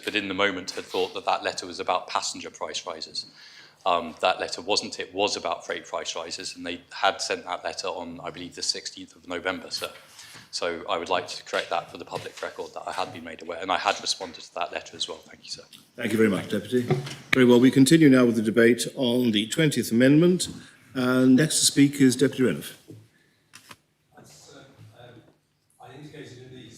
but in the moment had thought that that letter was about passenger price rises. That letter wasn't. It was about freight price rises, and they had sent that letter on, I believe, the 16th of November, sir. So I would like to correct that for the public record, that I had been made aware, and I had responded to that letter as well. Thank you, sir. Thank you very much, Deputy. Very well, we continue now with the debate on the 20th Amendment. Next to speak is Deputy Renouf. I indicated in the...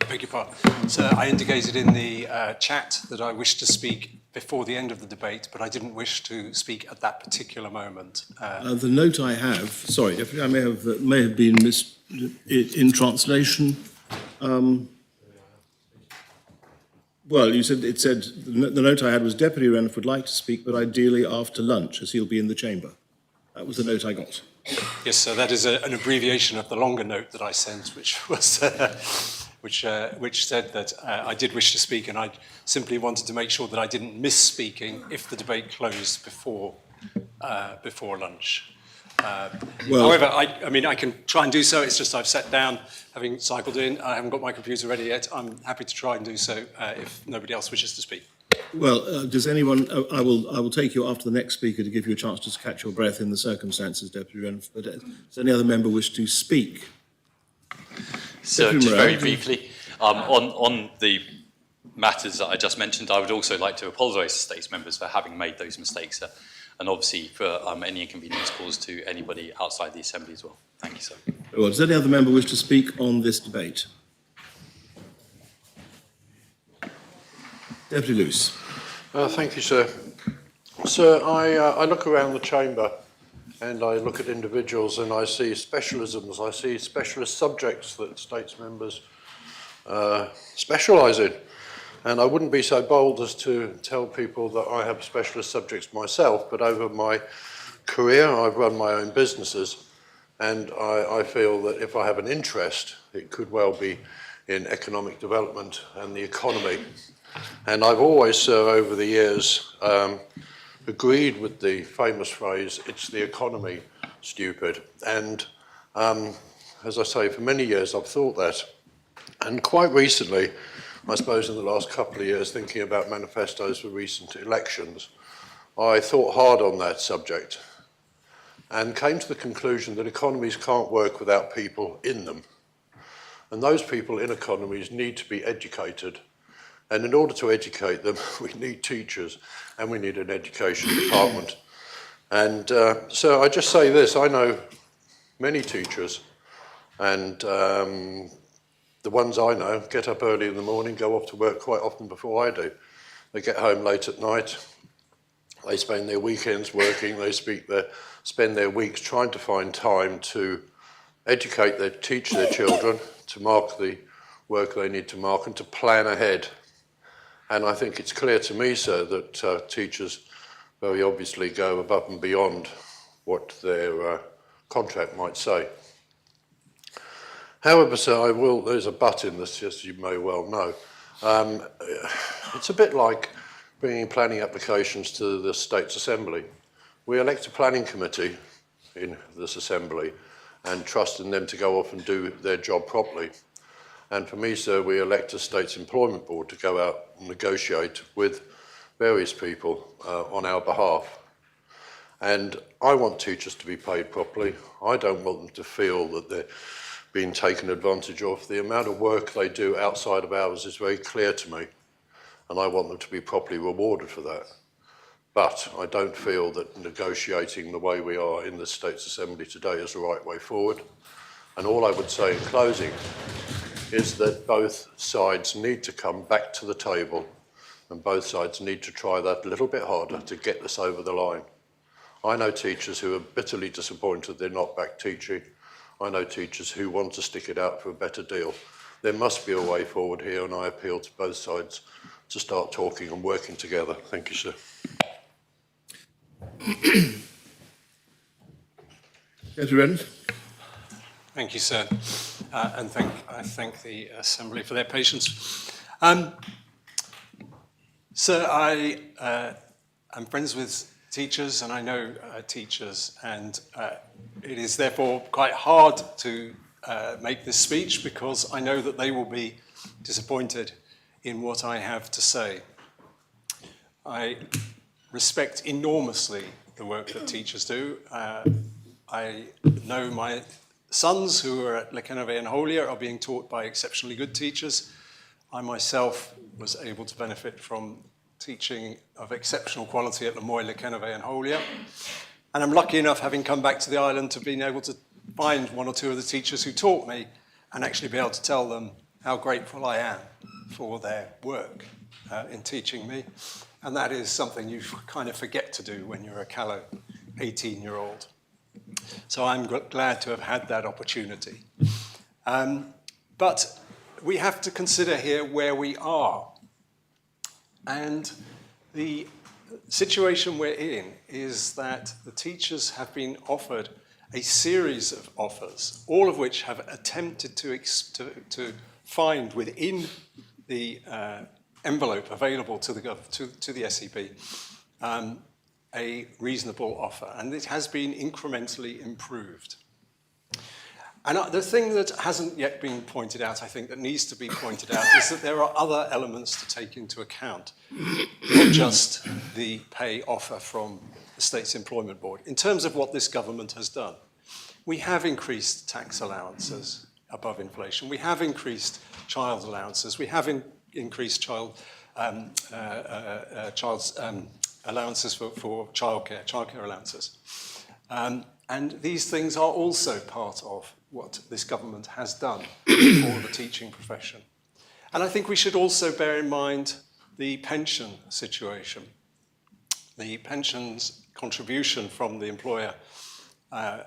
Beg your pardon. So I indicated in the chat that I wished to speak before the end of the debate, but I didn't wish to speak at that particular moment. The note I have, sorry, Deputy, I may have been missed in translation. Well, you said the note I had was Deputy Renouf would like to speak, but ideally after lunch, as he'll be in the chamber. That was the note I got. Yes, so that is an abbreviation of the longer note that I sent, which was which said that I did wish to speak, and I simply wanted to make sure that I didn't miss speaking if the debate closed before lunch. However, I mean, I can try and do so. It's just I've sat down, having cycled in. I haven't got my computer ready yet. I'm happy to try and do so if nobody else wishes to speak. Well, does anyone? I will take you after the next speaker to give you a chance to catch your breath in the circumstances, Deputy Renouf. But does any other member wish to speak? So, just very briefly, on the matters that I just mentioned, I would also like to apologise to States members for having made those mistakes, and obviously for any inconvenience caused to anybody outside the Assembly as well. Thank you, sir. Well, does any other member wish to speak on this debate? Deputy Lewis. Thank you, sir. Sir, I look around the chamber and I look at individuals and I see specialisms, I see specialist subjects that States members specialise in. And I wouldn't be so bold as to tell people that I have specialist subjects myself, but over my career I've run my own businesses, and I feel that if I have an interest, it could well be in economic development and the economy. And I've always, sir, over the years, agreed with the famous phrase, "It's the economy, stupid." And as I say, for many years I've thought that. And quite recently, I suppose in the last couple of years, thinking about manifestos for recent elections, I thought hard on that subject and came to the conclusion that economies can't work without people in them. And those people in economies need to be educated. And in order to educate them, we need teachers and we need an education department. And so I just say this, I know many teachers, and the ones I know get up early in the morning, go off to work quite often before I do. They get home late at night, they spend their weekends working, they spend their weeks trying to find time to educate, teach their children, to mark the work they need to mark and to plan ahead. And I think it's clear to me, sir, that teachers very obviously go above and beyond what their contract might say. However, sir, there's a but in this, as you may well know. It's a bit like bringing planning applications to the States Assembly. We elect a planning committee in this Assembly and trust in them to go off and do their job properly. And for me, sir, we elect a States Employment Board to go out and negotiate with various people on our behalf. And I want teachers to be paid properly. I don't want them to feel that they're being taken advantage of. The amount of work they do outside of hours is very clear to me, and I want them to be properly rewarded for that. But I don't feel that negotiating the way we are in the States Assembly today is the right way forward. And all I would say in closing is that both sides need to come back to the table, and both sides need to try that a little bit harder to get this over the line. I know teachers who are bitterly disappointed they're not back teaching. I know teachers who want to stick it out for a better deal. There must be a way forward here, and I appeal to both sides to start talking and working together. Thank you, sir. Deputy Renouf. Thank you, sir, and I thank the Assembly for their patience. Sir, I am friends with teachers, and I know teachers, and it is therefore quite hard to make this speech because I know that they will be disappointed in what I have to say. I respect enormously the work that teachers do. I know my sons who are at Le Canavé and Holia are being taught by exceptionally good teachers. I myself was able to benefit from teaching of exceptional quality at Le Moy, Le Canavé and Holia. And I'm lucky enough, having come back to the island, to being able to find one or two of the teachers who taught me and actually be able to tell them how grateful I am for their work in teaching me. And that is something you kind of forget to do when you're a callow 18-year-old. So I'm glad to have had that opportunity. But we have to consider here where we are. And the situation we're in is that the teachers have been offered a series of offers, all of which have attempted to find within the envelope available to the SEP a reasonable offer, and it has been incrementally improved. And the thing that hasn't yet been pointed out, I think, that needs to be pointed out, is that there are other elements to take into account, not just the pay offer from the State's Employment Board. In terms of what this government has done, we have increased tax allowances above inflation. We have increased child allowances. We have increased child's allowances for childcare allowances. And these things are also part of what this government has done for the teaching profession. And I think we should also bear in mind the pension situation. The pensions contribution from the employer for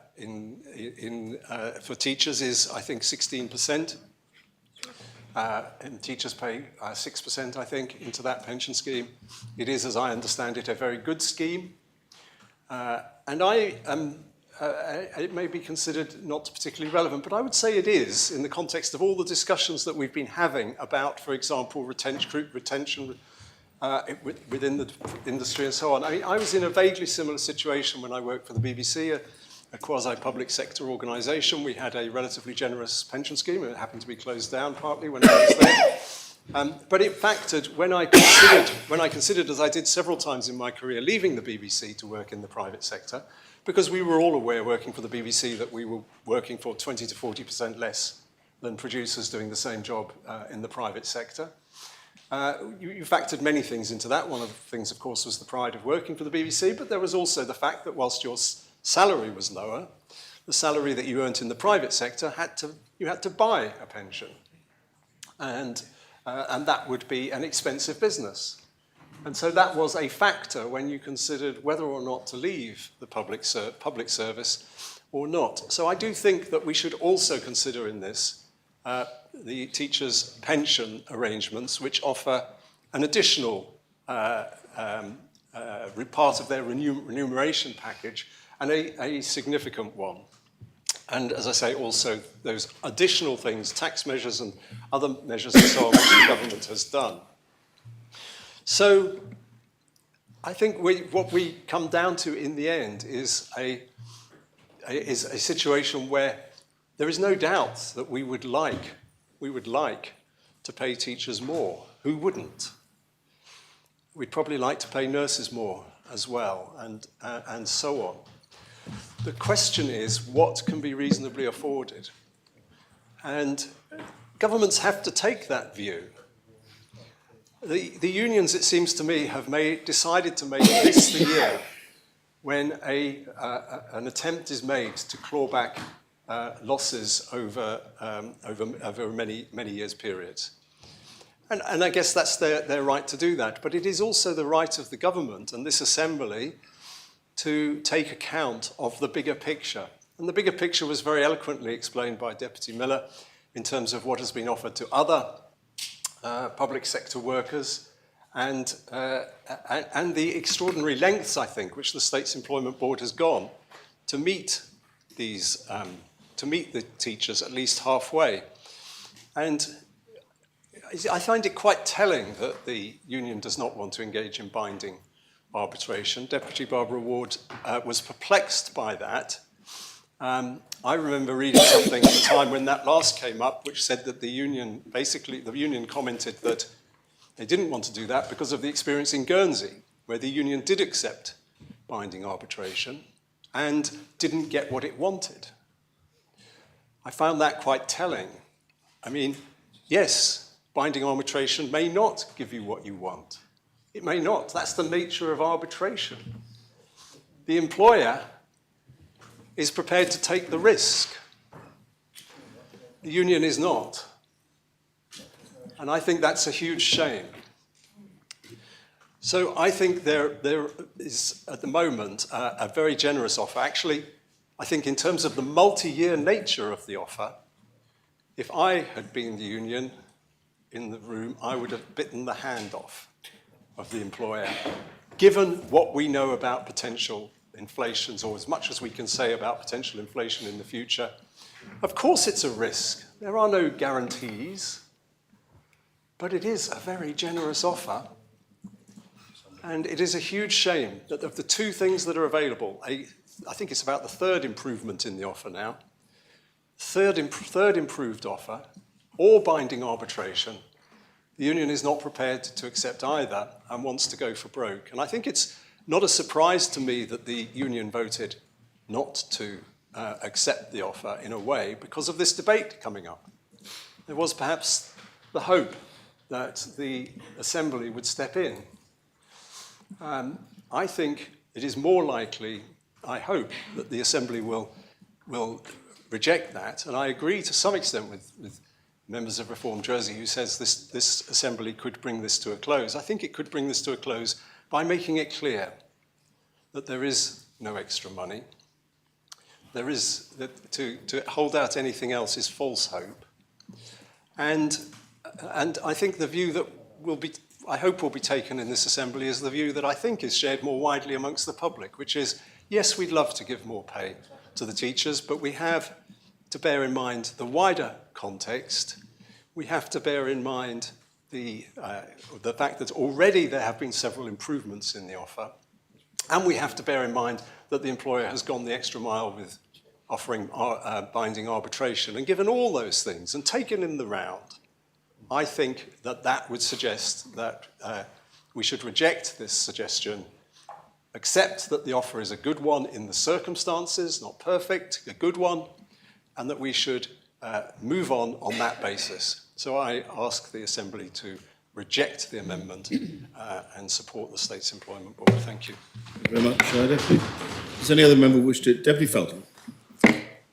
teachers is, I think, 16%. And teachers pay 6%, I think, into that pension scheme. It is, as I understand it, a very good scheme. And it may be considered not particularly relevant, but I would say it is in the context of all the discussions that we've been having about, for example, retention within the industry and so on. I mean, I was in a vaguely similar situation when I worked for the BBC, a quasi-public sector organisation. We had a relatively generous pension scheme, and it happened to be closed down partly when I was there. But it factored, when I considered, as I did several times in my career, leaving the BBC to work in the private sector, because we were all aware, working for the BBC, that we were working for 20 to 40% less than producers doing the same job in the private sector. You factored many things into that. One of the things, of course, was the pride of working for the BBC, but there was also the fact that whilst your salary was lower, the salary that you earned in the private sector you had to buy a pension. And that would be an expensive business. And so that was a factor when you considered whether or not to leave the public service or not. So I do think that we should also consider in this the teachers' pension arrangements, which offer an additional part of their remuneration package, and a significant one. And as I say, also those additional things, tax measures and other measures and so on, which the government has done. So I think what we come down to in the end is a situation where there is no doubt that we would like to pay teachers more. Who wouldn't? We'd probably like to pay nurses more as well, and so on. The question is, what can be reasonably afforded? And governments have to take that view. The unions, it seems to me, have decided to make this the year when an attempt is made to claw back losses over many years periods. And I guess that's their right to do that. But it is also the right of the government and this assembly to take account of the bigger picture. And the bigger picture was very eloquently explained by Deputy Miller in terms of what has been offered to other public sector workers and the extraordinary lengths, I think, which the State's Employment Board has gone to meet these, to meet the teachers at least halfway. And I find it quite telling that the union does not want to engage in binding arbitration. Deputy Barbara Ward was perplexed by that. I remember reading something at the time when that last came up, which said that the union commented that They didn't want to do that because of the experience in Guernsey, where the union did accept binding arbitration and didn't get what it wanted. I found that quite telling. I mean, yes, binding arbitration may not give you what you want. It may not. That's the nature of arbitration. The employer is prepared to take the risk. The union is not. And I think that's a huge shame. So I think there is, at the moment, a very generous offer. Actually, I think in terms of the multi-year nature of the offer, if I had been the union in the room, I would have bitten the hand off of the employer, given what we know about potential inflations, or as much as we can say about potential inflation in the future. Of course it's a risk. There are no guarantees, but it is a very generous offer. And it is a huge shame that of the two things that are available, I think it's about the third improvement in the offer now, third improved offer, or binding arbitration, the union is not prepared to accept either and wants to go for broke. And I think it's not a surprise to me that the union voted not to accept the offer in a way because of this debate coming up. There was perhaps the hope that the Assembly would step in. I think it is more likely, I hope, that the Assembly will reject that. And I agree to some extent with members of Reform Jersey who says this Assembly could bring this to a close. I think it could bring this to a close by making it clear that there is no extra money. There is, that to hold out anything else is false hope. And I think the view that I hope will be taken in this Assembly is the view that I think is shared more widely amongst the public, which is, yes, we'd love to give more pay to the teachers, but we have to bear in mind the wider context. We have to bear in mind the fact that already there have been several improvements in the offer, and we have to bear in mind that the employer has gone the extra mile with offering binding arbitration. And given all those things and taken in the round, I think that would suggest that we should reject this suggestion, accept that the offer is a good one in the circumstances, not perfect, a good one, and that we should move on that basis. So I ask the Assembly to reject the amendment and support the State's Employment Board. Thank you. Thank you very much, Deputy. Does any other member wish to? Deputy Felton.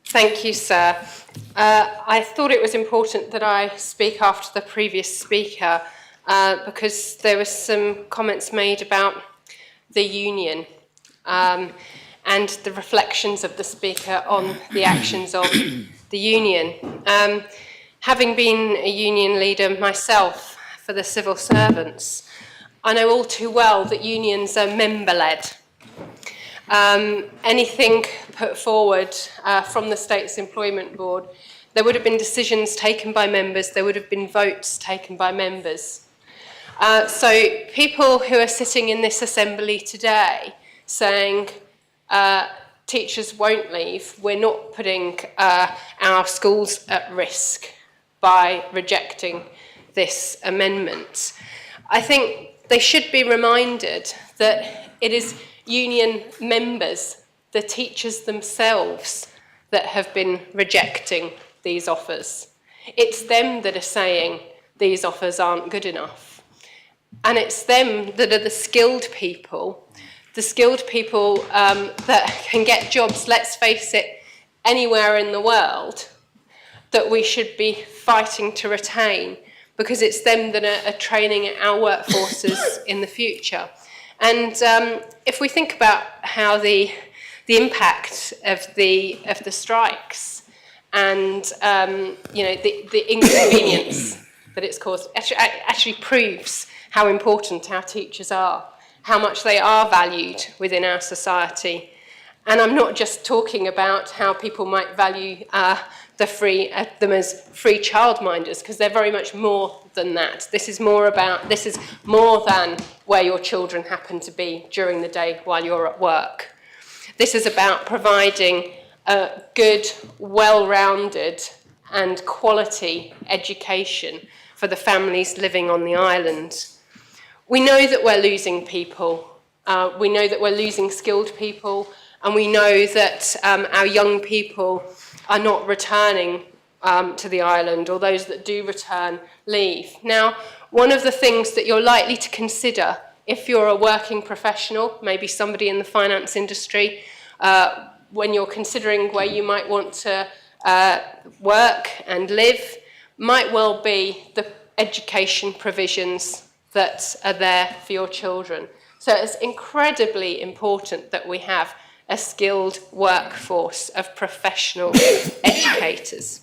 Thank you, sir. I thought it was important that I speak after the previous speaker because there were some comments made about the union and the reflections of the speaker on the actions of the union. Having been a union leader myself for the civil servants, I know all too well that unions are member-led. Anything put forward from the State's Employment Board, there would have been decisions taken by members, there would have been votes taken by members. So people who are sitting in this Assembly today saying teachers won't leave, we're not putting our schools at risk by rejecting this amendment. I think they should be reminded that it is union members, the teachers themselves, that have been rejecting these offers. It's them that are saying these offers aren't good enough. And it's them that are the skilled people that can get jobs, let's face it, anywhere in the world, that we should be fighting to retain, because it's them that are training our workforces in the future. And if we think about how the impact of the strikes and the inconvenience that it's caused actually proves how important our teachers are, how much they are valued within our society. And I'm not just talking about how people might value them as free childminders, because they're very much more than that. This is more than where your children happen to be during the day while you're at work. This is about providing a good, well-rounded and quality education for the families living on the island. We know that we're losing people. We know that we're losing skilled people, and we know that our young people are not returning to the island, or those that do return leave. Now, one of the things that you're likely to consider if you're a working professional, maybe somebody in the finance industry, when you're considering where you might want to work and live, might well be the education provisions that are there for your children. So it's incredibly important that we have a skilled workforce of professional educators.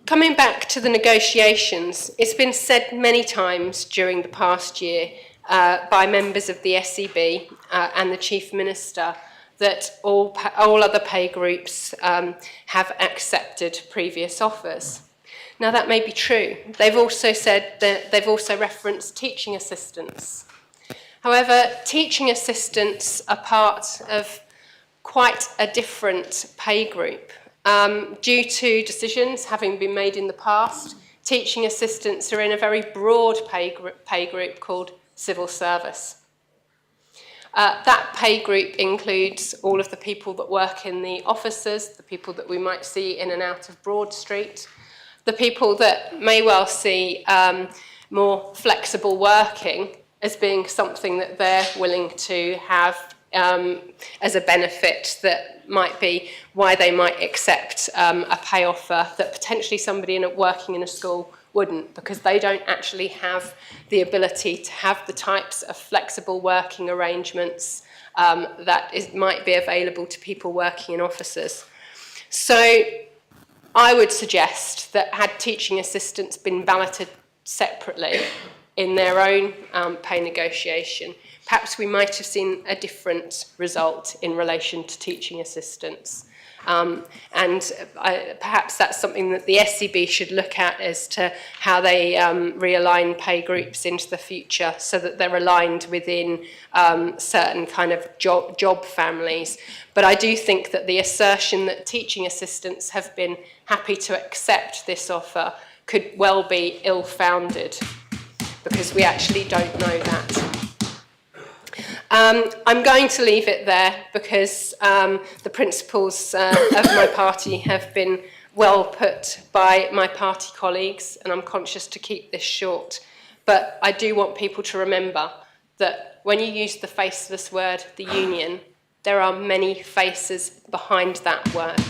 Coming back to the negotiations, it's been said many times during the past year by members of the SEB and the Chief Minister that all other pay groups have accepted previous offers. Now that may be true. They've also said that they've also referenced teaching assistants. However, teaching assistants are part of quite a different pay group. Due to decisions having been made in the past, teaching assistants are in a very broad pay group called civil service. That pay group includes all of the people that work in the offices, the people that we might see in and out of Broad Street, the people that may well see more flexible working as being something that they're willing to have as a benefit that might be why they might accept a pay offer that potentially somebody working in a school wouldn't, because they don't actually have the ability to have the types of flexible working arrangements that might be available to people working in offices. So I would suggest that had teaching assistants been balloted separately in their own pay negotiation, perhaps we might have seen a different result in relation to teaching assistants. Perhaps that's something that the SEB should look at as to how they realign pay groups into the future so that they're aligned within certain kind of job families. But I do think that the assertion that teaching assistants have been happy to accept this offer could well be ill-founded, because we actually don't know that. I'm going to leave it there because the principles of my party have been well put by my party colleagues, and I'm conscious to keep this short. But I do want people to remember that when you use the faceless word, the union, there are many faces behind that word.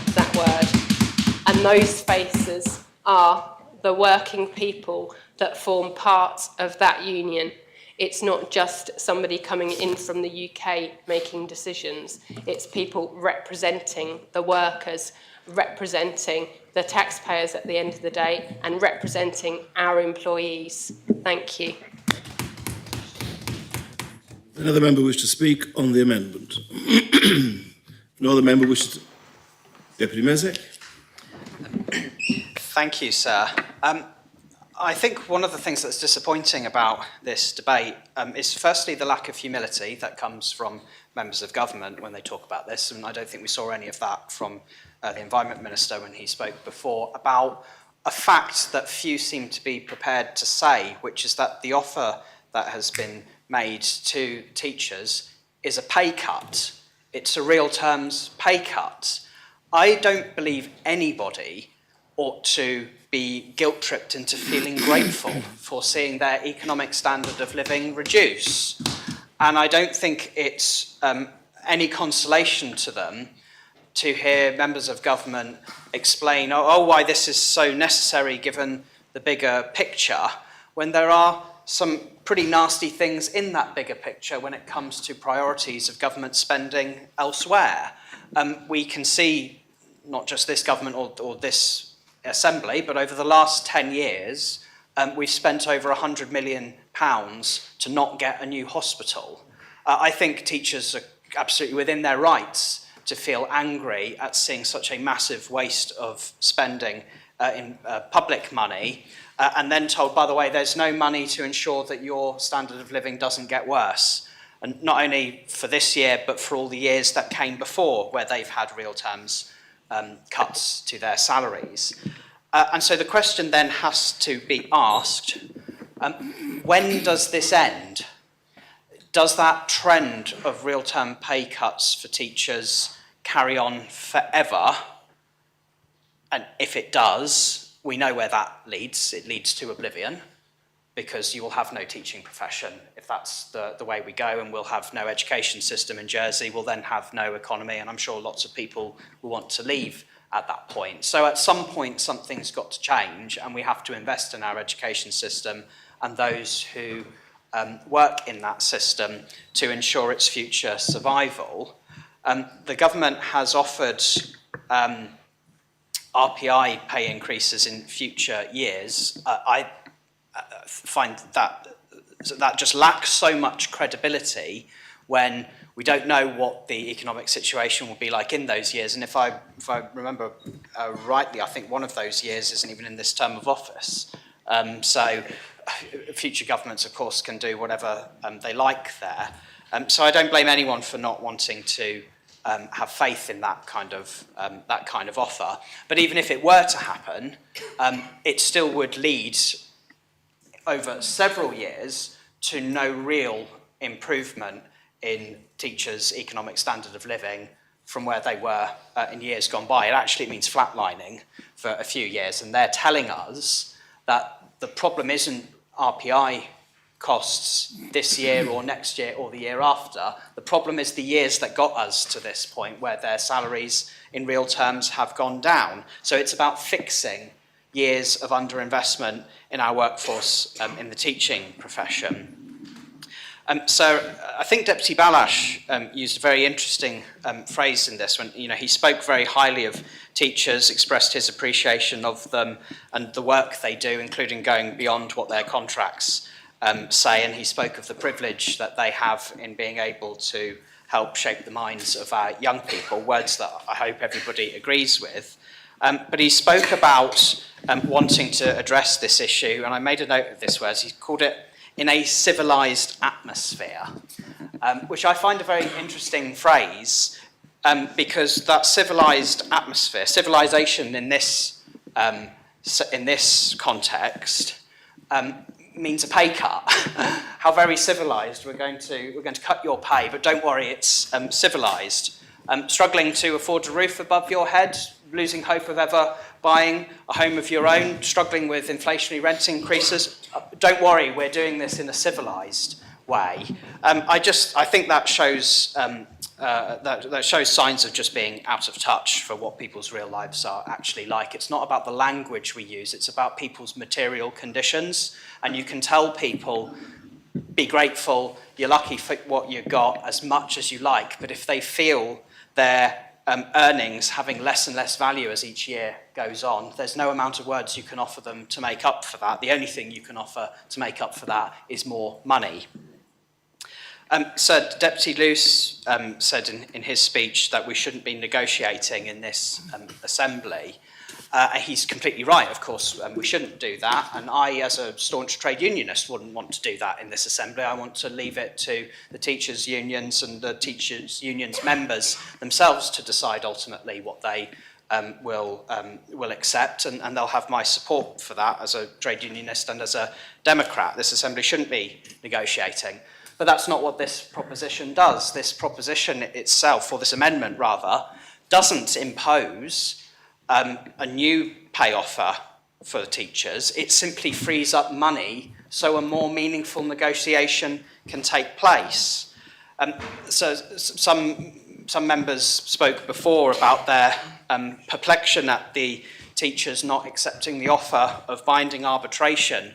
And those faces are the working people that form part of that union. It's not just somebody coming in from the UK making decisions. It's people representing the workers, representing the taxpayers at the end of the day, and representing our employees. Thank you. Another member wish to speak on the amendment? No other member wishes to... Deputy Mezek. Thank you, sir. I think one of the things that's disappointing about this debate is firstly the lack of humility that comes from members of government when they talk about this, and I don't think we saw any of that from the Environment Minister when he spoke before, about a fact that few seem to be prepared to say, which is that the offer that has been made to teachers is a pay cut. It's a real terms pay cut. I don't believe anybody ought to be guilt-tripped into feeling grateful for seeing their economic standard of living reduce. And I don't think it's any consolation to them to hear members of government explain, why this is so necessary given the bigger picture, when there are some pretty nasty things in that bigger picture when it comes to priorities of government spending elsewhere. We can see, not just this government or this Assembly, but over the last 10 years, we've spent over £100 million to not get a new hospital. I think teachers are absolutely within their rights to feel angry at seeing such a massive waste of spending in public money, and then told, by the way, there's no money to ensure that your standard of living doesn't get worse. And not only for this year, but for all the years that came before, where they've had real terms cuts to their salaries. And so the question then has to be asked, When does this end? Does that trend of real-term pay cuts for teachers carry on forever? And if it does, we know where that leads. It leads to oblivion, because you will have no teaching profession if that's the way we go, and we'll have no education system in Jersey. We'll then have no economy, and I'm sure lots of people will want to leave at that point. So at some point, something's got to change, and we have to invest in our education system and those who work in that system to ensure its future survival. The government has offered RPI pay increases in future years. I find that just lacks so much credibility when we don't know what the economic situation will be like in those years. And if I remember rightly, I think one of those years isn't even in this term of office. So future governments, of course, can do whatever they like there. So I don't blame anyone for not wanting to have faith in that kind of offer. But even if it were to happen, it still would lead over several years to no real improvement in teachers' economic standard of living from where they were in years gone by. It actually means flatlining for a few years, and they're telling us that the problem isn't RPI costs this year or next year or the year after. The problem is the years that got us to this point where their salaries in real terms have gone down. So it's about fixing years of underinvestment in our workforce in the teaching profession. So I think Deputy Balash used a very interesting phrase in this when he spoke very highly of teachers, expressed his appreciation of them and the work they do, including going beyond what their contracts say, and he spoke of the privilege that they have in being able to help shape the minds of our young people, words that I hope everybody agrees with. But he spoke about wanting to address this issue, and I made a note of this word. He called it in a civilised atmosphere, which I find a very interesting phrase, because that civilised atmosphere, civilisation in this context, means a pay cut. How very civilised, we're going to cut your pay, but don't worry, it's civilised. Struggling to afford a roof above your head, losing hope of ever buying a home of your own, struggling with inflationary rent increases, don't worry, we're doing this in a civilised way. I think that shows that shows signs of just being out of touch for what people's real lives are actually like. It's not about the language we use, it's about people's material conditions, and you can tell people, be grateful, you're lucky for what you got as much as you like, but if they feel their earnings having less and less value as each year goes on, there's no amount of words you can offer them to make up for that. The only thing you can offer to make up for that is more money. So Deputy Luce said in his speech that we shouldn't be negotiating in this assembly. He's completely right, of course, we shouldn't do that. And I, as a staunch trade unionist, wouldn't want to do that in this assembly. I want to leave it to the teachers' unions and the teachers' unions' members themselves to decide ultimately what they will accept, and they'll have my support for that as a trade unionist and as a Democrat. This assembly shouldn't be negotiating. But that's not what this proposition does. This proposition itself, or this amendment rather, doesn't impose a new pay offer for the teachers. It simply frees up money so a more meaningful negotiation can take place. So some members spoke before about their perplexion at the teachers not accepting the offer of binding arbitration.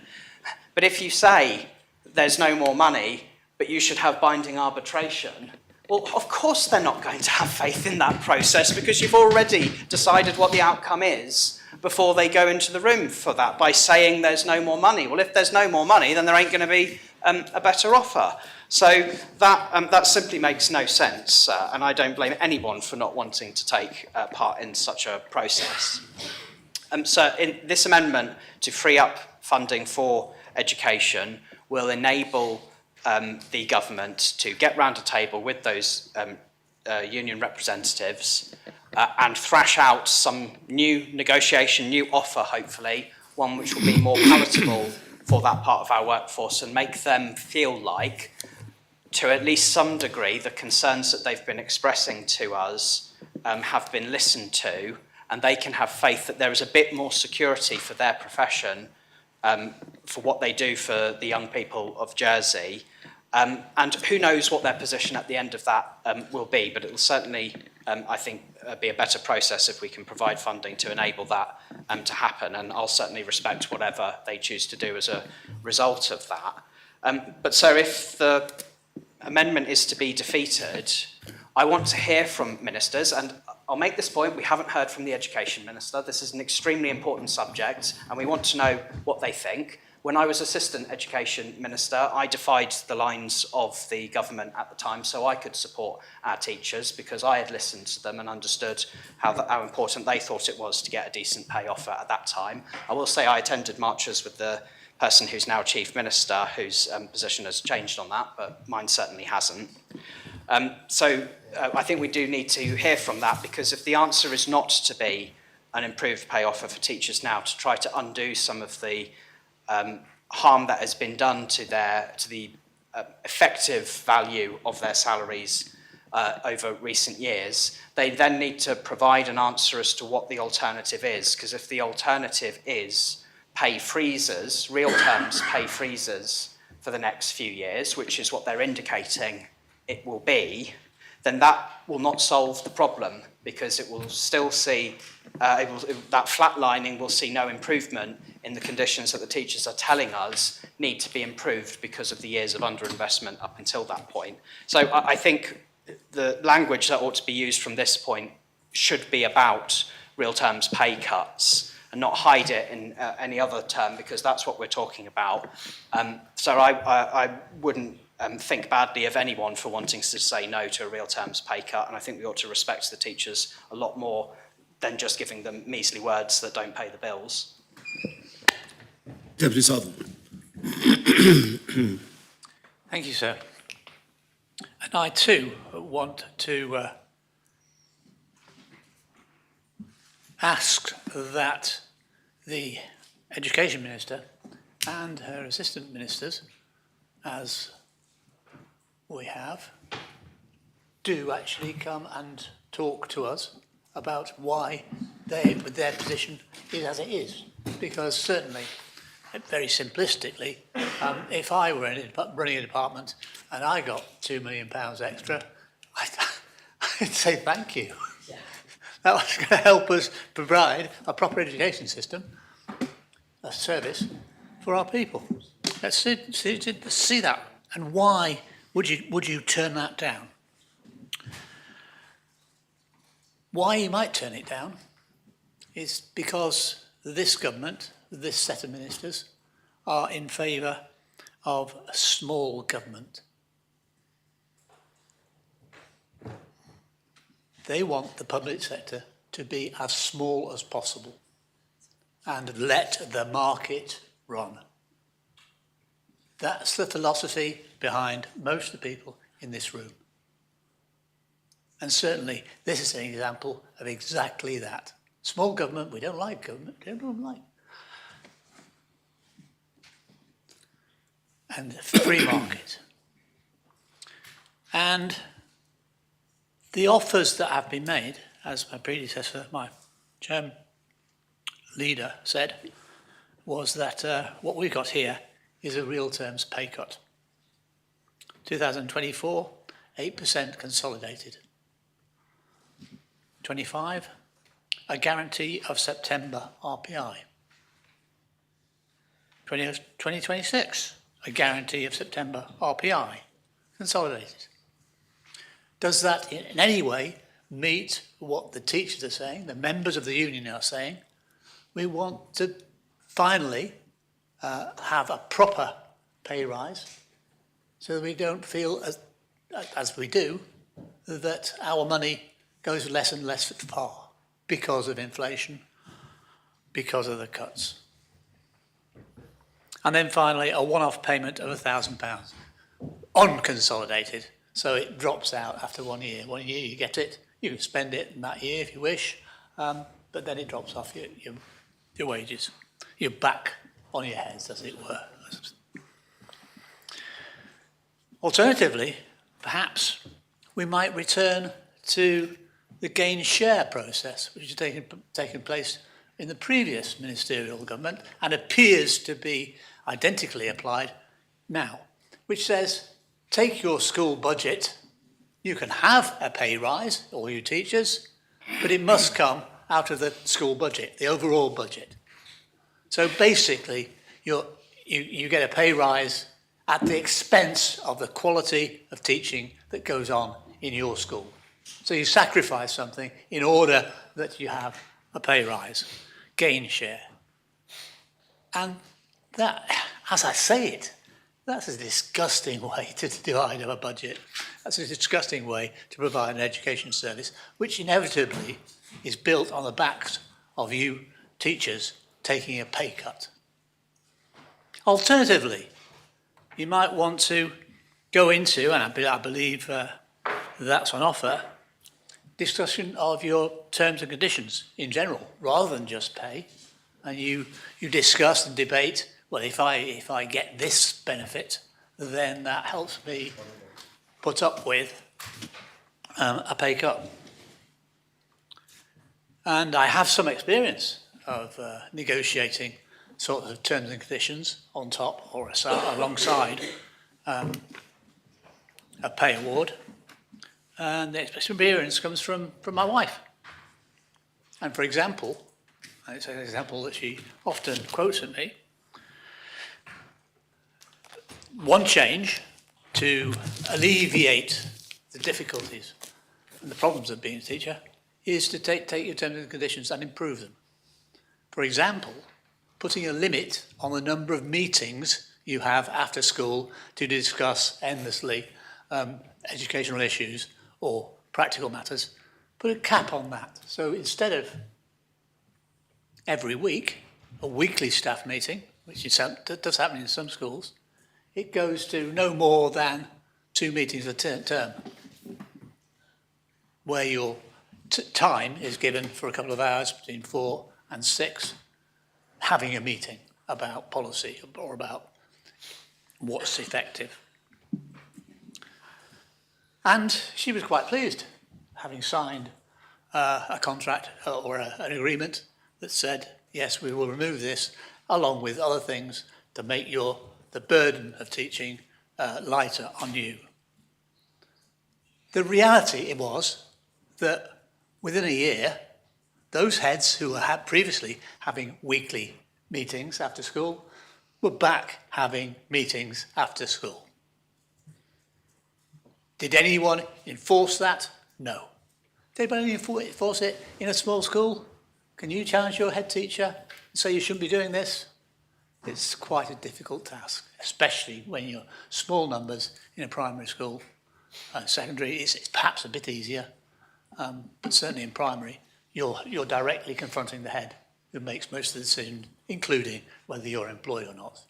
But if you say there's no more money, but you should have binding arbitration, well, of course they're not going to have faith in that process, because you've already decided what the outcome is before they go into the room for that by saying there's no more money. Well, if there's no more money, then there ain't going to be a better offer. So that simply makes no sense, and I don't blame anyone for not wanting to take part in such a process. So in this amendment to free up funding for education will enable the government to get round a table with those union representatives and thrash out some new negotiation, new offer, hopefully, one which will be more palatable for that part of our workforce and make them feel like, to at least some degree, the concerns that they've been expressing to us have been listened to, and they can have faith that there is a bit more security for their profession, for what they do for the young people of Jersey. And who knows what their position at the end of that will be, but it will certainly, I think, be a better process if we can provide funding to enable that to happen. And I'll certainly respect whatever they choose to do as a result of that. But so if the amendment is to be defeated, I want to hear from ministers, and I'll make this point, we haven't heard from the Education Minister. This is an extremely important subject, and we want to know what they think. When I was Assistant Education Minister, I defied the lines of the government at the time so I could support our teachers because I had listened to them and understood how important they thought it was to get a decent pay offer at that time. I will say I attended marches with the person who's now Chief Minister, whose position has changed on that, but mine certainly hasn't. So I think we do need to hear from that, because if the answer is not to be an improved pay offer for teachers now, to try to undo some of the harm that has been done to the effective value of their salaries over recent years, they then need to provide an answer as to what the alternative is, because if the alternative is pay freezes, real terms pay freezes for the next few years, which is what they're indicating it will be, then that will not solve the problem, because it will still see, that flatlining will see no improvement in the conditions that the teachers are telling us need to be improved because of the years of underinvestment up until that point. So I think the language that ought to be used from this point should be about real terms pay cuts and not hide it in any other term, because that's what we're talking about. So I wouldn't think badly of anyone for wanting to say no to a real terms pay cut, and I think we ought to respect the teachers a lot more than just giving them measly words that don't pay the bills. Deputy Sutherland. Thank you, sir. And I too want to ask that the Education Minister and her Assistant Ministers, as we have, do actually come and talk to us about why their position is as it is. Because certainly, very simplistically, if I were running a department and I got £2 million extra, I'd say thank you. Yeah. That was going to help us provide a proper education system, a service for our people. Let's see that. And why would you turn that down? Why you might turn it down is because this government, this set of ministers, are in favour of small government. They want the public sector to be as small as possible and let the market run. That's the philosophy behind most of the people in this room. And certainly this is an example of exactly that. Small government, we don't like government, don't like. And free market. And the offers that have been made, as my predecessor, my leader said, was that what we got here is a real terms pay cut. 2024, 8% consolidated. 25, a guarantee of September RPI. 2026, a guarantee of September RPI, consolidated. Does that in any way meet what the teachers are saying, the members of the union are saying? We want to finally have a proper pay rise so that we don't feel, as we do, that our money goes less and less far because of inflation, because of the cuts. And then finally, a one-off payment of £1,000, unconsolidated, so it drops out after 1 year. 1 year you get it, you can spend it in that year if you wish, but then it drops off your wages. You're back on your heads, as it were, Alternatively, perhaps we might return to the gain share process, which has taken place in the previous ministerial government and appears to be identically applied now, which says, take your school budget, you can have a pay rise, all you teachers, but it must come out of the school budget, the overall budget. So basically, you get a pay rise at the expense of the quality of teaching that goes on in your school. So you sacrifice something in order that you have a pay rise, gain share. And that, as I say it, that's a disgusting way to divide a budget. That's a disgusting way to provide an education service, which inevitably is built on the backs of you teachers taking a pay cut. Alternatively, you might want to go into, and I believe that's on offer, discussion of your terms and conditions in general, rather than just pay. And you discuss and debate, well, if I get this benefit, then that helps me put up with a pay cut. And I have some experience of negotiating sort of terms and conditions on top or alongside a pay award. And the experience comes from my wife. And for example, and it's an example that she often quotes at me, one change to alleviate the difficulties and the problems of being a teacher is to take your terms and conditions and improve them. For example, putting a limit on the number of meetings you have after school to discuss endlessly educational issues or practical matters, put a cap on that. So instead of every week, a weekly staff meeting, which does happen in some schools, it goes to no more than 2 meetings a term, where your time is given for a couple of hours between 4 and 6, having a meeting about policy or about what's effective. And she was quite pleased, having signed a contract or an agreement that said, yes, we will remove this, along with other things to make the burden of teaching lighter on you. The reality was that within a year, those heads who had previously having weekly meetings after school were back having meetings after school. Did anyone enforce that? No. Did anybody enforce it in a small school? Can you challenge your head teacher and say you shouldn't be doing this? It's quite a difficult task, especially when you're small numbers in a primary school. Secondary, it's perhaps a bit easier, but certainly in primary, you're directly confronting the head who makes most of the decision, including whether you're employed or not.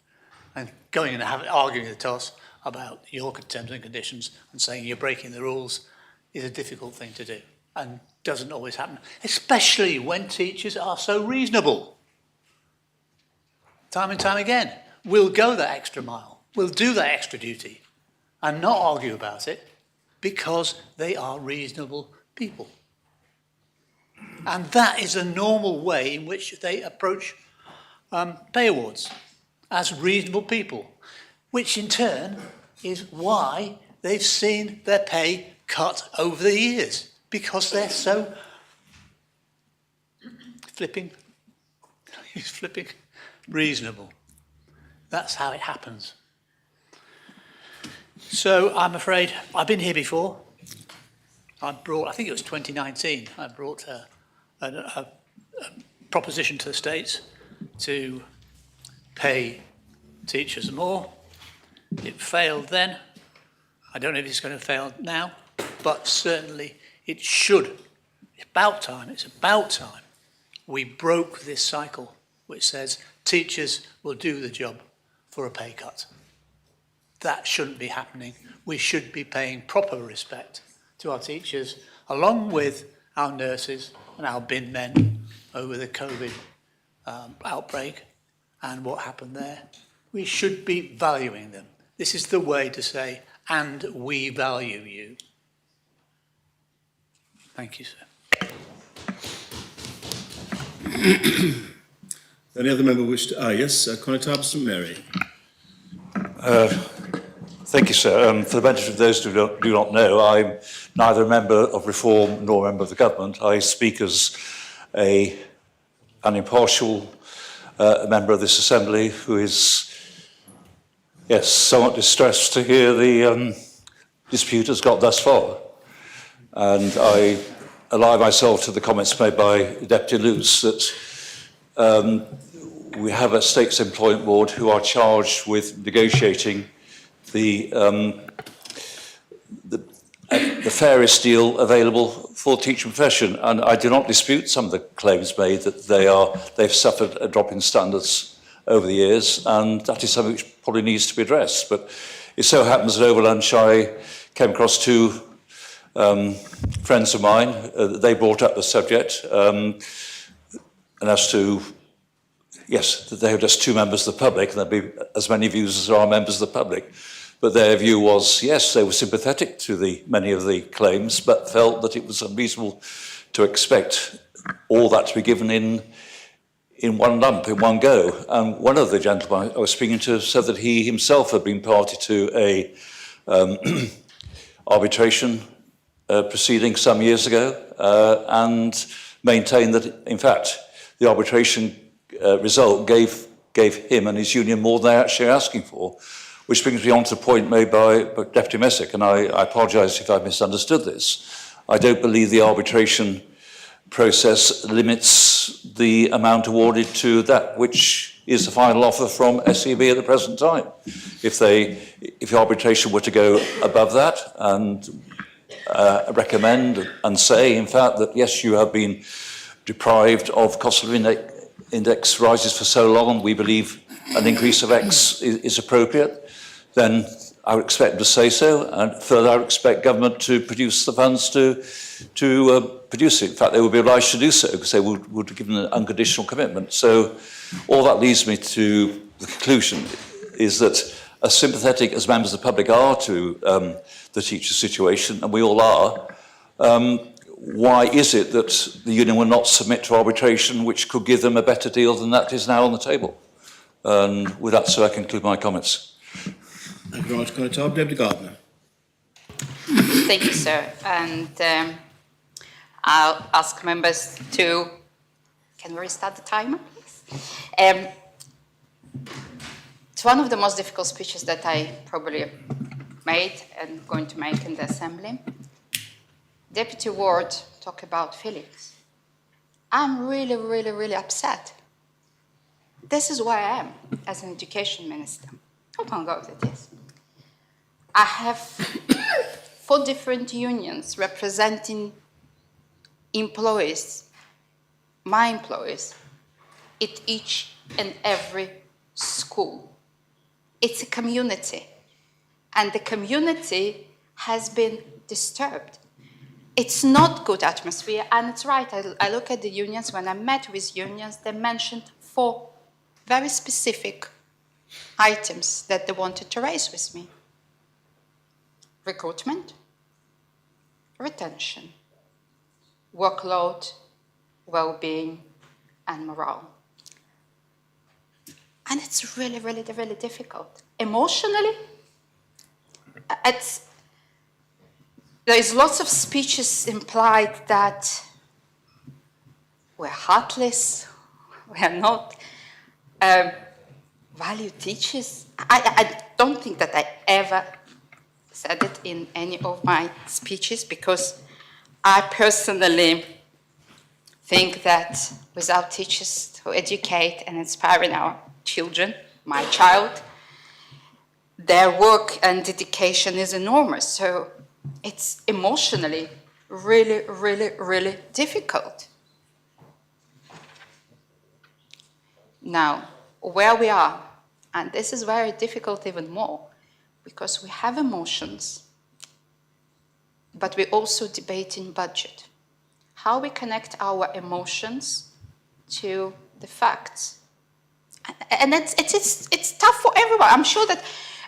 And going and arguing the toss about your terms and conditions and saying you're breaking the rules is a difficult thing to do and doesn't always happen, especially when teachers are so reasonable. Time and time again, we'll go that extra mile, we'll do that extra duty and not argue about it because they are reasonable people. And that is a normal way in which they approach pay awards, as reasonable people, which in turn is why they've seen their pay cut over the years, because they're so flipping reasonable. That's how it happens. So I'm afraid I've been here before. I think it was 2019, I brought a proposition to the States to pay teachers more. It failed then. I don't know if it's going to fail now, but certainly it should. It's about time we broke this cycle which says teachers will do the job for a pay cut. That shouldn't be happening. We should be paying proper respect to our teachers, along with our nurses and our bin men over the COVID outbreak and what happened there. We should be valuing them. This is the way to say, and we value you. Thank you, sir. Any other member wish to? Yes, Conor St Mary. Thank you, sir. For the benefit of those who do not know, I'm neither a member of Reform nor a member of the government. I speak as an impartial member of this assembly who is, yes, somewhat distressed to hear the dispute has got thus far. And I ally myself to the comments made by Deputy Luce that we have a Stakes Employment Board who are charged with negotiating the fairest deal available for the teaching profession. And I do not dispute some of the claims made that they've suffered a drop in standards over the years, and that is something which probably needs to be addressed. But it so happens that over lunch I came across two friends of mine. They brought up the subject, and as to, yes, that they are just two members of the public, and there'll be as many views as there are members of the public. But their view was, yes, they were sympathetic to many of the claims, but felt that it was unreasonable to expect all that to be given in one lump, in one go. And one of the gentlemen I was speaking to said that he himself had been party to a arbitration proceeding some years ago, and maintained that, in fact, the arbitration result gave him and his union more than they're actually asking for. Which brings me on to the point made by Deputy Messick, and I apologise if I've misunderstood this. I don't believe the arbitration process limits the amount awarded to that which is the final offer from SEB at the present time. If the arbitration were to go above that and recommend and say, in fact, that yes, you have been deprived of cost of index rises for so long, we believe an increase of X is appropriate, then I would expect them to say so, and further I would expect government to produce the funds to produce it. In fact, they would be obliged to do so because they would give them an unconditional commitment. So all that leads me to the conclusion is that as sympathetic as members of the public are to the teacher situation, and we all are, why is it that the union will not submit to arbitration which could give them a better deal than that is now on the table? And with that, sir, I conclude my comments. Thank you very much, Conor Tarb. Deputy Gardner. Thank you, sir. And I'll ask members to... Can we restart the timer, please? It's one of the most difficult speeches that I probably made and going to make in the Assembly. Deputy Ward talked about feelings. I'm really, really, really upset. This is where I am as an education minister. I can't go with this. I have 4 different unions representing employees, my employees, at each and every school. It's a community, and the community has been disturbed. It's not good atmosphere, and it's right. I look at the unions. When I met with unions, they mentioned 4 very specific items that they wanted to raise with me. Recruitment, retention, workload, well-being, and morale. And it's really, really, really difficult. Emotionally, there's lots of speeches implied that we're heartless, we are not value teachers. I don't think that I ever said it in any of my speeches, because I personally think that without teachers who educate and inspiring our children, my child, their work and dedication is enormous. So it's emotionally really, really, really difficult. Now, where we are, and this is very difficult even more, because we have emotions, but we're also debating budget. How we connect our emotions to the facts. And it's tough for everyone. I'm sure that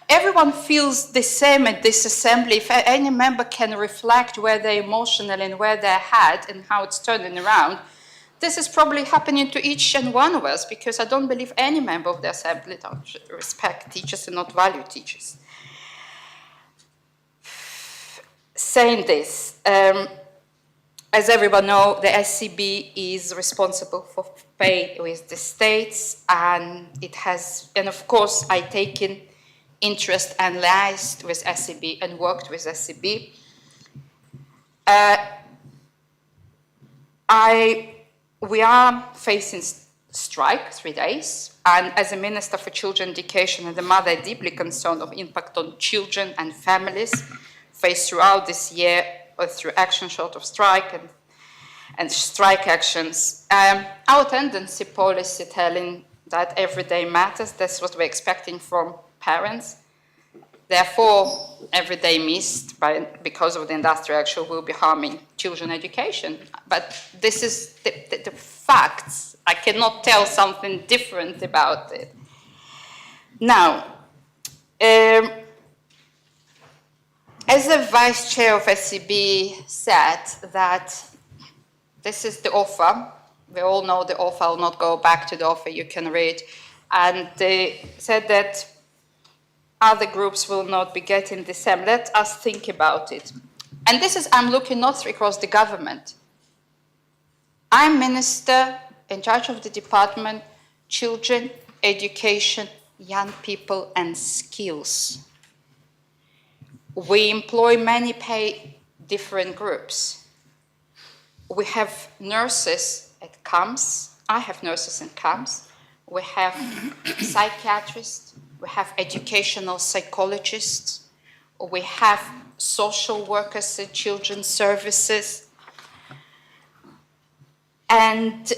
everyone feels the same at this assembly. If any member can reflect where they're emotional and where they're at and how it's turning around, this is probably happening to each and one of us, because I don't believe any member of the assembly don't respect teachers and not value teachers. Saying this, as everyone knows, the SCB is responsible for pay with the states, and it has, and of course, I taken interest and liaised with SCB and worked with SCB. We are facing strike 3 days, and as a Minister for Children Education and a mother, deeply concerned of impact on children and families faced throughout this year through action short of strike and strike actions. Our tendency policy telling that every day matters, that's what we're expecting from parents. Therefore, every day missed because of the industrial action will be harming children education. But this is the facts. I cannot tell something different about it. Now, as the Vice Chair of SCB said, that this is the offer. We all know the offer. I'll not go back to the offer, you can read. And they said that other groups will not be getting the same. Let us think about it. And this is, I'm looking not across the government. I'm Minister in charge of the department, children, education, young people, and skills. We employ many different groups. We have nurses at camps. I have nurses in camps. We have psychiatrists. We have educational psychologists. We have social workers in children's services. And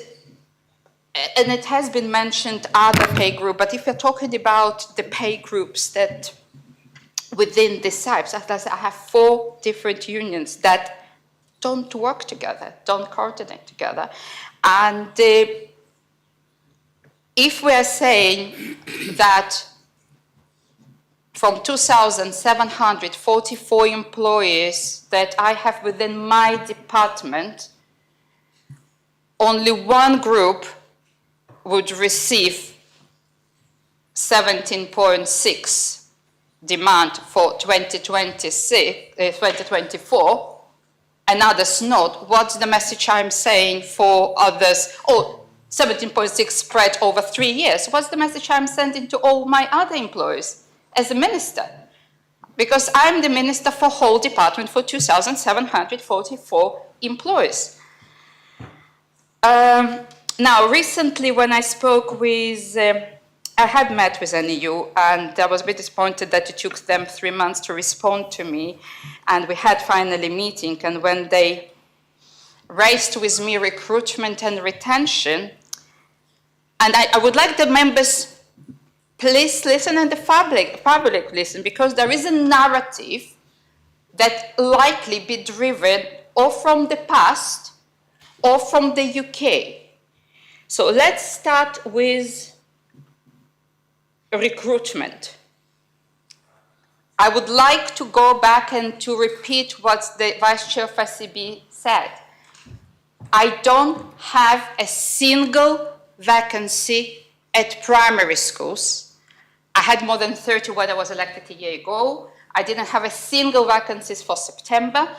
it has been mentioned other pay group, but if you're talking about the pay groups that within the SIPs, I have 4 different unions that don't work together, don't coordinate together. And if we are saying that from 2,744 employees that I have within my department, only one group would receive 17.6 demand for 2024, and others not. What's the message I'm saying for others? Oh, 17.6 spread over 3 years. What's the message I'm sending to all my other employees as a minister? Because I'm the minister for whole department for 2,744 employees. Now, recently when I spoke with, I had met with NEU, and I was a bit disappointed that it took them 3 months to respond to me, and we had finally a meeting, and when they raised with me recruitment and retention, and I would like the members, please listen, and the public listen, because there is a narrative that likely be driven or from the past or from the UK. So let's start with recruitment. I would like to go back and to repeat what the Vice Chair of SCB said. I don't have a single vacancy at primary schools. I had more than 30 when I was elected a year ago. I didn't have a single vacancy for September.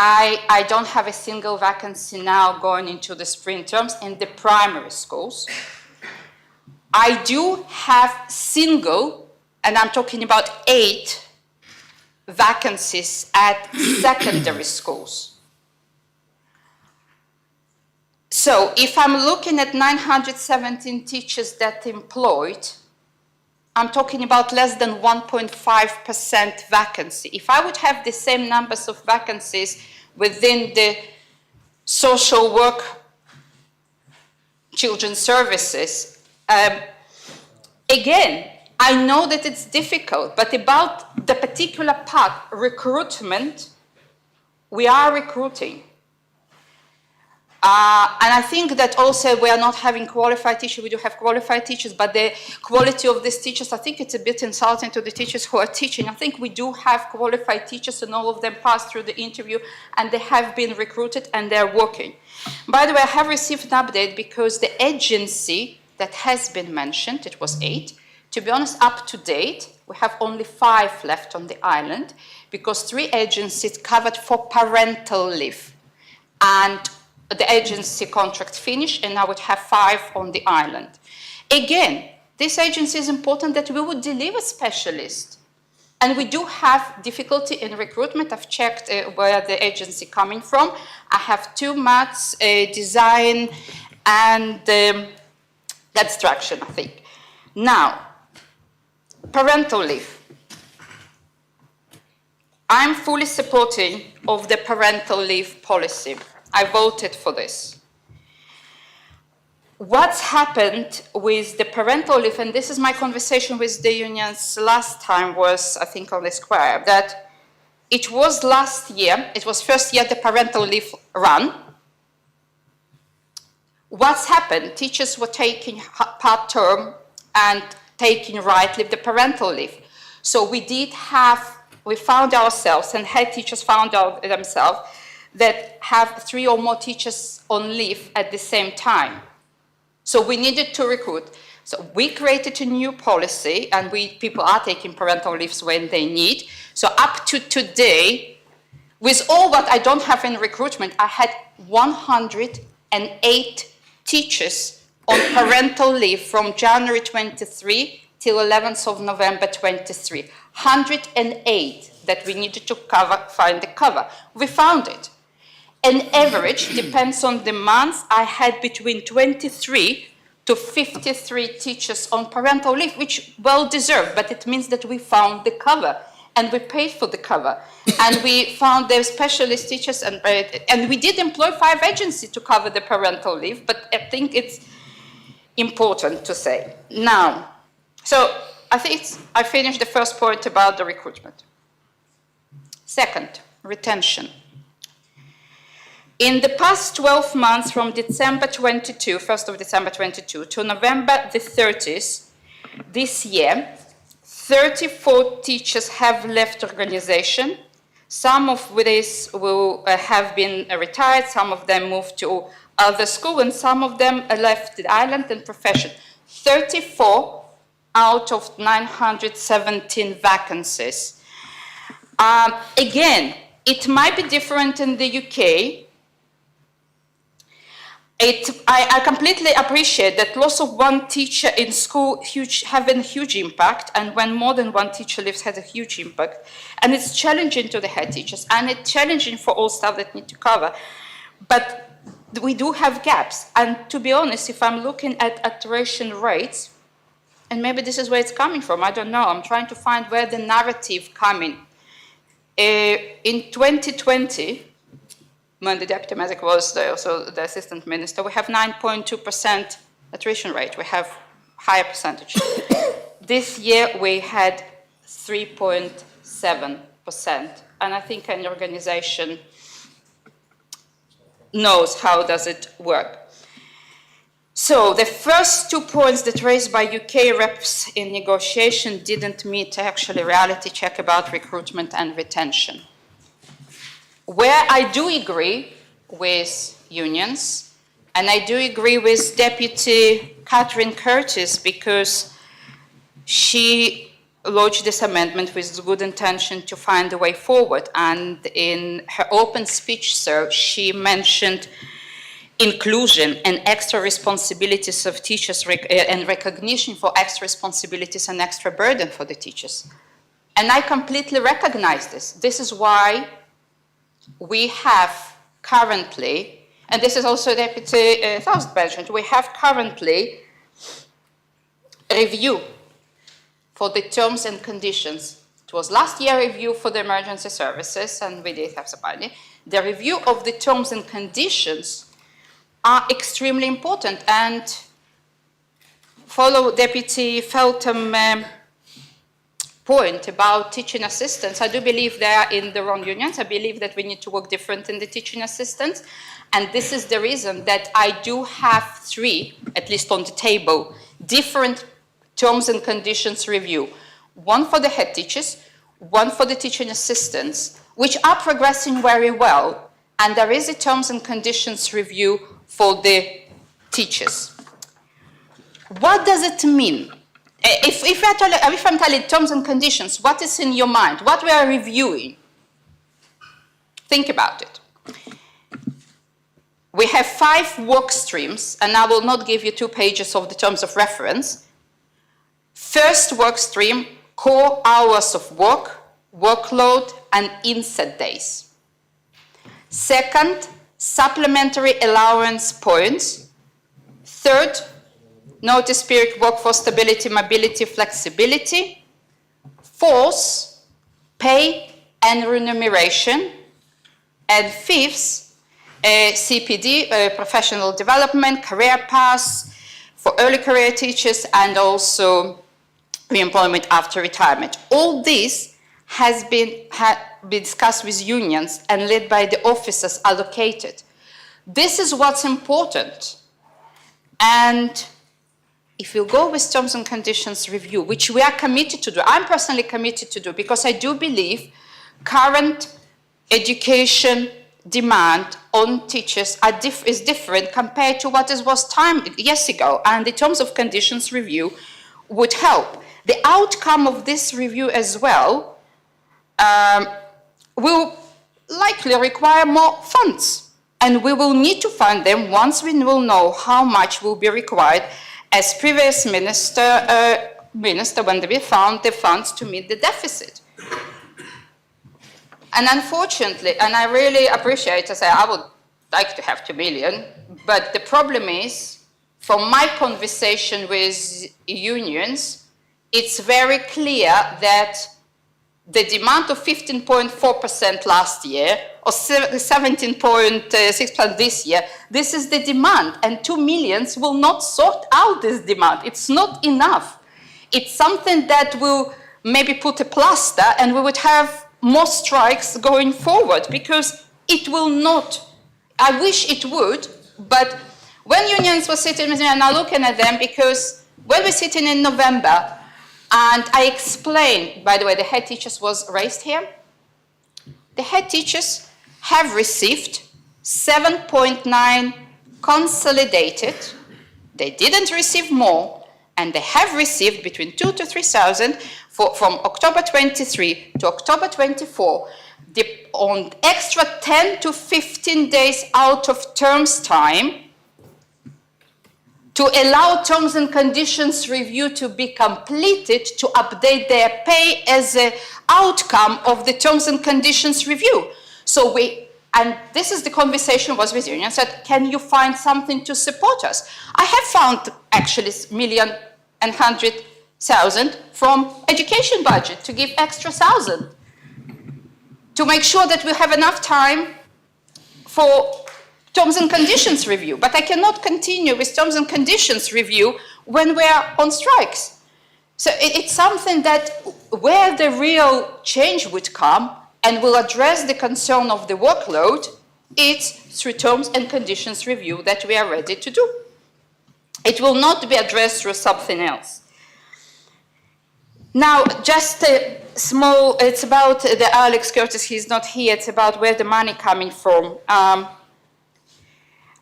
I don't have a single vacancy now going into the spring terms in the primary schools. I do have single, and I'm talking about 8 vacancies at secondary schools. So if I'm looking at 917 teachers that employed, I'm talking about less than 1.5% vacancy. If I would have the same numbers of vacancies within the social work, children's services, again, I know that it's difficult, but about the particular part, recruitment, we are recruiting. And I think that also we are not having qualified teachers. We do have qualified teachers, but the quality of these teachers, I think it's a bit insulting to the teachers who are teaching. I think we do have qualified teachers, and all of them passed through the interview, and they have been recruited, and they're working. By the way, I have received an update because the agency that has been mentioned, it was 8. To be honest, up to date, we have only 5 left on the island because 3 agencies covered for parental leave. And the agency contract finished, and now we have 5 on the island. Again, this agency is important that we would deliver specialists. And we do have difficulty in recruitment. I've checked where the agency coming from. I have 2 maths, design, and construction, I think. Now, parental leave. I'm fully supporting of the parental leave policy. I voted for this. What's happened with the parental leave, and this is my conversation with the unions last time was, I think, on the square, that it was last year, it was first year the parental leave ran. What's happened? Teachers were taking part-term and taking right leave, the parental leave. So we found ourselves, and head teachers found out themselves, that have 3 or more teachers on leave at the same time. So we needed to recruit. So we created a new policy, and people are taking parental leaves when they need. So up to today, with all what I don't have in recruitment, I had 108 teachers on parental leave from January 23 till 11th of November 23. 108 that we needed to find the cover. We found it. An average, depends on the months, I had between 23 to 53 teachers on parental leave, which well deserved, but it means that we found the cover and we paid for the cover. And we found the specialist teachers, and we did employ 5 agencies to cover the parental leave, but I think it's important to say. Now, so I think I finished the first point about the recruitment. Second, retention. In the past 12 months, from December 22, 1st of December 22, to November the 30th this year, 34 teachers have left the organization. Some of these will have been retired, some of them moved to other school, and some of them left the island and profession. 34 out of 917 vacancies. Again, it might be different in the UK. I completely appreciate that loss of one teacher in school having a huge impact, and when more than one teacher leaves has a huge impact. And it's challenging to the head teachers, and it's challenging for all staff that need to cover. But we do have gaps. And to be honest, if I'm looking at attrition rates, and maybe this is where it's coming from, I don't know, I'm trying to find where the narrative coming. In 2020, when the Deputy Magic was also the Assistant Minister, we have 9.2% attrition rate. We have higher percentage. This year we had 3.7%. And I think any organization knows how does it work. So the first 2 points that raised by UK reps in negotiation didn't meet actually reality check about recruitment and retention. Where I do agree with unions, and I do agree with Deputy Catherine Curtis, because she lodged this amendment with good intention to find a way forward. And in her open speech, sir, she mentioned inclusion and extra responsibilities of teachers and recognition for extra responsibilities and extra burden for the teachers. And I completely recognize this. This is why we have currently, and this is also Deputy Thousand mentioned, we have currently a review for the terms and conditions. It was last year review for the emergency services, and we did have some money. The review of the terms and conditions are extremely important, and follow Deputy Feltham point about teaching assistants, I do believe they are in the wrong unions. I believe that we need to work different in the teaching assistants. And this is the reason that I do have 3, at least on the table, different terms and conditions review. One for the head teachers, one for the teaching assistants, which are progressing very well. And there is a terms and conditions review for the teachers. What does it mean? If I'm telling terms and conditions, what is in your mind? What we are reviewing? Think about it. We have 5 work streams, and I will not give you 2 pages of the terms of reference. First work stream, core hours of work, workload, and inset days. Second, supplementary allowance points. Third, notice period, workforce stability, mobility, flexibility. Fourth, pay and remuneration. And fifth, CPD, professional development, career paths for early career teachers, and also re-employment after retirement. All this has been discussed with unions and led by the officers allocated. This is what's important. And if you go with terms and conditions review, which we are committed to do, I'm personally committed to do, because I do believe current education demand on teachers is different compared to what it was years ago, and the terms of conditions review would help. The outcome of this review as well will likely require more funds, and we will need to fund them once we will know how much will be required, as previous minister when we found the funds to meet the deficit. And unfortunately, and I really appreciate, I would like to have 2 million, but the problem is, from my conversation with unions, it's very clear that the demand of 15.4% last year, or 17.6% this year, this is the demand, and 2 million will not sort out this demand. It's not enough. It's something that will maybe put a plaster, and we would have more strikes going forward, because it will not. I wish it would, but when unions were sitting with me, and I'm looking at them, because when we're sitting in November, and I explained, by the way, the head teachers was raised here. The head teachers have received 7.9 consolidated. They didn't receive more, and they have received between 2,000 to 3,000 from October 23 to October 24, on extra 10 to 15 days out of terms time, to allow terms and conditions review to be completed, to update their pay as an outcome of the terms and conditions review. So and this is the conversation was with unions, said, can you find something to support us? I have found actually $1,100,000 from education budget to give extra 1,000, to make sure that we have enough time for terms and conditions review. But I cannot continue with terms and conditions review when we are on strikes. So it's something that where the real change would come and will address the concern of the workload, it's through terms and conditions review that we are ready to do. It will not be addressed through something else. Now, just a small, it's about the Alex Curtis, he's not here, it's about where the money coming from.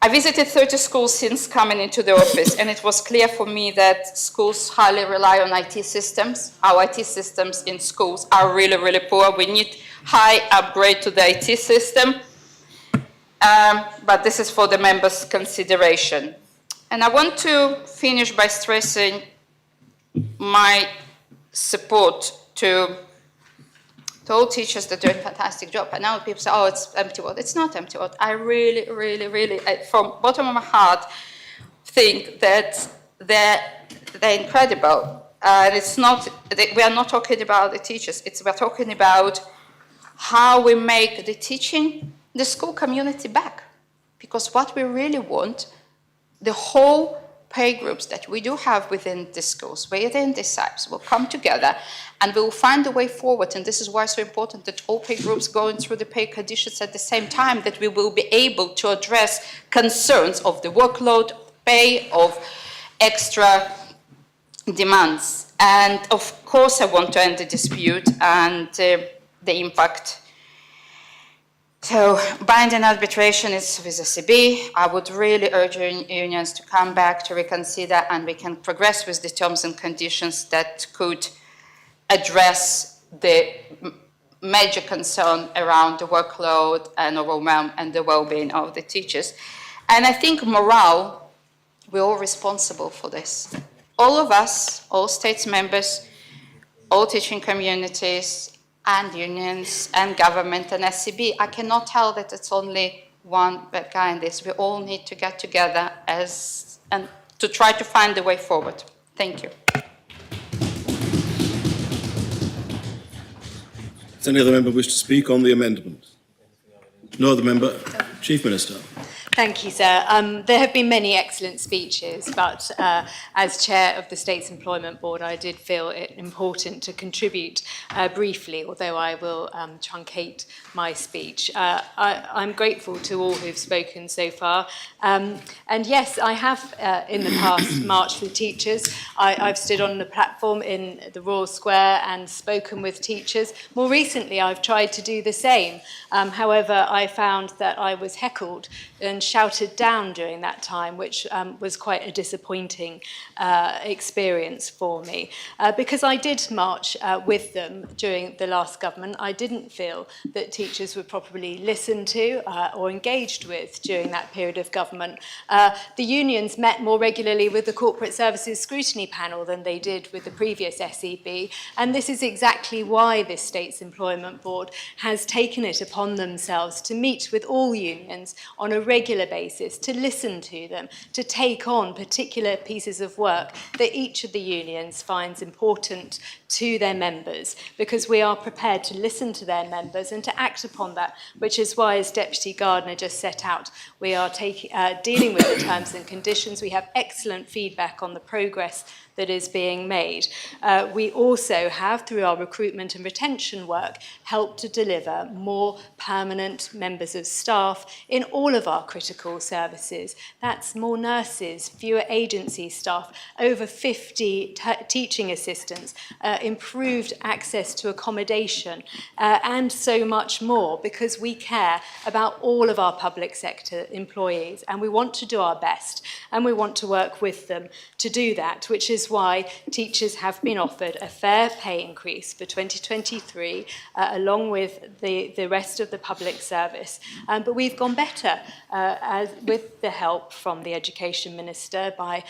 I visited 30 schools since coming into the office, and it was clear for me that schools highly rely on IT systems. Our IT systems in schools are really, really poor. We need high upgrade to the IT system, but this is for the members' consideration. And I want to finish by stressing my support to all teachers that are doing a fantastic job. And now people say, oh, it's empty word. It's not empty word. I really, really, really, from the bottom of my heart, think that they're incredible. And it's not, we are not talking about the teachers. We're talking about how we make the teaching, the school community back. Because what we really want, the whole pay groups that we do have within the schools, within the SIPs, will come together and we will find a way forward. And this is why it's so important that all pay groups going through the pay conditions at the same time, that we will be able to address concerns of the workload, pay, of extra demands. And of course, I want to end the dispute and the impact. So binding arbitration is with the CB. I would really urge unions to come back to reconsider, and we can progress with the terms and conditions that could address the major concern around the workload and overwhelm and the well-being of the teachers. And I think morale, we're all responsible for this. All of us, all states members, all teaching communities, and unions, and government, and SCB. I cannot tell that it's only one bad guy in this. We all need to get together and to try to find a way forward. Thank you. Does any other member wish to speak on the amendment? No other member. Chief Minister. Thank you, sir. There have been many excellent speeches, but as chair of the States Employment Board, I did feel it important to contribute briefly, although I will truncate my speech. I'm grateful to all who've spoken so far. And yes, I have in the past marched with teachers. I've stood on the platform in the Royal Square and spoken with teachers. More recently, I've tried to do the same. However, I found that I was heckled and shouted down during that time, which was quite a disappointing experience for me. Because I did march with them during the last government, I didn't feel that teachers were properly listened to or engaged with during that period of government. The unions met more regularly with the Corporate Services Scrutiny Panel than they did with the previous SEB, and this is exactly why this States Employment Board has taken it upon themselves to meet with all unions on a regular basis, to listen to them, to take on particular pieces of work that each of the unions finds important to their members, because we are prepared to listen to their members and to act upon that, which is why, as Deputy Gardner just set out, we are dealing with the terms and conditions. We have excellent feedback on the progress that is being made. We also have, through our recruitment and retention work, helped to deliver more permanent members of staff in all of our critical services. That's more nurses, fewer agency staff, over 50 teaching assistants, improved access to accommodation, and so much more, because we care about all of our public sector employees, and we want to do our best, and we want to work with them to do that, which is why teachers have been offered a fair pay increase for 2023, along with the rest of the public service. But we've gone better with the help from the Education Minister by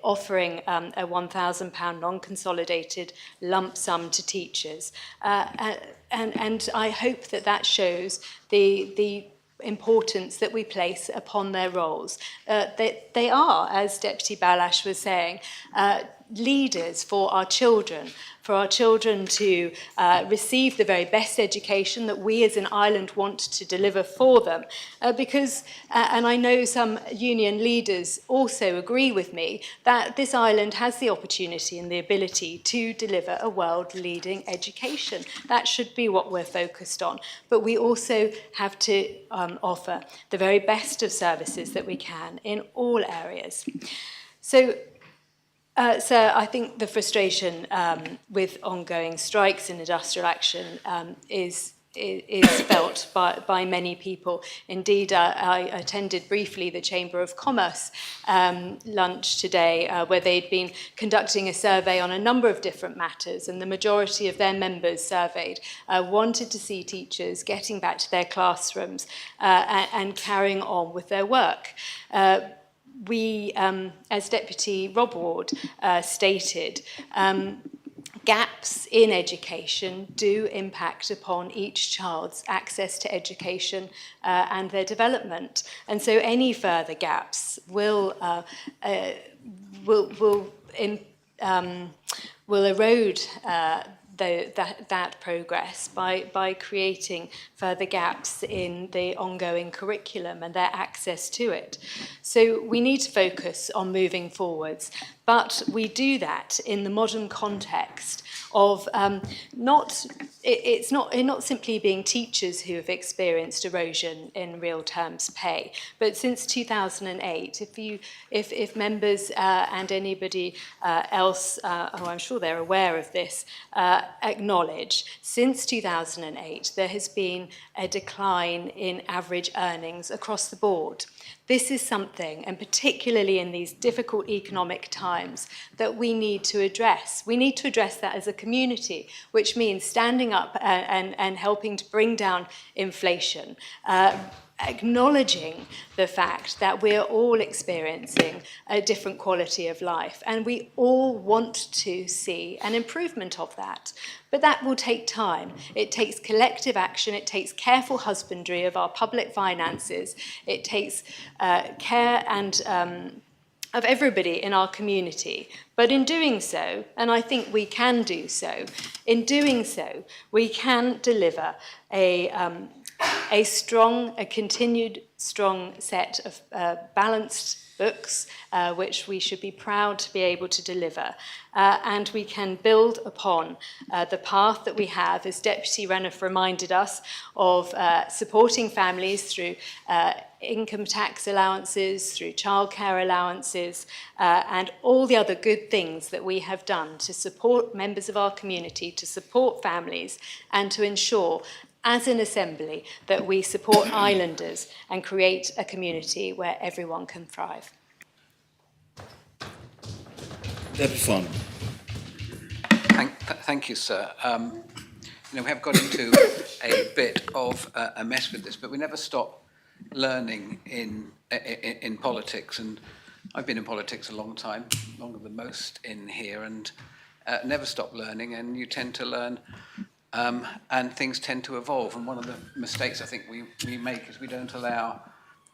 offering a £1,000 non-consolidated lump sum to teachers. And I hope that that shows the importance that we place upon their roles. They are, as Deputy Balash was saying, leaders for our children to receive the very best education that we as an island want to deliver for them. Because, and I know some union leaders also agree with me, that this island has the opportunity and the ability to deliver a world-leading education. That should be what we're focused on. But we also have to offer the very best of services that we can in all areas. So I think the frustration with ongoing strikes and industrial action is felt by many people. Indeed, I attended briefly the Chamber of Commerce lunch today, where they'd been conducting a survey on a number of different matters, and the majority of their members surveyed wanted to see teachers getting back to their classrooms and carrying on with their work. We, as Deputy Rob Ward stated, gaps in education do impact upon each child's access to education and their development. And so any further gaps will erode that progress by creating further gaps in the ongoing curriculum and their access to it. So we need to focus on moving forwards, but we do that in the modern context of it's not simply being teachers who have experienced erosion in real terms pay, but since 2008, if members and anybody else, who I'm sure they're aware of this, acknowledge, since 2008 there has been a decline in average earnings across the board. This is something, and particularly in these difficult economic times, that we need to address. We need to address that as a community, which means standing up and helping to bring down inflation, acknowledging the fact that we're all experiencing a different quality of life, and we all want to see an improvement of that. But that will take time. It takes collective action, it takes careful husbandry of our public finances, it takes care and of everybody in our community. But in doing so, and I think we can do so, in doing so, we can deliver a continued strong set of balanced books, which we should be proud to be able to deliver. And we can build upon the path that we have, as Deputy Renouf reminded us, of supporting families through income tax allowances, through childcare allowances, and all the other good things that we have done to support members of our community, to support families, and to ensure, as an assembly, that we support islanders and create a community where everyone can thrive. Deputy Farnham. Thank you, sir. We have got into a bit of a mess with this, but we never stop learning in politics. And I've been in politics a long time, longer than most in here, and never stop learning. And you tend to learn, and things tend to evolve. And one of the mistakes I think we make is we don't allow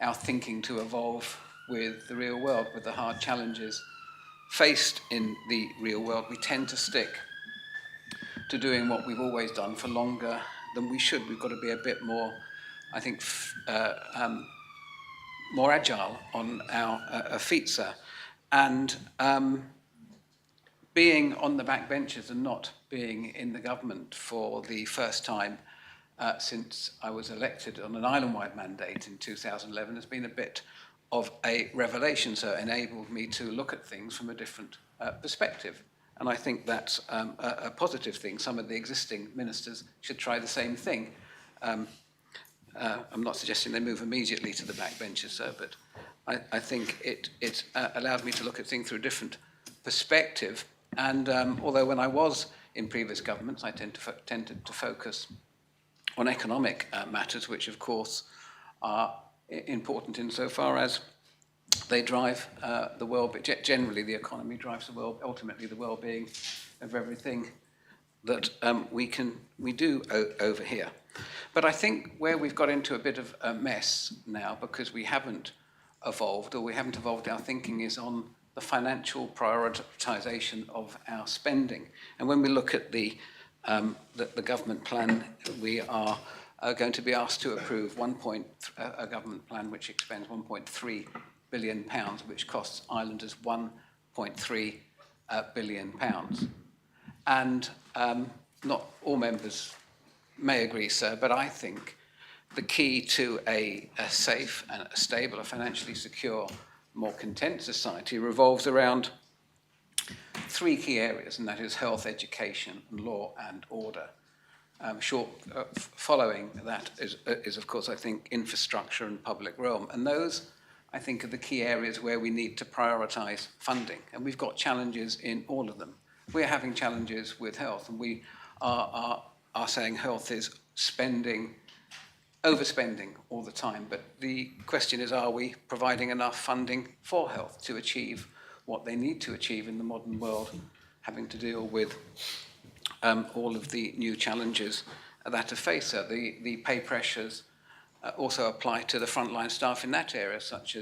our thinking to evolve with the real world, with the hard challenges faced in the real world. We tend to stick to doing what we've always done for longer than we should. We've got to be a bit more, I think, more agile on our feet, sir. And being on the backbenches and not being in the government for the first time since I was elected on an island-wide mandate in 2011 has been a bit of a revelation, so it enabled me to look at things from a different perspective. And I think that's a positive thing. Some of the existing ministers should try the same thing. I'm not suggesting they move immediately to the backbenches, sir, but I think it allowed me to look at things through a different perspective. And although when I was in previous governments, I tended to focus on economic matters, which of course are important insofar as they drive the well, but generally the economy drives the well, ultimately the well-being of everything that we do over here. But I think where we've got into a bit of a mess now, because we haven't evolved, or we haven't evolved our thinking, is on the financial prioritisation of our spending. And when we look at the government plan, we are going to be asked to approve a government plan which expends £1.3 billion, which costs islanders £1.3 billion. And not all members may agree, sir, but I think the key to a safe and a stable, a financially secure, more content society revolves around three key areas, and that is health, education, law and order. Following that is, of course, I think, infrastructure and public realm. And those, I think, are the key areas where we need to prioritise funding. And we've got challenges in all of them. We're having challenges with health, and we are saying health is overspending all the time. But the question is, are we providing enough funding for health to achieve what they need to achieve in the modern world, having to deal with all of the new challenges that are faced? The pay pressures also apply to the frontline staff in that area, such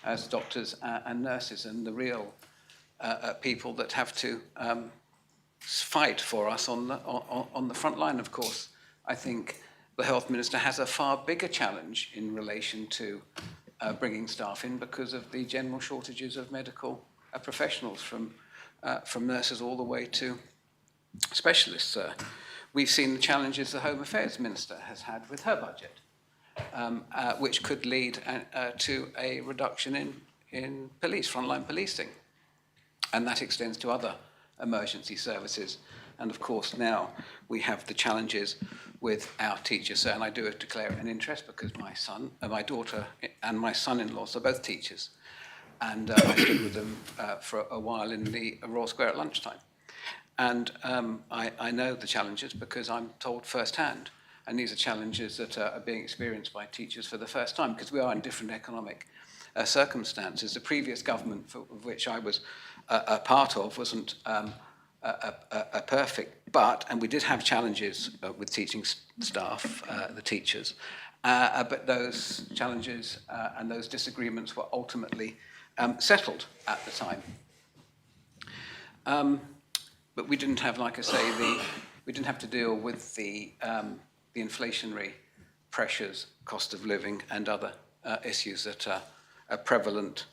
as doctors and nurses, and the real people that have to fight for us on the front line. Of course, I think the Health Minister has a far bigger challenge in relation to bringing staff in because of the general shortages of medical professionals, from nurses all the way to specialists. We've seen the challenges the Home Affairs Minister has had with her budget, which could lead to a reduction in police, frontline policing. And that extends to other emergency services. And of course, now we have the challenges with our teachers. And I do declare an interest because my daughter and my son-in-law are both teachers. And I stood with them for a while in the Royal Square at lunchtime. And I know the challenges because I'm told firsthand. And these are challenges that are being experienced by teachers for the first time because we are in different economic circumstances. The previous government, of which I was a part of, wasn't a perfect, and we did have challenges with teaching staff, the teachers, but those challenges and those disagreements were ultimately settled at the time. But we didn't have, like I say, we didn't have to deal with the inflationary pressures, cost of living, and other issues that are prevalent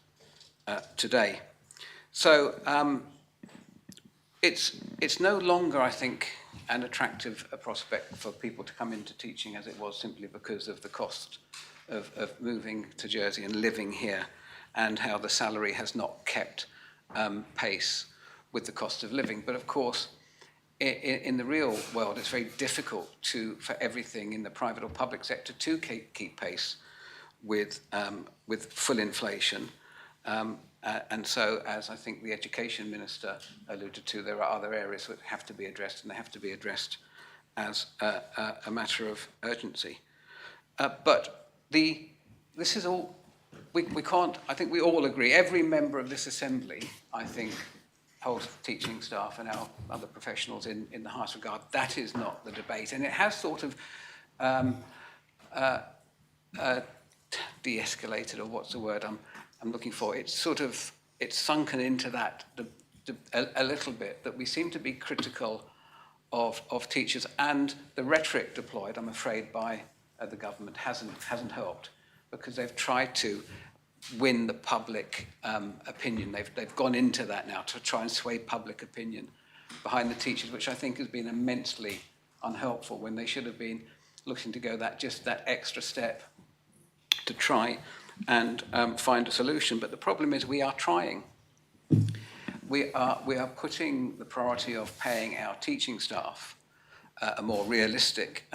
today. So it's no longer, I think, an attractive prospect for people to come into teaching as it was, simply because of the cost of moving to Jersey and living here, and how the salary has not kept pace with the cost of living. But of course, in the real world, it's very difficult for everything in the private or public sector to keep pace with full inflation. And so, as I think the Education Minister alluded to, there are other areas that have to be addressed, and they have to be addressed as a matter of urgency. But this is all, we can't, I think we all agree, every member of this Assembly, I think, holds teaching staff and our other professionals in the highest regard. That is not the debate. And it has sort of de-escalated, or what's the word I'm looking for. It's sunken into that a little bit, that we seem to be critical of teachers, and the rhetoric deployed, I'm afraid, by the government hasn't helped, because they've tried to win the public opinion. They've gone into that now to try and sway public opinion behind the teachers, which I think has been immensely unhelpful, when they should have been looking to go that extra step to try and find a solution. But the problem is, we are trying. We are putting the priority of paying our teaching staff a more realistic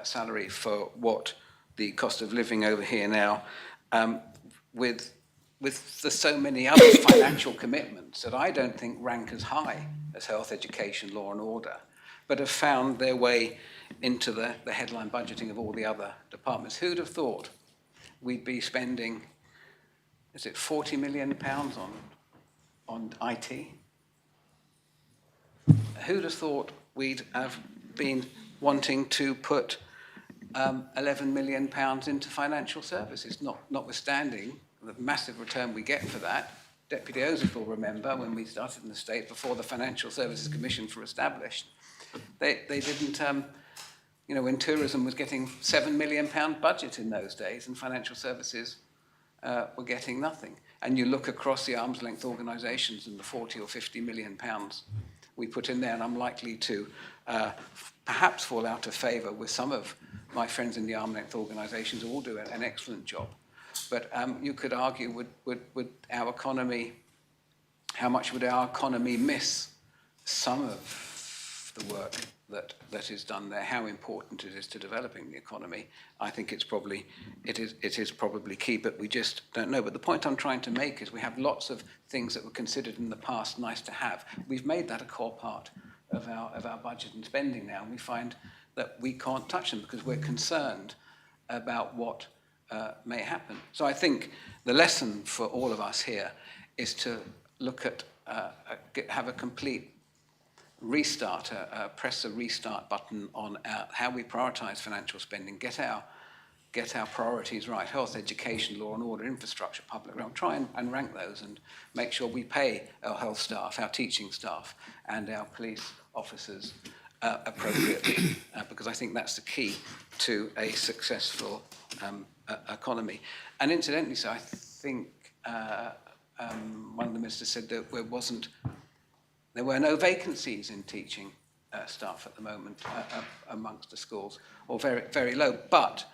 salary for what the cost of living over here now, with the so many other financial commitments that I don't think rank as high as health, education, law and order, but have found their way into the headline budgeting of all the other departments. Who'd have thought we'd be spending, is it £40 million on IT? Who'd have thought we'd have been wanting to put £11 million into financial services, notwithstanding the massive return we get for that. Deputy Ozef will remember when we started in the state, before the Financial Services Commission were established, they didn't, when tourism was getting £7 million budget in those days, and financial services were getting nothing. And you look across the arm's length organisations and the 40 or 50 million pounds we put in there, and I'm likely to perhaps fall out of favour with some of my friends in the arm's length organisations who all do an excellent job. But you could argue, would our economy, how much would our economy miss some of the work that is done there, how important it is to developing the economy? I think it is probably key, but we just don't know. But the point I'm trying to make is, we have lots of things that were considered in the past nice to have. We've made that a core part of our budget and spending now, and we find that we can't touch them because we're concerned about what may happen. So I think the lesson for all of us here is to look at, have a complete restart, press the restart button on how we prioritise financial spending, get our get our priorities right. Health, education, law and order, infrastructure, public realm. Try and rank those and make sure we pay our health staff, our teaching staff and our police officers appropriately, because I think that's the key to a successful economy. And incidentally, so I think one of the ministers said that there were no vacancies in teaching staff at the moment amongst the schools, or very, very low. But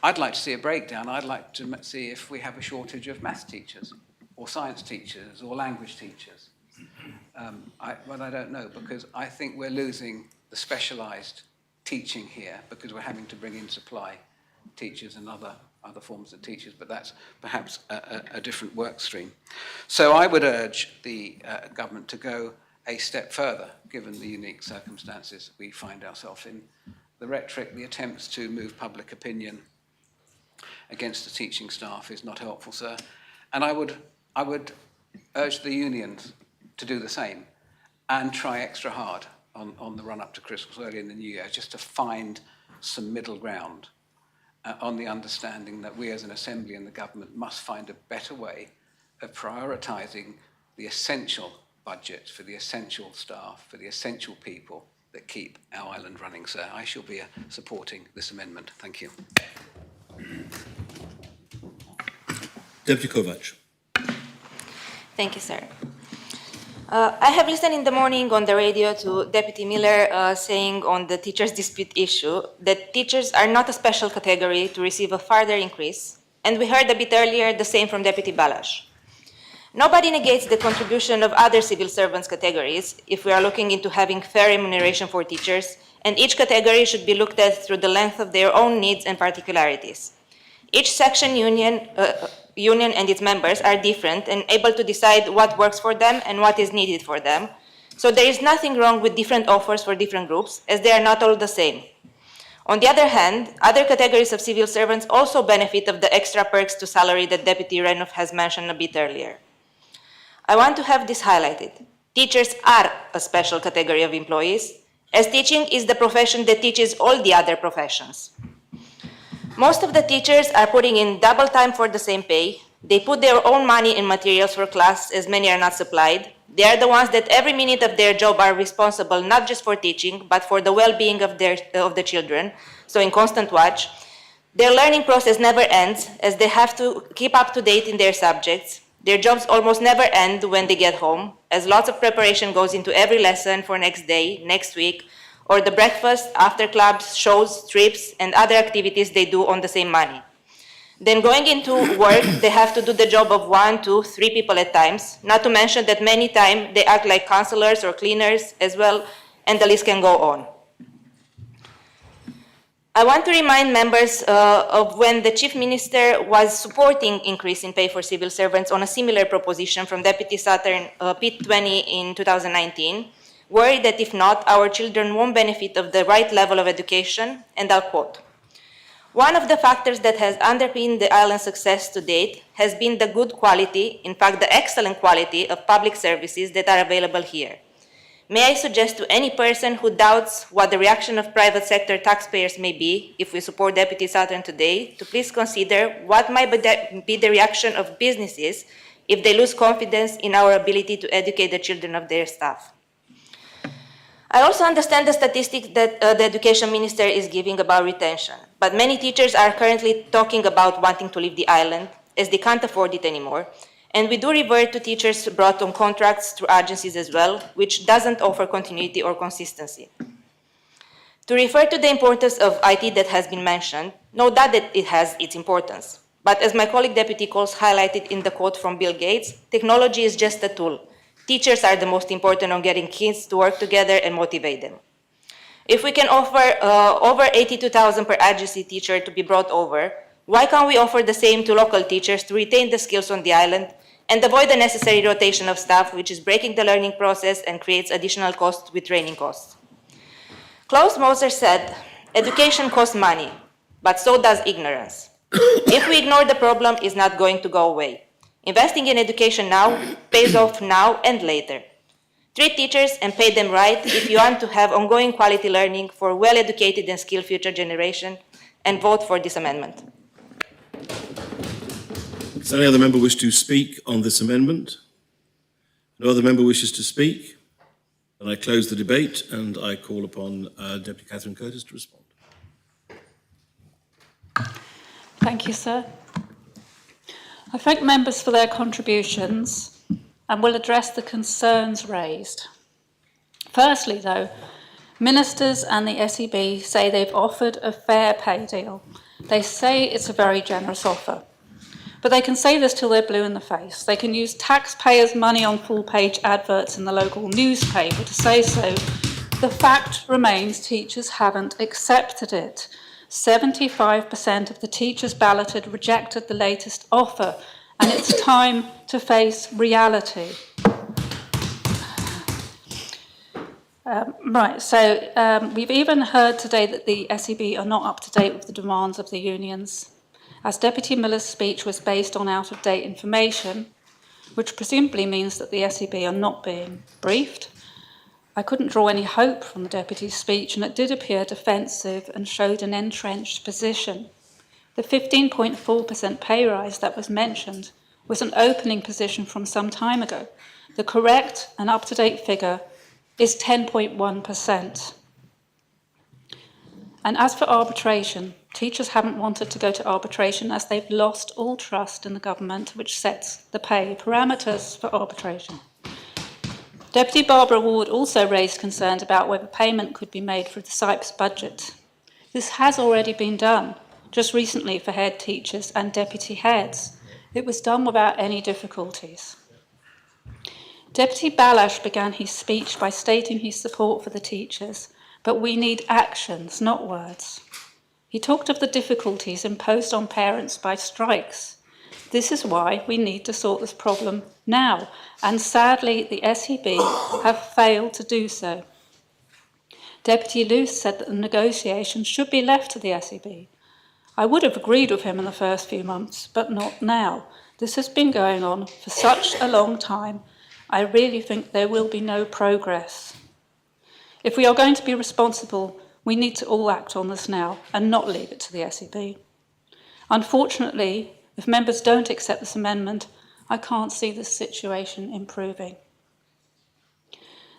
I'd like to see a breakdown. I'd like to see if we have a shortage of maths teachers, or science teachers, or language teachers. But I don't know, because I think we're losing the specialised teaching here because we're having to bring in supply teachers and other forms of teachers, but that's perhaps a different work stream. So I would urge the government to go a step further, given the unique circumstances we find ourselves in. The rhetoric, the attempts to move public opinion against the teaching staff is not helpful, sir. And I would urge the unions to do the same and try extra hard on the run-up to Christmas, early in the new year, just to find some middle ground on the understanding that we as an assembly and the government must find a better way of prioritising the essential budgets for the essential staff, for the essential people that keep our island running, sir. I shall be supporting this amendment. Thank you. Deputy Kovac. Thank you, sir. I have listened in the morning on the radio to Deputy Miller saying on the teachers' dispute issue that teachers are not a special category to receive a further increase, and we heard a bit earlier the same from Deputy Balash. Nobody negates the contribution of other civil servants categories if we are looking into having fair remuneration for teachers, and each category should be looked at through the length of their own needs and particularities. Each section union and its members are different and able to decide what works for them and what is needed for them. So there is nothing wrong with different offers for different groups, as they are not all the same. On the other hand, other categories of civil servants also benefit of the extra perks to salary that Deputy Renouf has mentioned a bit earlier. I want to have this highlighted. Teachers are a special category of employees, as teaching is the profession that teaches all the other professions. Most of the teachers are putting in double time for the same pay. They put their own money in materials for class, as many are not supplied. They are the ones that every minute of their job are responsible not just for teaching, but for the well-being of the children, so in constant watch. Their learning process never ends, as they have to keep up to date in their subjects. Their jobs almost never end when they get home, as lots of preparation goes into every lesson for next day, next week, or the breakfast, after clubs, shows, trips, and other activities they do on the same money. Then going into work, they have to do the job of 1, 2, 3 people at times, not to mention that many times they act like counselors or cleaners as well, and the list can go on. I want to remind members of when the Chief Minister was supporting increase in pay for civil servants on a similar proposition from Deputy Southern Pete 20 in 2019, worried that if not, our children won't benefit of the right level of education, and I'll quote, "One of the factors that has underpinned the island's success to date has been the good quality, in fact the excellent quality of public services that are available here. May I suggest to any person who doubts what the reaction of private sector taxpayers may be if we support Deputy Southern today, to please consider what might be the reaction of businesses if they lose confidence in our ability to educate the children of their staff." I also understand the statistics that the Education Minister is giving about retention, but many teachers are currently talking about wanting to leave the island as they can't afford it anymore, and we do revert to teachers brought on contracts through agencies as well, which doesn't offer continuity or consistency. To refer to the importance of IT that has been mentioned, no doubt that it has its importance, but as my colleague Deputy Coles highlighted in the quote from Bill Gates, technology is just a tool. Teachers are the most important on getting kids to work together and motivate them. If we can offer over 82,000 per agency teacher to be brought over, why can't we offer the same to local teachers to retain the skills on the island and avoid the necessary rotation of staff, which is breaking the learning process and creates additional costs with training costs? Klaus Moser said, "Education costs money, but so does ignorance. If we ignore the problem, it's not going to go away. Investing in education now pays off now and later. Treat teachers and pay them right if you want to have ongoing quality learning for well-educated and skilled future generation, and vote for this amendment." Does any other member wish to speak on this amendment? No other member wishes to speak? Then I close the debate and I call upon Deputy Catherine Curtis to respond. Thank you, sir. I thank members for their contributions and will address the concerns raised. Firstly, though, ministers and the SEB say they've offered a fair pay deal. They say it's a very generous offer. But they can say this till they're blue in the face. They can use taxpayers' money on full-page adverts in the local newspaper to say so. The fact remains teachers haven't accepted it. 75% of the teachers balloted rejected the latest offer, and it's time to face reality. We've even heard today that the SEB are not up to date with the demands of the unions. As Deputy Miller's speech was based on out-of-date information, which presumably means that the SEB are not being briefed, I couldn't draw any hope from the Deputy's speech, and it did appear defensive and showed an entrenched position. The 15.4% pay rise that was mentioned was an opening position from some time ago. The correct and up-to-date figure is 10.1%. And as for arbitration, teachers haven't wanted to go to arbitration as they've lost all trust in the government, which sets the pay parameters for arbitration. Deputy Barbara Ward also raised concerns about whether payment could be made through the SIPES budget. This has already been done, just recently for head teachers and deputy heads. It was done without any difficulties. Deputy Balash began his speech by stating his support for the teachers, but we need actions, not words. He talked of the difficulties imposed on parents by strikes. This is why we need to sort this problem now, and sadly the SEB have failed to do so. Deputy Luce said that the negotiations should be left to the SEB. I would have agreed with him in the first few months, but not now. This has been going on for such a long time. I really think there will be no progress. If we are going to be responsible, we need to all act on this now and not leave it to the SEB. Unfortunately, if members don't accept this amendment, I can't see this situation improving.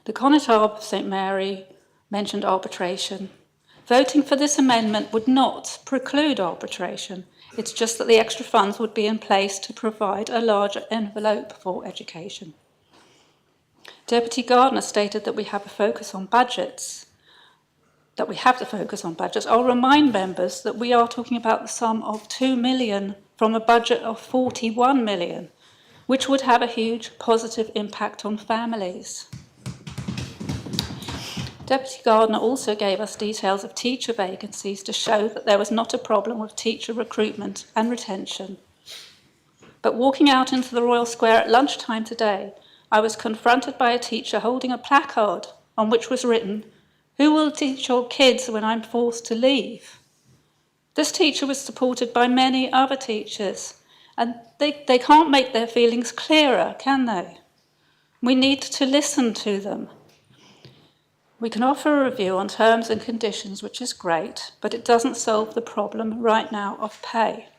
The Connétable of St Mary mentioned arbitration. Voting for this amendment would not preclude arbitration. It's just that the extra funds would be in place to provide a larger envelope for education. Deputy Gardner stated that we have a focus on budgets, I'll remind members that we are talking about the sum of 2 million from a budget of 41 million, which would have a huge positive impact on families. Deputy Gardner also gave us details of teacher vacancies to show that there was not a problem with teacher recruitment and retention. But walking out into the Royal Square at lunchtime today, I was confronted by a teacher holding a placard on which was written, "Who will teach your kids when I'm forced to leave?" This teacher was supported by many other teachers, and they can't make their feelings clearer, can they? We need to listen to them. We can offer a review on terms and conditions, which is great, but it doesn't solve the problem right now of pay.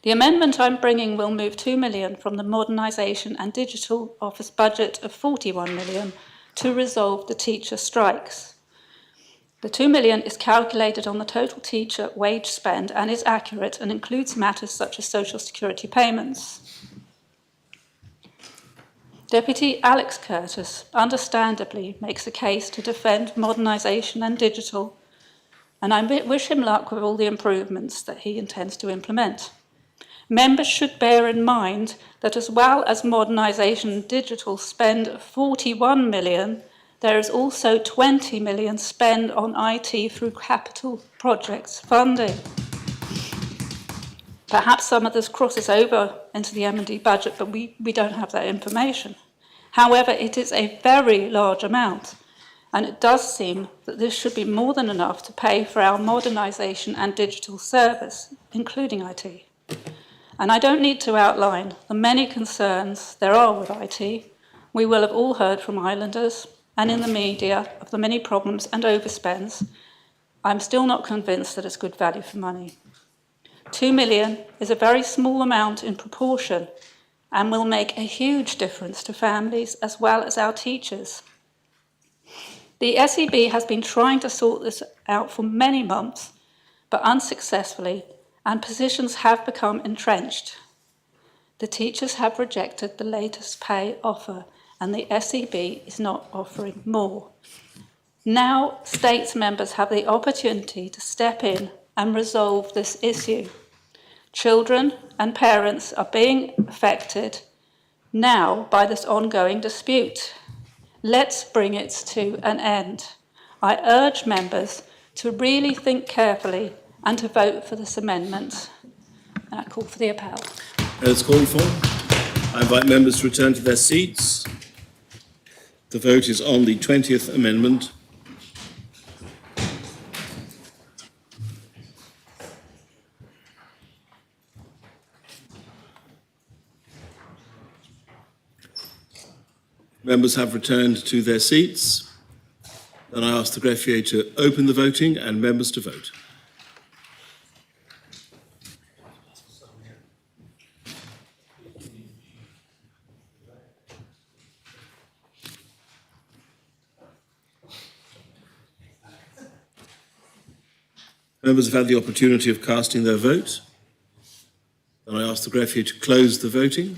The amendment I'm bringing will move 2 million from the modernisation and digital office budget of 41 million to resolve the teacher strikes. The 2 million is calculated on the total teacher wage spend and is accurate and includes matters such as social security payments. Deputy Alex Curtis understandably makes a case to defend modernisation and digital, and I wish him luck with all the improvements that he intends to implement. Members should bear in mind that as well as modernisation and digital spend of 41 million, there is also 20 million spent on IT through capital projects funding. Perhaps some of this crosses over into the M&D budget, but we don't have that information. However, it is a very large amount, and it does seem that this should be more than enough to pay for our modernisation and digital service, including IT. And I don't need to outline the many concerns there are with IT. We will have all heard from islanders and in the media of the many problems and overspends. I'm still not convinced that it's good value for money. 2 million is a very small amount in proportion and will make a huge difference to families as well as our teachers. The SEB has been trying to sort this out for many months, but unsuccessfully, and positions have become entrenched. The teachers have rejected the latest pay offer, and the SEB is not offering more. Now, States members have the opportunity to step in and resolve this issue. Children and parents are being affected now by this ongoing dispute. Let's bring it to an end. I urge members to really think carefully and to vote for this amendment. And I call for the appel. As called for, I invite members to return to their seats. The vote is on the 20th amendment. Members have returned to their seats. Then I ask the greffier to open the voting and members to vote. Members have had the opportunity of casting their vote. Then I ask the greffier to close the voting.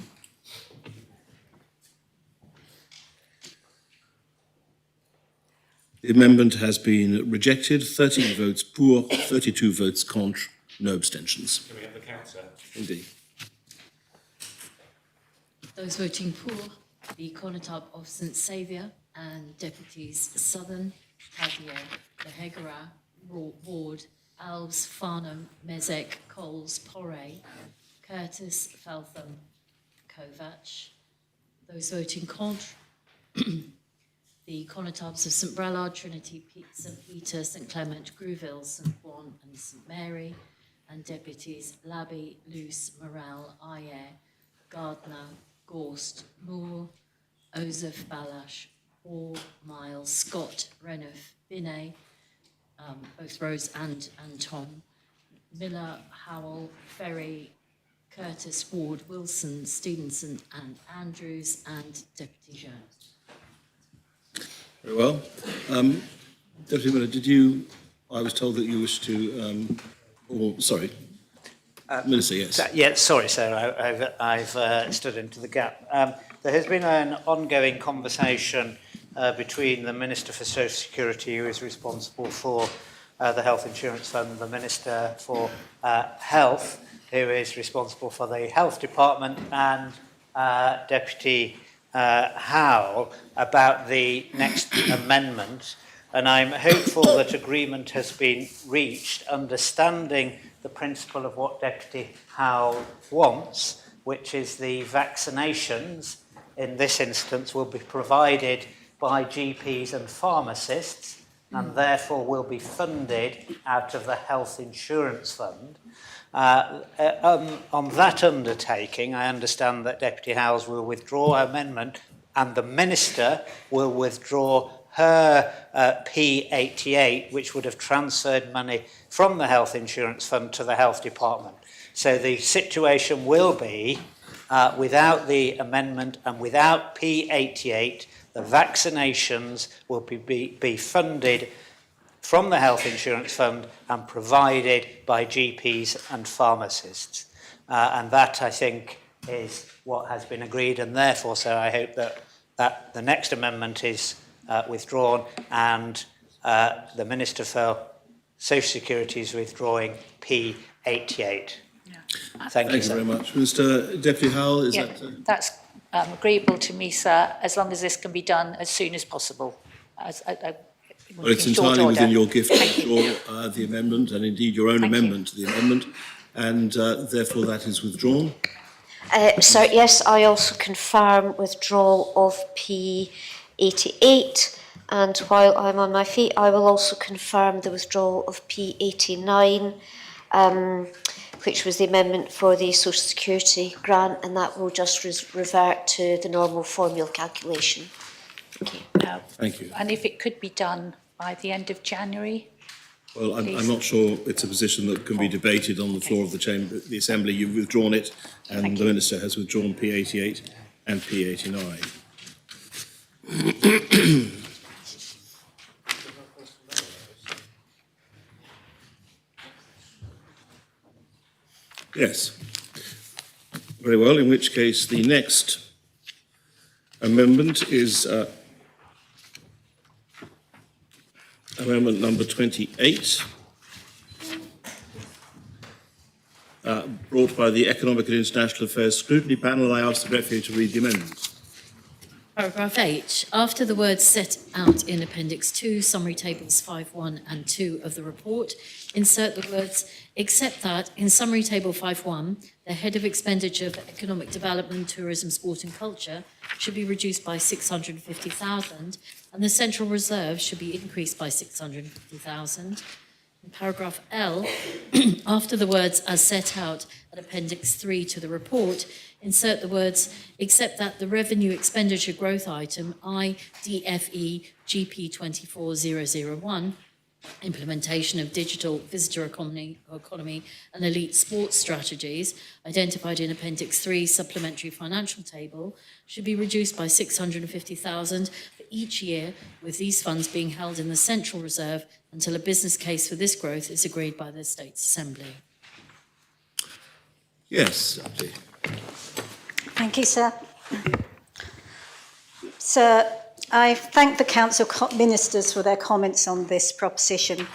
The amendment has been rejected. 13 votes pour, 32 votes contre, no abstentions. Can we have the count, sir? Indeed. Those voting for, the Conotop of St Saviour and Deputies Southern, Tadeo, Lehegara, Ward, Alves, Farnham, Mezek, Coles, Porray, Curtis, Feltham, Kovac. Those voting contre, the Conotops of St Brelard, Trinity, St Peter, St Clement, Grouville, St Juan and St Mary, and Deputies Labby, Luce, Morel, Ayer, Gardner, Gorst, Moore, Osoph, Balash, Hall, Miles, Scott, Renouf, Binet, both Rose and Tom, Miller, Howell, Ferry, Curtis, Ward, Wilson, Stevenson and Andrews, and Deputy Jones. Very well. Deputy Miller, I was told that you wished to, sorry. Minister, yes. Yeah, sorry, sir, I've stood into the gap. There has been an ongoing conversation between the Minister for Social Security, who is responsible for the Health Insurance Fund, the Minister for Health, who is responsible for the Health Department, and Deputy Howell about the next amendment. And I'm hopeful that agreement has been reached, understanding the principle of what Deputy Howell wants, which is the vaccinations, in this instance, will be provided by GPs and pharmacists, and therefore will be funded out of the Health Insurance Fund. On that undertaking, I understand that Deputy Howells will withdraw her amendment, and the Minister will withdraw her P88, which would have transferred money from the Health Insurance Fund to the Health Department. So the situation will be, without the amendment and without P88, the vaccinations will be funded from the Health Insurance Fund and provided by GPs and pharmacists. And that, I think, is what has been agreed, and therefore, sir, I hope that the next amendment is withdrawn, and the Minister for Social Security is withdrawing P88. Thank you, sir. Very much. Mr. Deputy Howell, is that... That's agreeable to me, sir, as long as this can be done as soon as possible. Well, it's entirely within your gift to withdraw the amendment, and indeed your own amendment to the amendment, and therefore that is withdrawn. Sir, yes, I also confirm withdrawal of P88, and while I'm on my feet, I will also confirm the withdrawal of P89, which was the amendment for the Social Security grant, and that will just revert to the normal formula calculation. Thank you. Thank you. And if it could be done by the end of January? Well, I'm not sure it's a position that can be debated on the floor of the chamber, the Assembly. You've withdrawn it, and the Minister has withdrawn P88 and P89. Yes. Very well, in which case the next amendment is amendment number 28, brought by the Economic and International Affairs Scrutiny Panel. I ask the Referee to read the amendment. Paragraph 8. After the words set out in Appendix 2, Summary Tables 5.1 and 2 of the report, insert the words, except that in Summary Table 5.1, the head of expenditure for economic development, tourism, sport and culture should be reduced by 650,000 and the central reserve should be increased by 650,000. In paragraph L, after the words as set out at Appendix 3 to the report, insert the words, except that the revenue expenditure growth item IDFE GP 24001, implementation of digital visitor economy and elite sports strategies, identified in Appendix 3 supplementary financial table, should be reduced by 650,000 for each year, with these funds being held in the Central Reserve until a business case for this growth is agreed by the States Assembly. Yes, Abdi. Thank you, sir. Sir, I thank the Council Ministers for their comments on this proposition.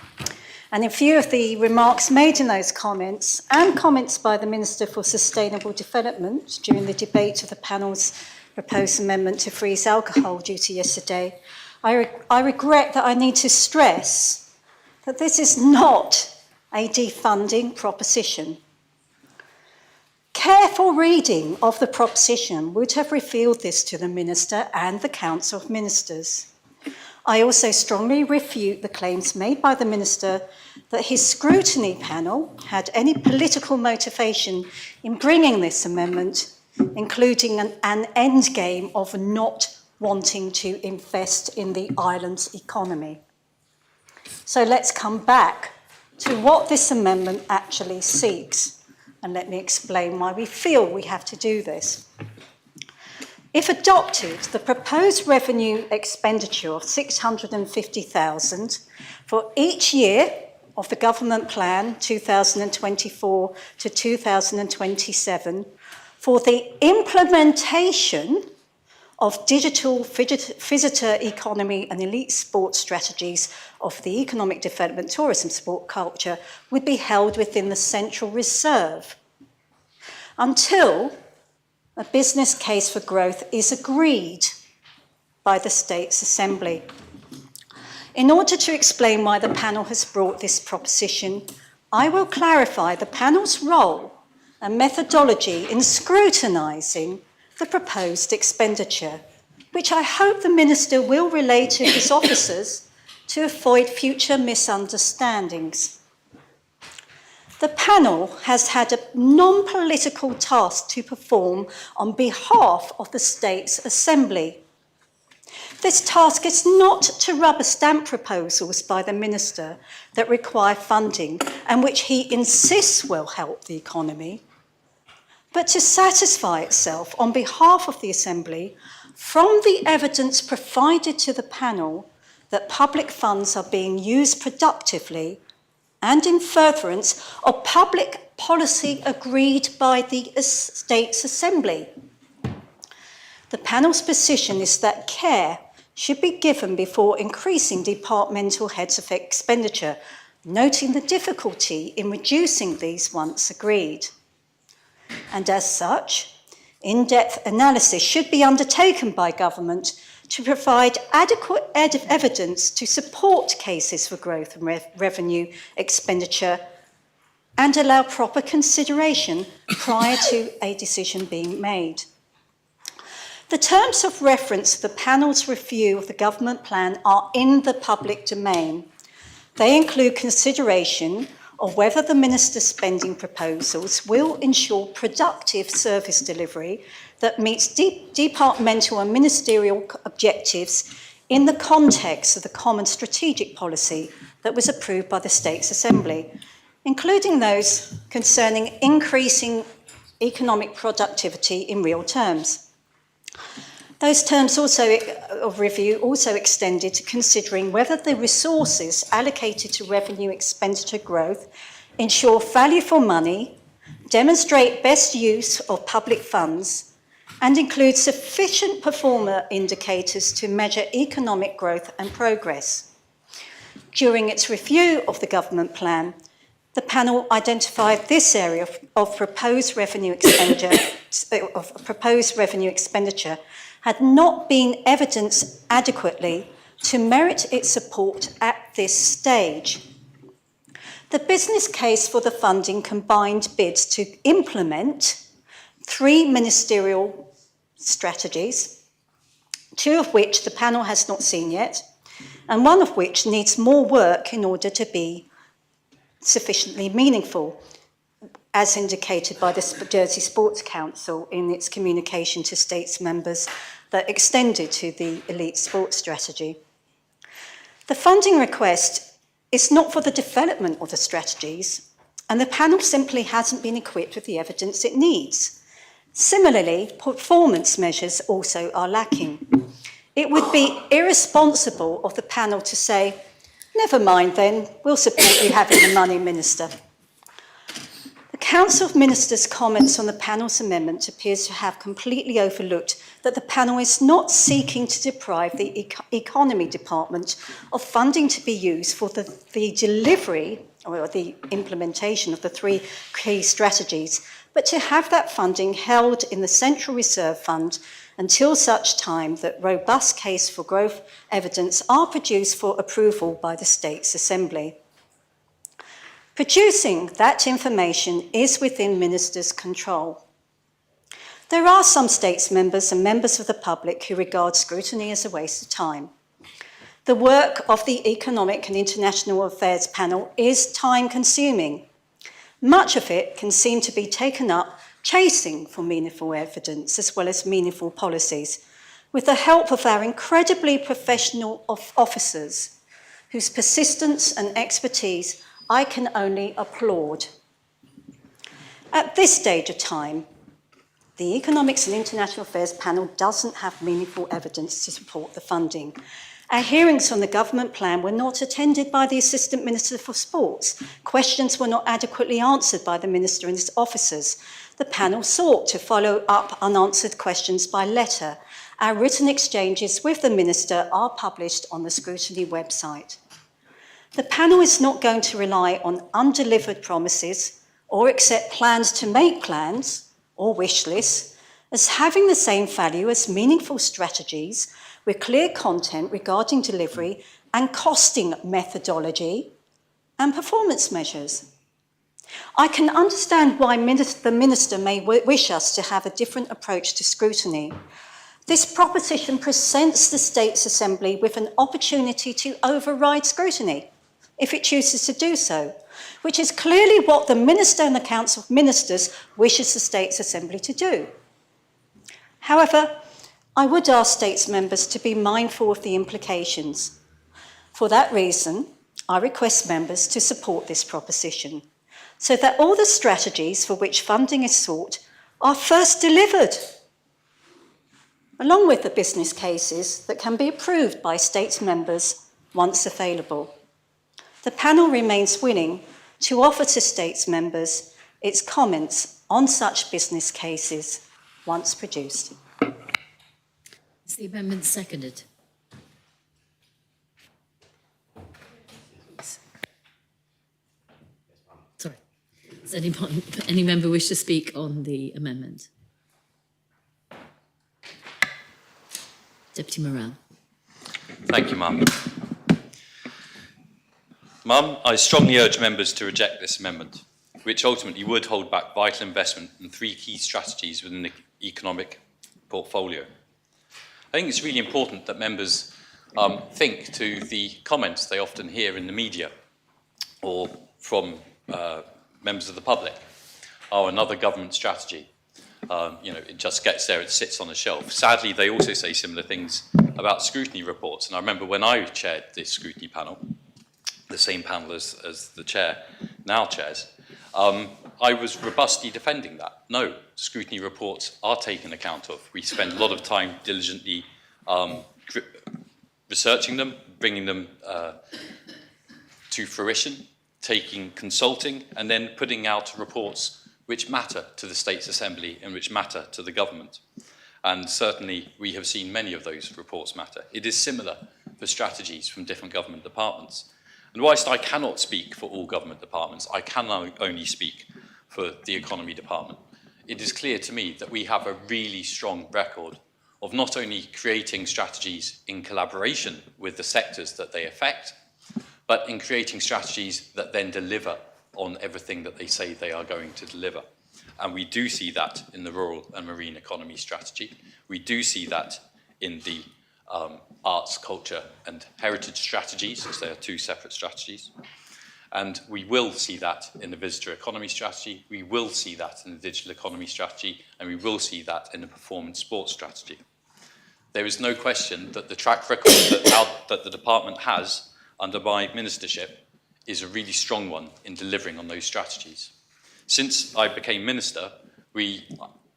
And in view of the remarks made in those comments and comments by the Minister for Sustainable Development during the debate of the panel's proposed amendment to freeze alcohol duty yesterday, I regret that I need to stress that this is not a defunding proposition. Careful reading of the proposition would have revealed this to the Minister and the Council of Ministers. I also strongly refute the claims made by the Minister that his scrutiny panel had any political motivation in bringing this amendment, including an end game of not wanting to invest in the island's economy. So let's come back to what this amendment actually seeks. And let me explain why we feel we have to do this. If adopted, the proposed revenue expenditure of 650,000 for each year of the government plan 2024 to 2027 for the implementation of digital visitor economy and elite sports strategies of the economic development, tourism, sport, culture would be held within the Central Reserve until a business case for growth is agreed by the States Assembly. In order to explain why the panel has brought this proposition, I will clarify the panel's role and methodology in scrutinising the proposed expenditure, which I hope the Minister will relay to his officers to avoid future misunderstandings. The panel has had a non-political task to perform on behalf of the States Assembly. This task is not to rubber stamp proposals by the Minister that require funding and which he insists will help the economy, but to satisfy itself on behalf of the Assembly from the evidence provided to the panel that public funds are being used productively and in furtherance of public policy agreed by the States Assembly. The panel's position is that care should be given before increasing departmental heads of expenditure, noting the difficulty in reducing these once agreed. And as such, in-depth analysis should be undertaken by government to provide adequate evidence to support cases for growth and revenue expenditure and allow proper consideration prior to a decision being made. The terms of reference for the panel's review of the government plan are in the public domain. They include consideration of whether the Minister's spending proposals will ensure productive service delivery that meets departmental and ministerial objectives in the context of the common strategic policy that was approved by the States Assembly, including those concerning increasing economic productivity in real terms. Those terms of review also extended to considering whether the resources allocated to revenue expenditure growth ensure value for money, demonstrate best use of public funds, and include sufficient performance indicators to measure economic growth and progress. During its review of the government plan, the panel identified this area of proposed revenue expenditure had not been evidenced adequately to merit its support at this stage. The business case for the funding combined bids to implement 3 ministerial strategies, 2 of which the panel has not seen yet, and 1 of which needs more work in order to be sufficiently meaningful, as indicated by the Jersey Sports Council in its communication to states members that extended to the elite sports strategy. The funding request is not for the development of the strategies, and the panel simply hasn't been equipped with the evidence it needs. Similarly, performance measures also are lacking. It would be irresponsible of the panel to say, "Never mind then, we'll support you having the money, Minister." The Council of Ministers' comments on the panel's amendment appears to have completely overlooked that the panel is not seeking to deprive the Economy Department of funding to be used for the delivery or the implementation of the 3 key strategies, but to have that funding held in the Central Reserve Fund until such time that robust case for growth evidence are produced for approval by the States Assembly. Producing that information is within ministers' control. There are some states members and members of the public who regard scrutiny as a waste of time. The work of the Economic and International Affairs panel is time-consuming. Much of it can seem to be taken up chasing for meaningful evidence as well as meaningful policies, with the help of our incredibly professional officers, whose persistence and expertise I can only applaud. At this stage of time, the Economics and International Affairs panel doesn't have meaningful evidence to support the funding. Our hearings on the government plan were not attended by the Assistant Minister for Sports. Questions were not adequately answered by the Minister and his officers. The panel sought to follow up unanswered questions by letter. Our written exchanges with the Minister are published on the scrutiny website. The panel is not going to rely on undelivered promises or accept plans to make plans or wish lists as having the same value as meaningful strategies with clear content regarding delivery and costing methodology and performance measures. I can understand why the Minister may wish us to have a different approach to scrutiny. This proposition presents the States Assembly with an opportunity to override scrutiny, if it chooses to do so, which is clearly what the Minister and the Council of Ministers wishes the States Assembly to do. However, I would ask States members to be mindful of the implications. For that reason, I request members to support this proposition, so that all the strategies for which funding is sought are first delivered, along with the business cases that can be approved by States members once available. The panel remains willing to offer to States members its comments on such business cases once produced. Is the amendment seconded? Sorry. Does any member wish to speak on the amendment? Deputy Morale. Thank you, Mum. Mum, I strongly urge members to reject this amendment, which ultimately would hold back vital investment in 3 key strategies within the economic portfolio. I think it's really important that members think to the comments they often hear in the media or from members of the public. Oh, another government strategy. It just gets there, it sits on a shelf. Sadly, they also say similar things about scrutiny reports. And I remember when I chaired this scrutiny panel, the same panel as the chair now chairs, I was robustly defending that. No, scrutiny reports are taken account of. We spend a lot of time diligently researching them, bringing them to fruition, consulting, and then putting out reports which matter to the States Assembly and which matter to the government. And certainly we have seen many of those reports matter. It is similar for strategies from different government departments. And whilst I cannot speak for all government departments, I can only speak for the economy department. It is clear to me that we have a really strong record of not only creating strategies in collaboration with the sectors that they affect, but in creating strategies that then deliver on everything that they say they are going to deliver. And we do see that in the rural and marine economy strategy. We do see that in the arts, culture and heritage strategies, because they are two separate strategies. And we will see that in the visitor economy strategy, we will see that in the digital economy strategy, and we will see that in the performance sports strategy. There is no question that the track record that the department has under my ministership is a really strong one in delivering on those strategies. Since I became minister,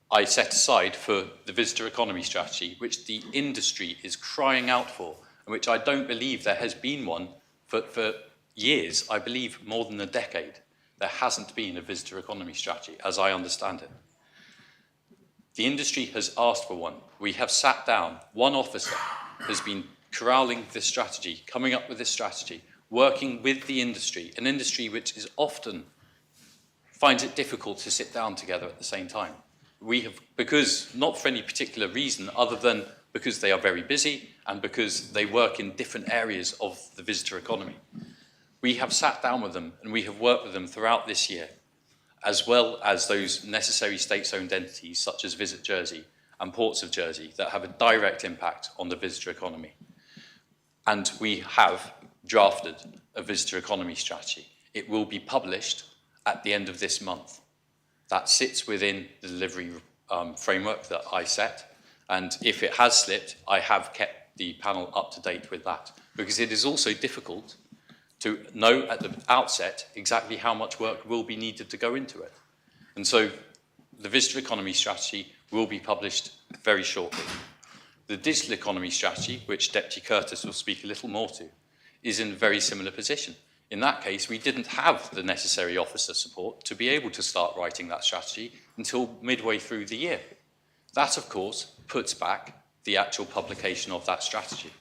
I set aside for the visitor economy strategy, which the industry is crying out for, and which I don't believe there has been one for years, I believe more than a decade. There hasn't been a visitor economy strategy, as I understand it. The industry has asked for one. We have sat down, one officer has been corralling this strategy, coming up with this strategy, working with the industry, an industry which is often finds it difficult to sit down together at the same time. We have, because not for any particular reason other than because they are very busy and because they work in different areas of the visitor economy. We have sat down with them and we have worked with them throughout this year, as well as those necessary state-owned entities such as Visit Jersey and Ports of Jersey that have a direct impact on the visitor economy. And we have drafted a visitor economy strategy. It will be published at the end of this month. That sits within the delivery framework that I set. And if it has slipped, I have kept the panel up to date with that, because it is also difficult to know at the outset exactly how much work will be needed to go into it. And so the visitor economy strategy will be published very shortly. The digital economy strategy, which Deputy Curtis will speak a little more to, is in a very similar position. In that case, we didn't have the necessary officer support to be able to start writing that strategy until midway through the year. That, of course, puts back the actual publication of that strategy.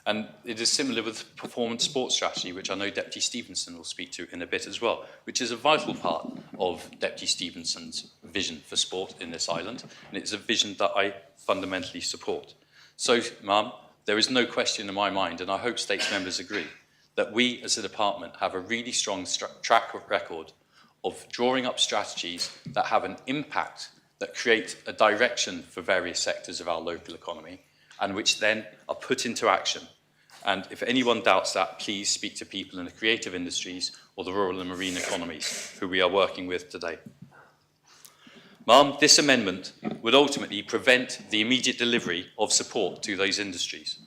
And it is similar with performance sports strategy, which I know Deputy Stevenson will speak to in a bit as well, which is a vital part of Deputy Stevenson's vision for sport in this island, and it's a vision that I fundamentally support. So, Ma'am, there is no question in my mind, and I hope States members agree, that we as a department have a really strong track record of drawing up strategies that have an impact, that create a direction for various sectors of our local economy, and which then are put into action. And if anyone doubts that, please speak to people in the creative industries or the rural and marine economies who we are working with today. Ma'am, this amendment would ultimately prevent the immediate delivery of support to those industries,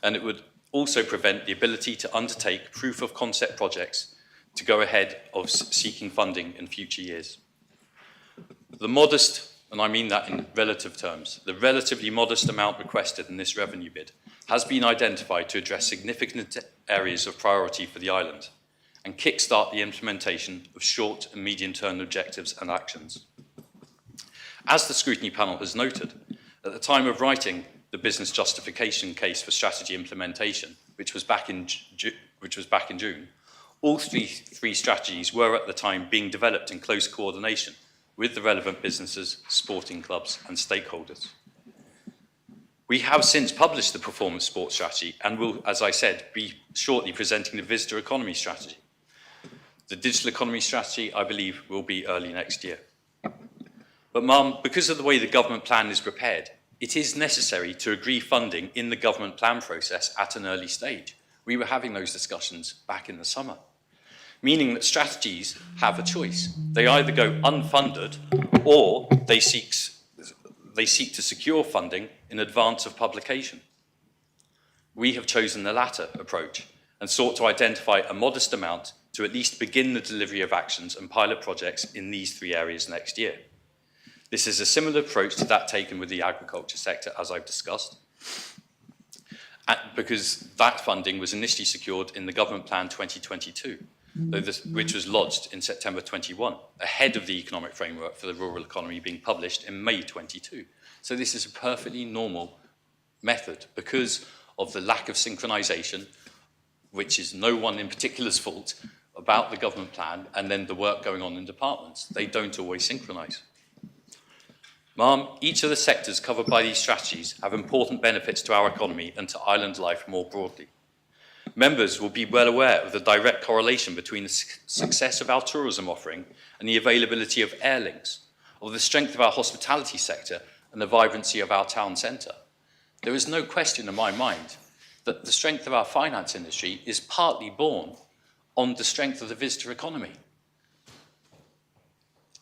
and it would also prevent the ability to undertake proof of concept projects to go ahead of seeking funding in future years. The modest, and I mean that in relative terms, the relatively modest amount requested in this revenue bid has been identified to address significant areas of priority for the island and kickstart the implementation of short and medium-term objectives and actions. As the scrutiny panel has noted, at the time of writing the business justification case for strategy implementation, which was back in June, all three strategies were at the time being developed in close coordination with the relevant businesses, sporting clubs and stakeholders. We have since published the performance sports strategy and will, as I said, be shortly presenting the visitor economy strategy. The digital economy strategy, I believe, will be early next year. But, Ma'am, because of the way the government plan is prepared, it is necessary to agree funding in the government plan process at an early stage. We were having those discussions back in the summer, meaning that strategies have a choice. They either go unfunded or they seek to secure funding in advance of publication. We have chosen the latter approach and sought to identify a modest amount to at least begin the delivery of actions and pilot projects in these 3 areas next year. This is a similar approach to that taken with the agriculture sector, as I've discussed, because that funding was initially secured in the Government Plan 2022, which was lodged in September 21, ahead of the economic framework for the rural economy being published in May 22. So this is a perfectly normal method because of the lack of synchronisation, which is no one in particular's fault, about the government plan and then the work going on in departments. They don't always synchronise. Ma'am, each of the sectors covered by these strategies have important benefits to our economy and to island life more broadly. Members will be well aware of the direct correlation between the success of our tourism offering and the availability of air links, of the strength of our hospitality sector and the vibrancy of our town centre. There is no question in my mind that the strength of our finance industry is partly born on the strength of the visitor economy.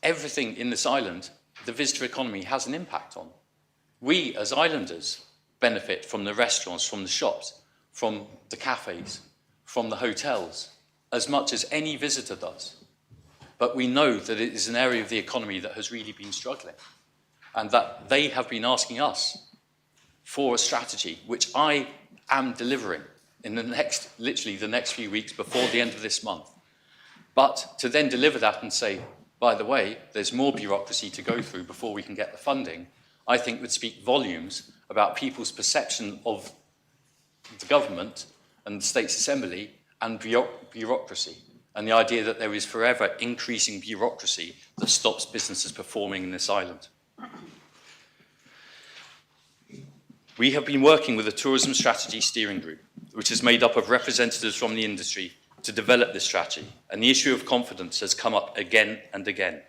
Everything in this island, the visitor economy has an impact on. We, as islanders, benefit from the restaurants, from the shops, from the cafes, from the hotels, as much as any visitor does. But we know that it is an area of the economy that has really been struggling, and that they have been asking us for a strategy, which I am delivering in the next, literally the next few weeks before the end of this month. But to then deliver that and say, by the way, there's more bureaucracy to go through before we can get the funding, I think would speak volumes about people's perception of the government and the States Assembly and bureaucracy, and the idea that there is forever increasing bureaucracy that stops businesses performing in this island. We have been working with the Tourism Strategy Steering Group, which is made up of representatives from the industry, to develop this strategy, and the issue of confidence has come up again and again.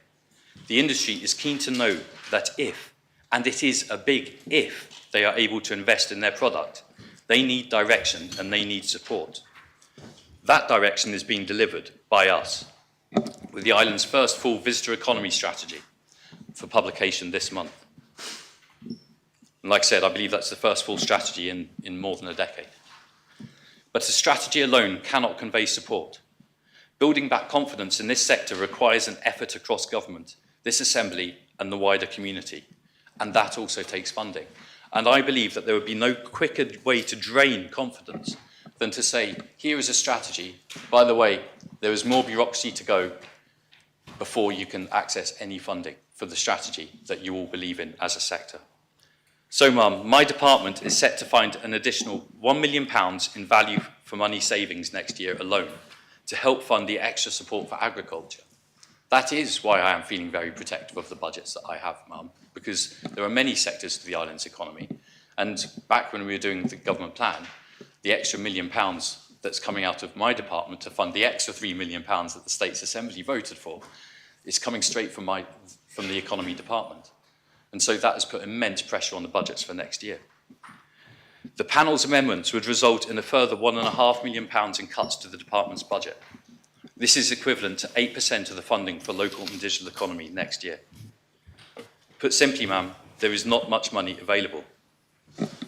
The industry is keen to know that if, and it is a big if, they are able to invest in their product, they need direction and they need support. That direction is being delivered by us, with the island's first full visitor economy strategy for publication this month. And like I said, I believe that's the first full strategy in more than a decade. But a strategy alone cannot convey support. Building back confidence in this sector requires an effort across government, this assembly and the wider community. And that also takes funding. And I believe that there would be no quicker way to drain confidence than to say, here is a strategy. By the way, there is more bureaucracy to go before you can access any funding for the strategy that you all believe in as a sector. So, Mum, my department is set to find an additional £1 million in value for money savings next year alone to help fund the extra support for agriculture. That is why I am feeling very protective of the budgets that I have, Mum, because there are many sectors to the island's economy. And back when we were doing the government plan, the extra £1 million that's coming out of my department to fund the extra £3 million that the States Assembly voted for is coming straight from the economy department. And so that has put immense pressure on the budgets for next year. The panel's amendments would result in a further £1.5 million in cuts to the department's budget. This is equivalent to 8% of the funding for local and digital economy next year. Put simply, ma'am, there is not much money available.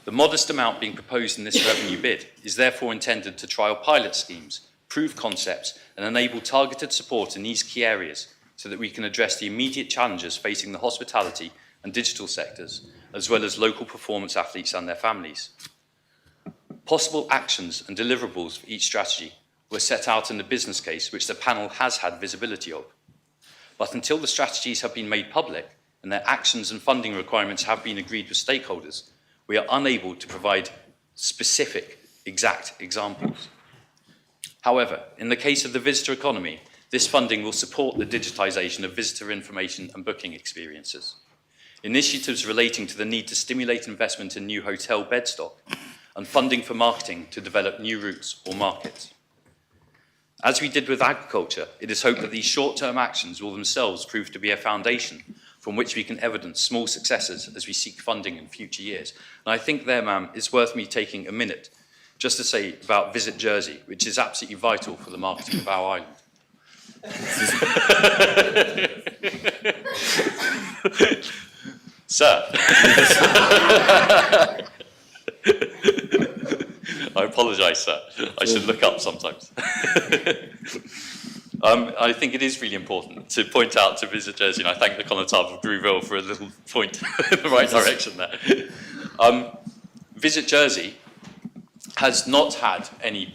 The modest amount being proposed in this revenue bid is therefore intended to trial pilot schemes, prove concepts, and enable targeted support in these key areas so that we can address the immediate challenges facing the hospitality and digital sectors, as well as local performance athletes and their families. Possible actions and deliverables for each strategy were set out in the business case, which the panel has had visibility of. But until the strategies have been made public and their actions and funding requirements have been agreed with stakeholders, we are unable to provide specific, exact examples. However, in the case of the visitor economy, this funding will support the digitisation of visitor information and booking experiences. Initiatives relating to the need to stimulate investment in new hotel bed stock, and funding for marketing to develop new routes or markets. As we did with agriculture, it is hoped that these short-term actions will themselves prove to be a foundation from which we can evidence small successes as we seek funding in future years. And I think there, ma'am, it's worth me taking a minute just to say about Visit Jersey, which is absolutely vital for the marketing of our island. Sir, I should look up sometimes. I think it is really important to point out to Visit Jersey, and I thank the Conotable of Grouville for a little point in the right direction there. Visit Jersey has not had any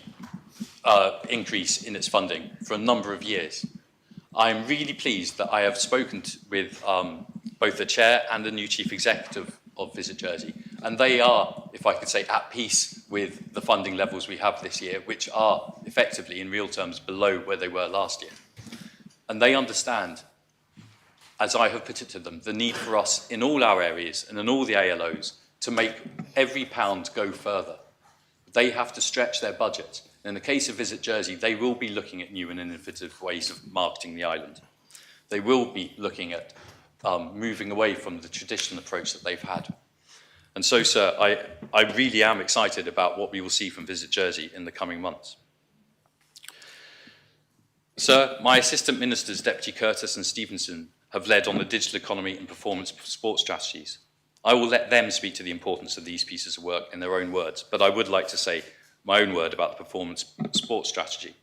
increase in its funding for a number of years. I'm really pleased that I have spoken with both the chair and the new chief executive of Visit Jersey, and they are, if I could say, at peace with the funding levels we have this year, which are effectively, in real terms, below where they were last year. And they understand, as I have put it to them, the need for us in all our areas and in all the ALOs to make every pound go further. They have to stretch their budget. In the case of Visit Jersey, they will be looking at new and innovative ways of marketing the island. They will be looking at moving away from the traditional approach that they've had. And so, sir, I really am excited about what we will see from Visit Jersey in the coming months. Sir, my assistant ministers, Deputy Curtis and Stevenson, have led on the digital economy and performance sports strategies. I will let them speak to the importance of these pieces of work in their own words, but I would like to say my own word about the performance sports strategy.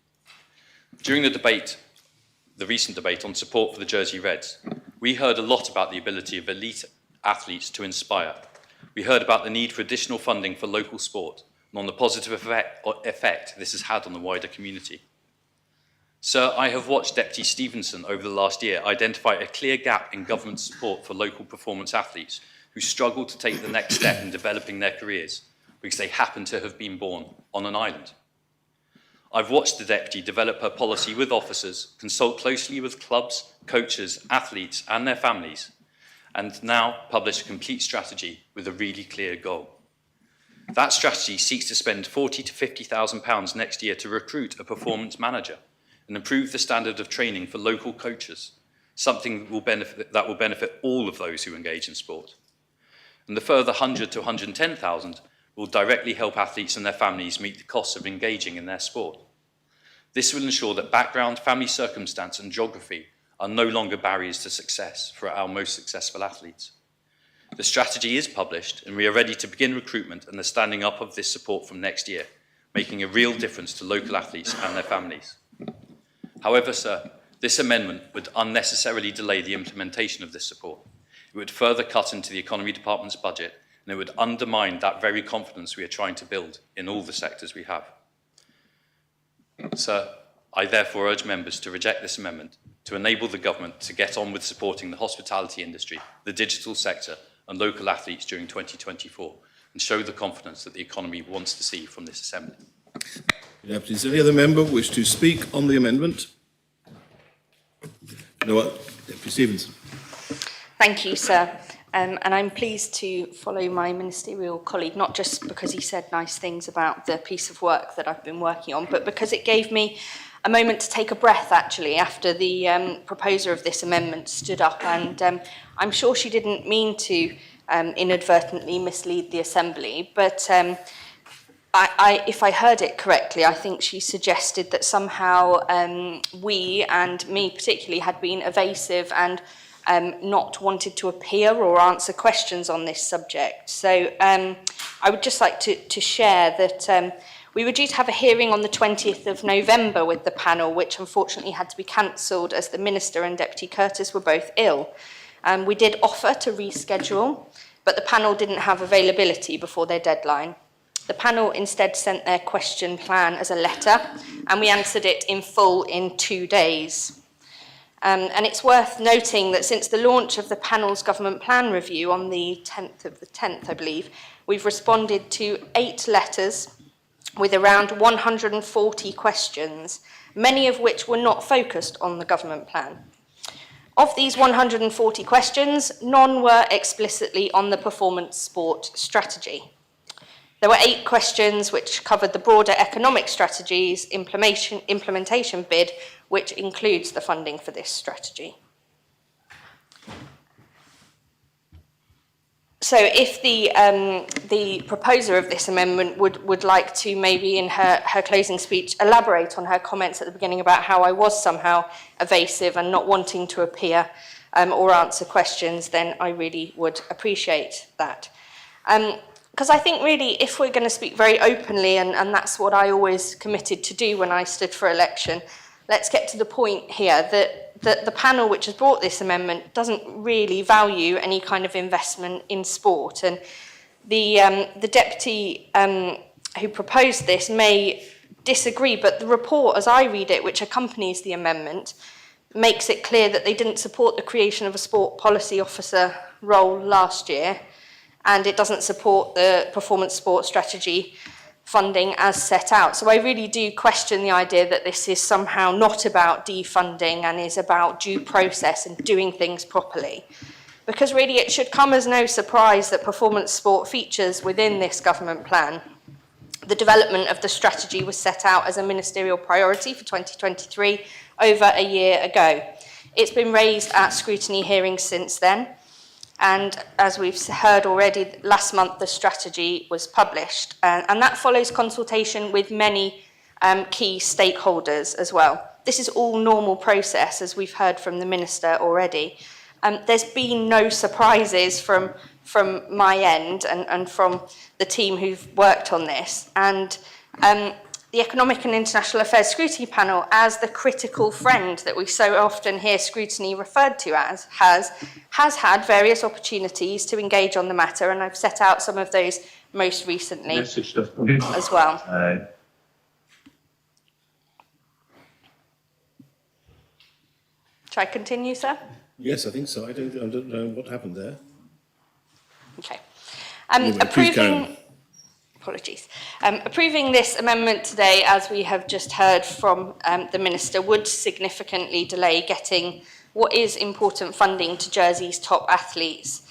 During the recent debate on support for the Jersey Reds, we heard a lot about the ability of elite athletes to inspire. We heard about the need for additional funding for local sport and on the positive effect this has had on the wider community. Sir, I have watched Deputy Stevenson over the last year identify a clear gap in government support for local performance athletes who struggle to take the next step in developing their careers because they happen to have been born on an island. I've watched the Deputy develop her policy with officers, consult closely with clubs, coaches, athletes and their families, and now publish a complete strategy with a really clear goal. That strategy seeks to spend £40,000 to £50,000 next year to recruit a performance manager and improve the standard of training for local coaches, something that will benefit all of those who engage in sport. And the further £100,000 to £110,000 will directly help athletes and their families meet the costs of engaging in their sport. This will ensure that background, family circumstance and geography are no longer barriers to success for our most successful athletes. The strategy is published and we are ready to begin recruitment and the standing up of this support from next year, making a real difference to local athletes and their families. However, sir, this amendment would unnecessarily delay the implementation of this support. It would further cut into the Economy Department's budget and it would undermine that very confidence we are trying to build in all the sectors we have. Sir, I therefore urge members to reject this amendment to enable the government to get on with supporting the hospitality industry, the digital sector and local athletes during 2024 and show the confidence that the economy wants to see from this Assembly. Does any other member wish to speak on the amendment? No, Deputy Stevenson. Thank you, sir. And I'm pleased to follow my ministerial colleague, not just because he said nice things about the piece of work that I've been working on, but because it gave me a moment to take a breath, actually, after the proposer of this amendment stood up. And I'm sure she didn't mean to inadvertently mislead the Assembly, but if I heard it correctly, I think she suggested that somehow we, and me particularly, had been evasive and not wanted to appear or answer questions on this subject. So I would just like to share that we were due to have a hearing on the 20th of November with the panel, which unfortunately had to be cancelled as the Minister and Deputy Curtis were both ill. We did offer to reschedule, but the panel didn't have availability before their deadline. The panel instead sent their question plan as a letter, and we answered it in full in 2 days. And it's worth noting that since the launch of the panel's government plan review on the 10th of the 10th, I believe, we've responded to 8 letters with around 140 questions, many of which were not focused on the government plan. Of these 140 questions, none were explicitly on the performance sport strategy. There were 8 questions which covered the broader economic strategies implementation bid, which includes the funding for this strategy. So if the proposer of this amendment would like to maybe in her closing speech elaborate on her comments at the beginning about how I was somehow evasive and not wanting to appear or answer questions, then I really would appreciate that. because I think really if we're going to speak very openly, and that's what I always committed to do when I stood for election, let's get to the point here that the panel which has brought this amendment doesn't really value any kind of investment in sport. And the deputy who proposed this may disagree, but the report, as I read it, which accompanies the amendment, makes it clear that they didn't support the creation of a sport policy officer role last year, and it doesn't support the performance sport strategy funding as set out. So I really do question the idea that this is somehow not about defunding and is about due process and doing things properly. Because really it should come as no surprise that performance sport features within this government plan. The development of the strategy was set out as a ministerial priority for 2023 over a year ago. It's been raised at scrutiny hearings since then, and as we've heard already, last month the strategy was published, and that follows consultation with many key stakeholders as well. This is all normal process, as we've heard from the Minister already. There's been no surprises from my end and from the team who've worked on this. And the Economic and International Affairs Scrutiny Panel, as the critical friend that we so often hear scrutiny referred to as, has had various opportunities to engage on the matter, and I've set out some of those most recently as well. Shall I continue, sir? Yes, I think so. I don't know what happened there. Okay. Anyway, please carry on. Approving this amendment today, as we have just heard from the Minister, would significantly delay getting what is important funding to Jersey's top athletes.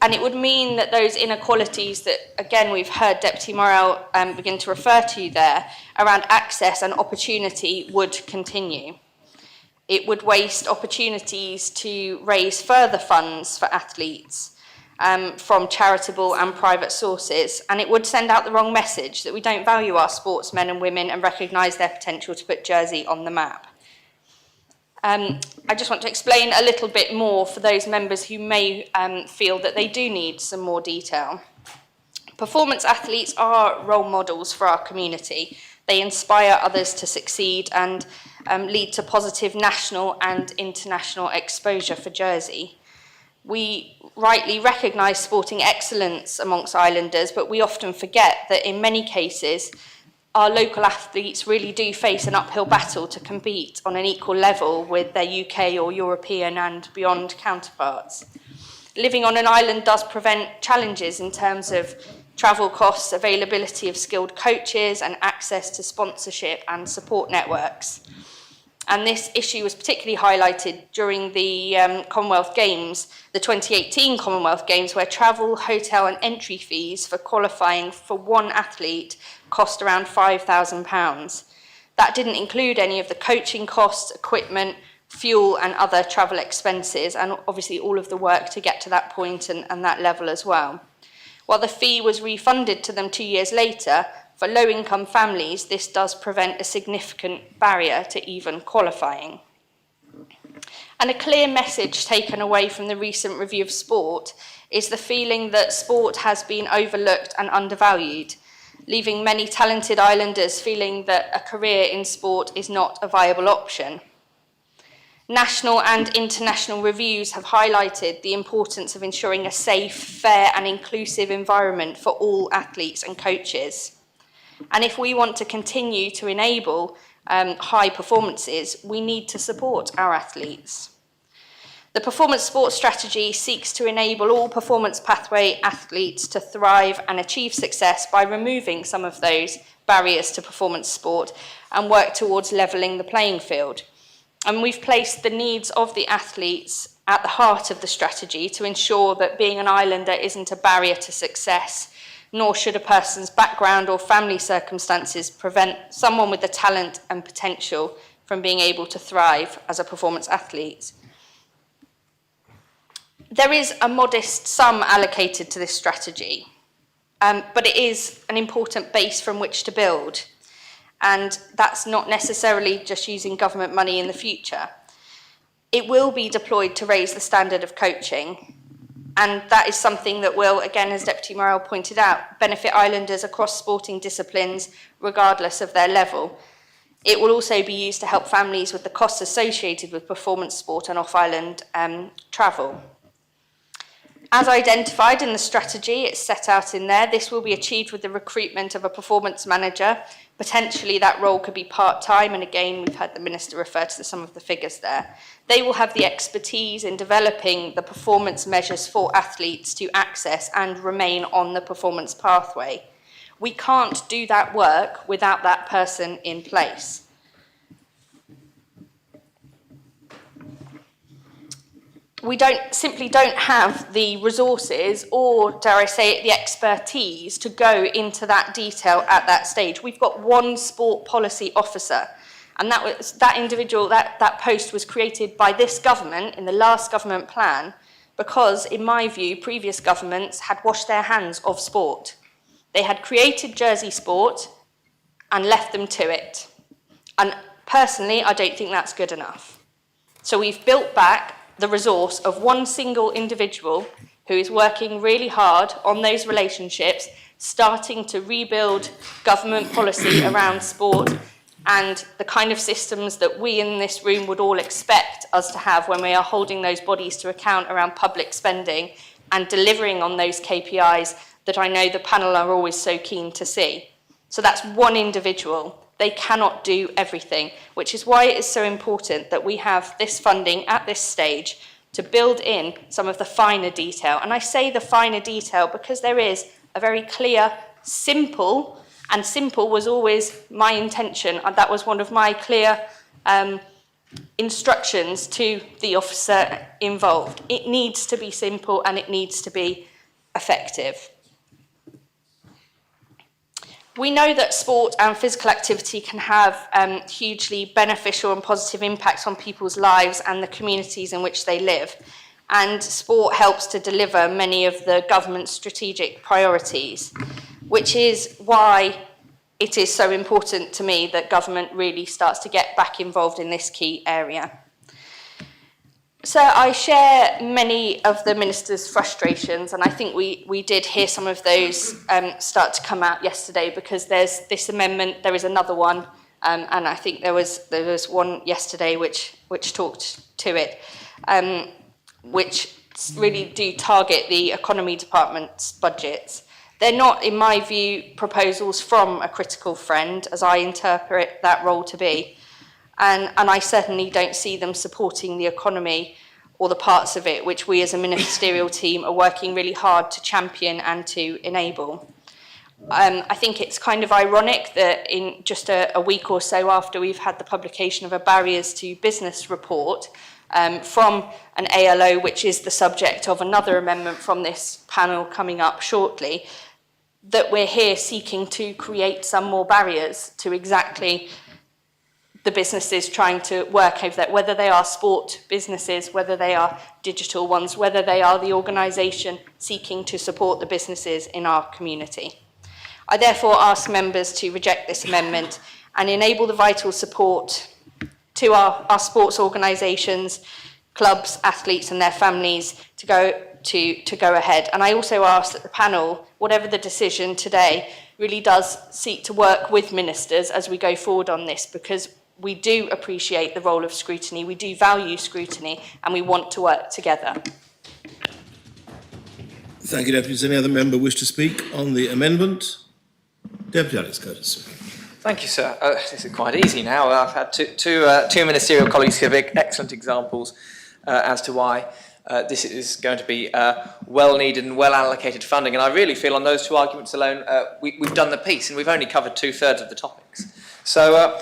And it would mean that those inequalities that, again, we've heard Deputy Morrell begin to refer to there, around access and opportunity, would continue. It would waste opportunities to raise further funds for athletes from charitable and private sources, and it would send out the wrong message that we don't value our sportsmen and women and recognise their potential to put Jersey on the map. I just want to explain a little bit more for those members who may feel that they do need some more detail. Performance athletes are role models for our community. They inspire others to succeed and lead to positive national and international exposure for Jersey. We rightly recognise sporting excellence amongst islanders, but we often forget that in many cases our local athletes really do face an uphill battle to compete on an equal level with their UK or European and beyond counterparts. Living on an island does present challenges in terms of travel costs, availability of skilled coaches, and access to sponsorship and support networks. And this issue was particularly highlighted during the Commonwealth Games, the 2018 Commonwealth Games, where travel, hotel and entry fees for qualifying for one athlete cost around £5,000. That didn't include any of the coaching costs, equipment, fuel and other travel expenses, and obviously all of the work to get to that point and that level as well. While the fee was refunded to them 2 years later, for low-income families, this does prevent a significant barrier to even qualifying. And a clear message taken away from the recent review of sport is the feeling that sport has been overlooked and undervalued, leaving many talented islanders feeling that a career in sport is not a viable option. National and international reviews have highlighted the importance of ensuring a safe, fair and inclusive environment for all athletes and coaches. And if we want to continue to enable high performances, we need to support our athletes. The performance sports strategy seeks to enable all performance pathway athletes to thrive and achieve success by removing some of those barriers to performance sport and work towards levelling the playing field. And we've placed the needs of the athletes at the heart of the strategy to ensure that being an islander isn't a barrier to success, nor should a person's background or family circumstances prevent someone with the talent and potential from being able to thrive as a performance athlete. There is a modest sum allocated to this strategy, but it is an important base from which to build. And that's not necessarily just using government money in the future. It will be deployed to raise the standard of coaching, And that is something that will, again, as Deputy Morrell pointed out, benefit islanders across sporting disciplines, regardless of their level. It will also be used to help families with the costs associated with performance sport and off-island travel. As identified in the strategy, it's set out in there, this will be achieved with the recruitment of a performance manager. Potentially that role could be part-time, and again, we've had the Minister refer to some of the figures there. They will have the expertise in developing the performance measures for athletes to access and remain on the performance pathway. We can't do that work without that person in place. We simply don't have the resources or, dare I say it, the expertise to go into that detail at that stage. We've got one sport policy officer, and that individual, that post was created by this government in the last government plan because, in my view, previous governments had washed their hands of sport. They had created Jersey Sport and left them to it. And personally, I don't think that's good enough. So we've built back the resource of one single individual who is working really hard on those relationships, starting to rebuild government policy around sport and the kind of systems that we in this room would all expect us to have when we are holding those bodies to account around public spending and delivering on those KPIs that I know the panel are always so keen to see. So that's one individual. They cannot do everything, which is why it is so important that we have this funding at this stage to build in some of the finer detail. And I say the finer detail because there is a very clear, simple, and simple was always my intention. And that was one of my clear instructions to the officer involved. It needs to be simple and it needs to be effective. We know that sport and physical activity can have hugely beneficial and positive impacts on people's lives and the communities in which they live. And sport helps to deliver many of the government's strategic priorities, which is why it is so important to me that government really starts to get back involved in this key area. So I share many of the Minister's frustrations, and I think we did hear some of those start to come out yesterday, because there's this amendment, there is another one, and I think there was one yesterday which talked to it, which really do target the economy department's budgets. They're not, in my view, proposals from a critical friend, as I interpret that role to be. And I certainly don't see them supporting the economy or the parts of it which we as a ministerial team are working really hard to champion and to enable. I think it's kind of ironic that in just a week or so after we've had the publication of a Barriers to Business report from an ALO, which is the subject of another amendment from this panel coming up shortly, that we're here seeking to create some more barriers to exactly the businesses trying to work over that, whether they are sport businesses, whether they are digital ones, whether they are the organisation seeking to support the businesses in our community. I therefore ask members to reject this amendment and enable the vital support to our sports organisations, clubs, athletes and their families to go ahead. And I also ask that the panel, whatever the decision today, really does seek to work with ministers as we go forward on this, because we do appreciate the role of scrutiny, we do value scrutiny, and we want to work together. Thank you, Deputy. Does any other member wish to speak on the amendment? Deputy Alex Curtis. Thank you, sir. This is quite easy now. I've had two ministerial colleagues give excellent examples as to why this is going to be well-needed and well-allocated funding. And I really feel on those two arguments alone, we've done the piece, and we've only covered 2/3 of the topics. So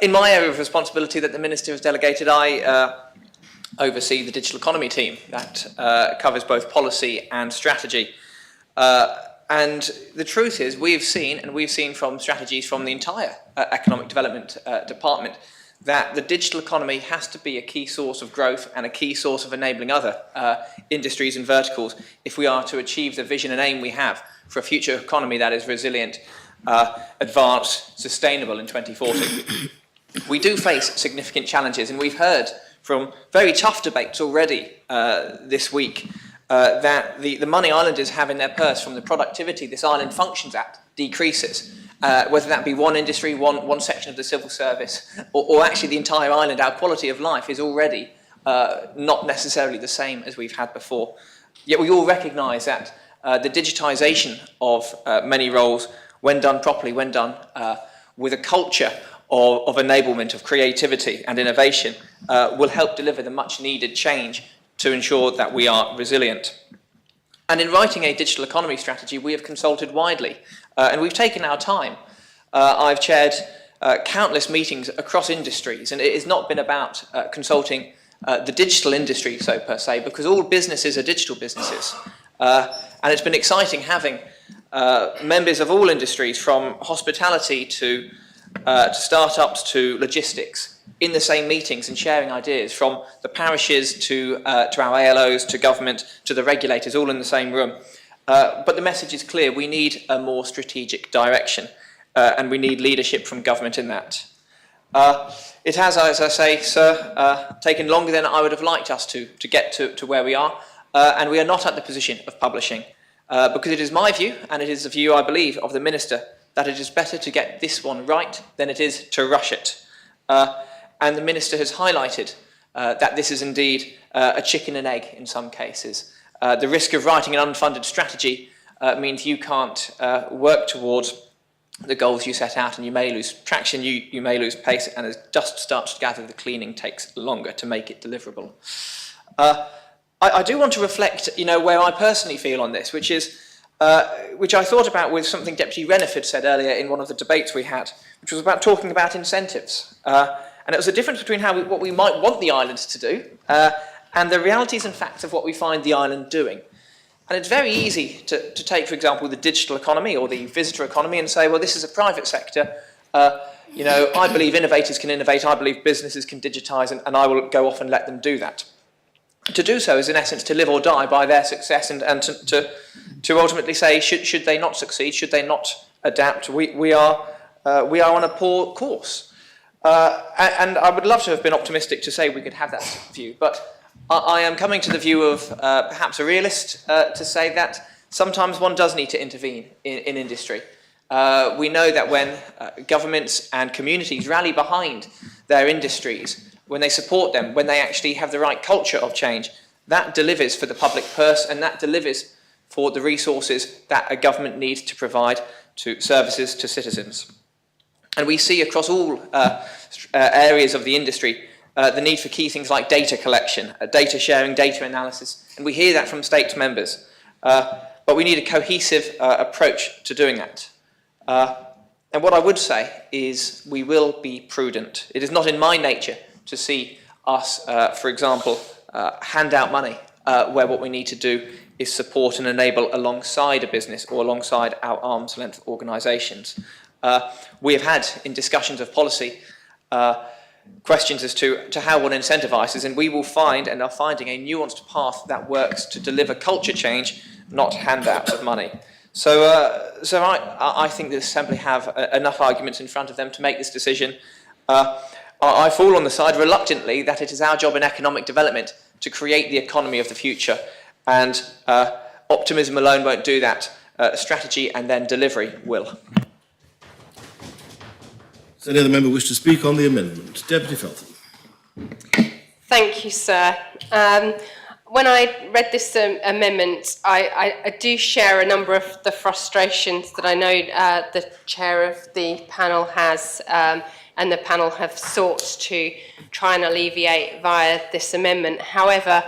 in my area of responsibility that the Minister has delegated, I oversee the digital economy team that covers both policy and strategy. And the truth is, we've seen from strategies from the entire economic development department that the digital economy has to be a key source of growth and a key source of enabling other industries and verticals if we are to achieve the vision and aim we have for a future economy that is resilient, advanced, sustainable in 2040. We do face significant challenges, and we've heard from very tough debates already this week that the money islanders have in their purse from the productivity this island functions at decreases. Whether that be one industry, one section of the civil service, or actually the entire island, our quality of life is already not necessarily the same as we've had before. Yet we all recognise that the digitisation of many roles, when done properly, when done with a culture of enablement, of creativity and innovation, will help deliver the much needed change to ensure that we are resilient. And in writing a digital economy strategy, we have consulted widely, and we've taken our time. I've chaired countless meetings across industries, and it has not been about consulting the digital industry, so per se, because all businesses are digital businesses. And it's been exciting having members of all industries, from hospitality to startups to logistics, in the same meetings and sharing ideas, from the parishes to our ALOs, to government, to the regulators, all in the same room. But the message is clear: we need a more strategic direction, and we need leadership from government in that. It has, as I say, sir, taken longer than I would have liked us to get to where we are, and we are not at the position of publishing, because it is my view, and it is the view, I believe, of the Minister, that it is better to get this one right than it is to rush it. And the Minister has highlighted that this is indeed a chicken and egg in some cases. The risk of writing an unfunded strategy means you can't work towards the goals you set out, and you may lose traction, you may lose pace, and as dust starts to gather, the cleaning takes longer to make it deliverable. I do want to reflect, where I personally feel on this, which I thought about with something Deputy Reniford said earlier in one of the debates we had, which was about talking about incentives. And it was a difference between what we might want the island to do and the realities and facts of what we find the island doing. And it's very easy to take, for example, the digital economy or the visitor economy and say, well, this is a private sector. I believe innovators can innovate. I believe businesses can digitise, and I will go off and let them do that. To do so is, in essence, to live or die by their success, and to ultimately say, should they not succeed, should they not adapt, we are on a poor course. And I would love to have been optimistic to say we could have that view, but I am coming to the view of perhaps a realist to say that sometimes one does need to intervene in industry. We know that when governments and communities rally behind their industries, when they support them, when they actually have the right culture of change, that delivers for the public purse, and that delivers for the resources that a government needs to provide to services to citizens. And we see across all areas of the industry the need for key things like data collection, data sharing, data analysis, and we hear that from state members. But we need a cohesive approach to doing that. And what I would say is we will be prudent. It is not in my nature to see us, for example, hand out money where what we need to do is support and enable alongside a business or alongside our arm's length organisations. We have had, in discussions of policy, questions as to how one incentivises, and we will find and are finding a nuanced path that works to deliver culture change, not handouts of money. So I think the Assembly have enough arguments in front of them to make this decision. I fall on the side, reluctantly, that it is our job in economic development to create the economy of the future, and optimism alone won't do that. Strategy and then delivery will. Does any other member wish to speak on the amendment? Deputy Feltham. Thank you, sir. When I read this amendment, I do share a number of the frustrations that I know the chair of the panel has, and the panel have sought to try and alleviate via this amendment. However,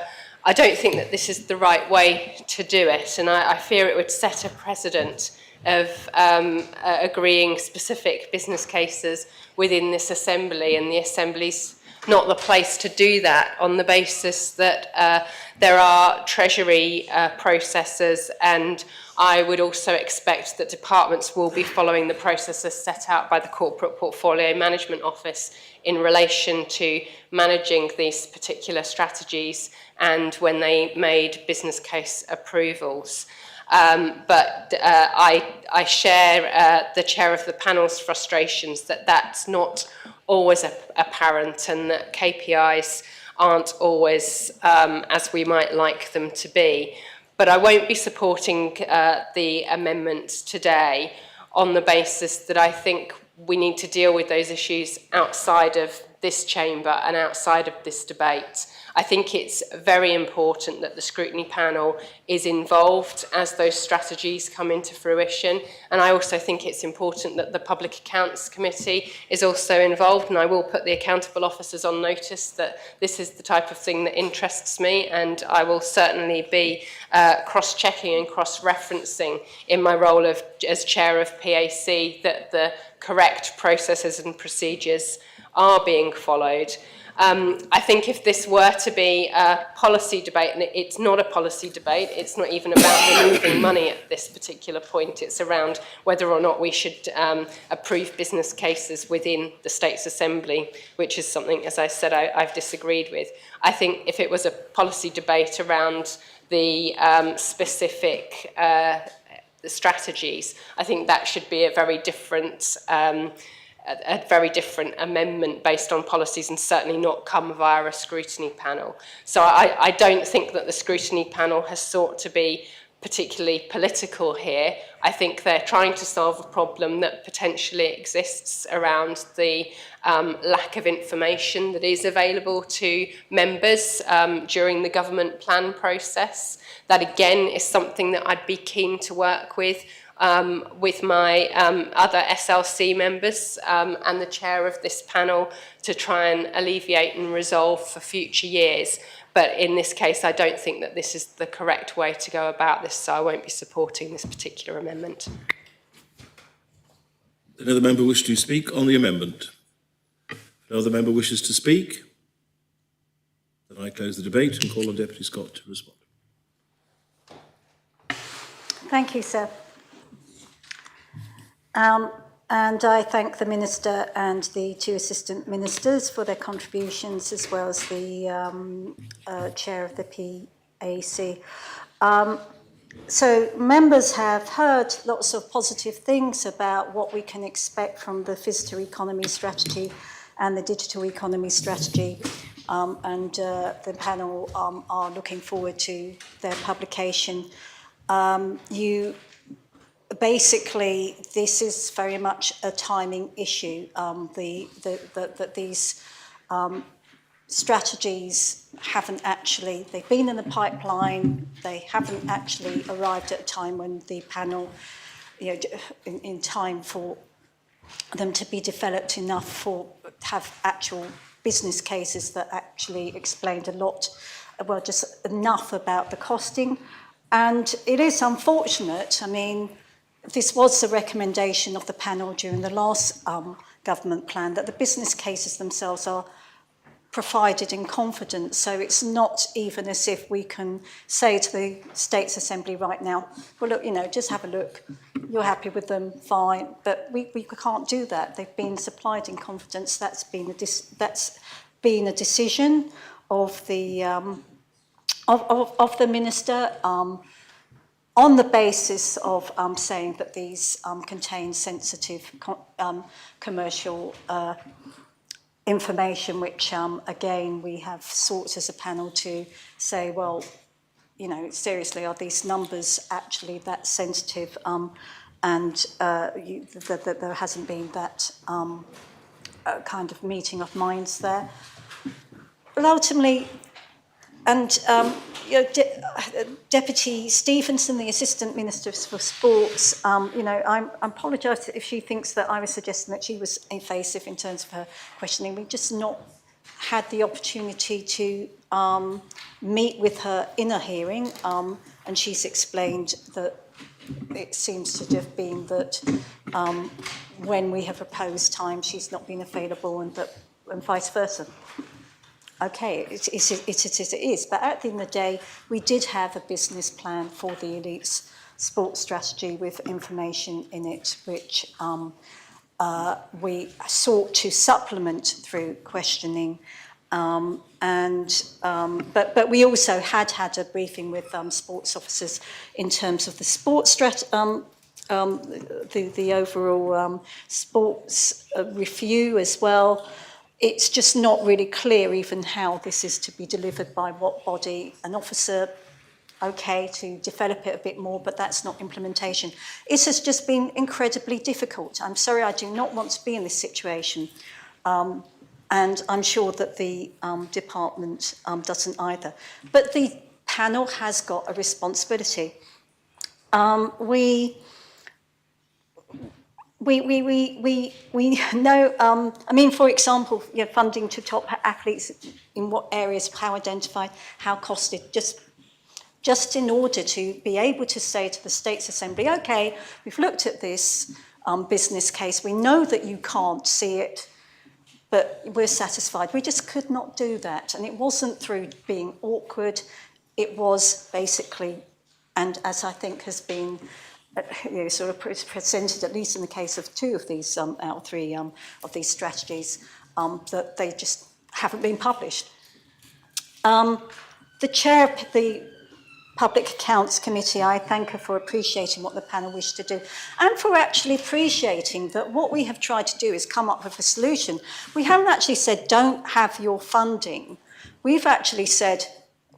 I don't think that this is the right way to do it, and I fear it would set a precedent of agreeing specific business cases within this Assembly, and the Assembly's not the place to do that on the basis that there are Treasury processes, and I would also expect that departments will be following the processes set out by the Corporate Portfolio Management Office in relation to managing these particular strategies and when they made business case approvals. But I share the chair of the panel's frustrations that that's not always apparent, and that KPIs aren't always as we might like them to be. But I won't be supporting the amendment today on the basis that I think we need to deal with those issues outside of this chamber and outside of this debate. I think it's very important that the scrutiny panel is involved as those strategies come into fruition. And I also think it's important that the Public Accounts Committee is also involved. And I will put the accountable officers on notice that this is the type of thing that interests me. And I will certainly be cross-checking and cross-referencing in my role as chair of PAC that the correct processes and procedures are being followed. I think if this were to be a policy debate, and it's not a policy debate, it's not even about removing money at this particular point, it's around whether or not we should approve business cases within the States Assembly, which is something, as I said, I've disagreed with. I think if it was a policy debate around the specific strategies, I think that should be a very different amendment based on policies and certainly not come via a scrutiny panel. So I don't think that the scrutiny panel has sought to be particularly political here. I think they're trying to solve a problem that potentially exists around the lack of information that is available to members during the government plan process. That again is something that I'd be keen to work with my other SLC members and the chair of this panel to try and alleviate and resolve for future years. But in this case, I don't think that this is the correct way to go about this, so I won't be supporting this particular amendment. Another member wish to speak on the amendment? No other member wishes to speak? Then I close the debate and call on Deputy Scott to respond. Thank you, sir. And I thank the Minister and the two Assistant Ministers for their contributions, as well as the Chair of the PAC. So members have heard lots of positive things about what we can expect from the visitor economy strategy and the digital economy strategy. The panel are looking forward to their publication. Basically, this is very much a timing issue. That these strategies haven't actually, they've been in the pipeline, they haven't actually arrived at a time when the panel, in time for them to be developed enough for have actual business cases that actually explained a lot, well, just enough about the costing. And it is unfortunate, I mean, this was the recommendation of the panel during the last government plan, that the business cases themselves are provided in confidence. So it's not even as if we can say to the States Assembly right now, well, look, just have a look. You're happy with them, fine. But we can't do that. They've been supplied in confidence. That's been a decision of the Minister. On the basis of saying that these contain sensitive commercial information, which again we have sought as a panel to say, well, seriously, are these numbers actually that sensitive? That there hasn't been that kind of meeting of minds there. But ultimately, Deputy Stevenson, the Assistant Minister for Sports, I apologise if she thinks that I was suggesting that she was evasive in terms of her questioning. We've just not had the opportunity to meet with her in a hearing, and she's explained that it seems to have been that when we have proposed time, she's not been available, and vice versa. Okay, it is. But at the end of the day, we did have a business plan for the Elites sports strategy with information in it, which we sought to supplement through questioning. But we also had a briefing with sports officers in terms of the sports the overall sports review as well. it's just not really clear even how this is to be delivered by what body. An officer, okay, to develop it a bit more, but that's not implementation. It has just been incredibly difficult. I'm sorry, I do not want to be in this situation. And I'm sure that the department doesn't either. But the panel has got a responsibility. We know, I mean, for example, funding to top athletes in what areas, how identified, how costed, just in order to be able to say to the States Assembly, okay, we've looked at this business case, we know that you can't see it, but we're satisfied. We just could not do that. And it wasn't through being awkward, it was basically, and as I think has been sort of presented, at least in the case of two of these out of three of these strategies, that they just haven't been published. The chair of the Public Accounts Committee, I thank her for appreciating what the panel wished to do and for actually appreciating that what we have tried to do is come up with a solution. We haven't actually said, don't have your funding. We've actually said,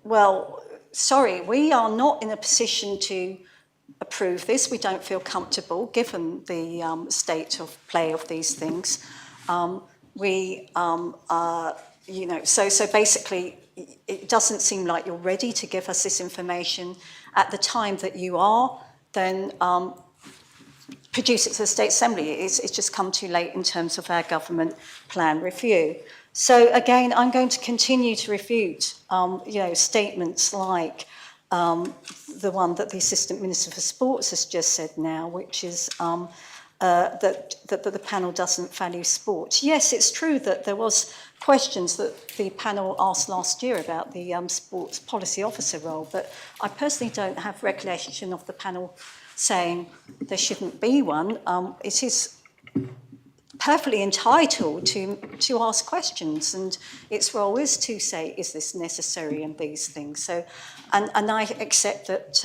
well, sorry, we are not in a position to approve this. We don't feel comfortable given the state of play of these things. So basically, it doesn't seem like you're ready to give us this information. At the time that you are, then produce it to the State Assembly. It's just come too late in terms of our government plan review. So again, I'm going to continue to refute, statements like the one that the Assistant Minister for Sports has just said now, which is that the panel doesn't value sport. Yes, it's true that there was questions that the panel asked last year about the sports policy officer role, but I personally don't have recollection of the panel saying there shouldn't be one. It is perfectly entitled to ask questions, and its role is to say, is this necessary, and these things. So, and I accept that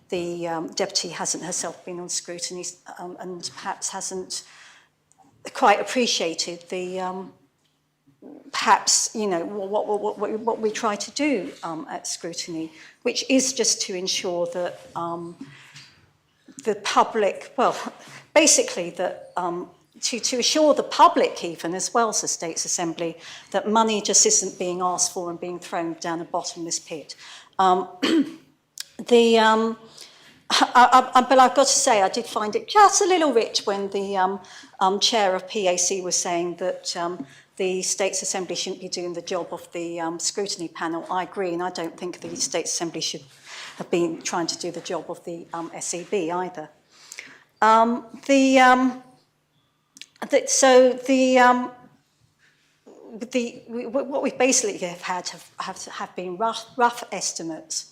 the deputy hasn't herself been on scrutiny and perhaps hasn't quite appreciated the perhaps what we try to do at scrutiny, which is just to ensure that the public, well, basically that to assure the public even, as well as the States Assembly, that money just isn't being asked for and being thrown down a bottomless pit. But I've got to say, I did find it just a little rich when the chair of PAC was saying that the States Assembly shouldn't be doing the job of the scrutiny panel. I agree, and I don't think the States Assembly should have been trying to do the job of the SEB either. What we basically have had have been rough estimates,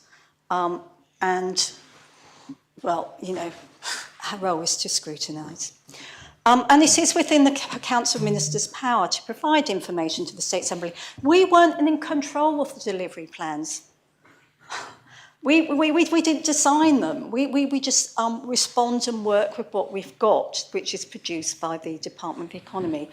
and well, our role is to scrutinise. And it is within the Council of Ministers' power to provide information to the State Assembly. We weren't in control of the delivery plans. We didn't design them. We just respond and work with what we've got, which is produced by the Department of Economy.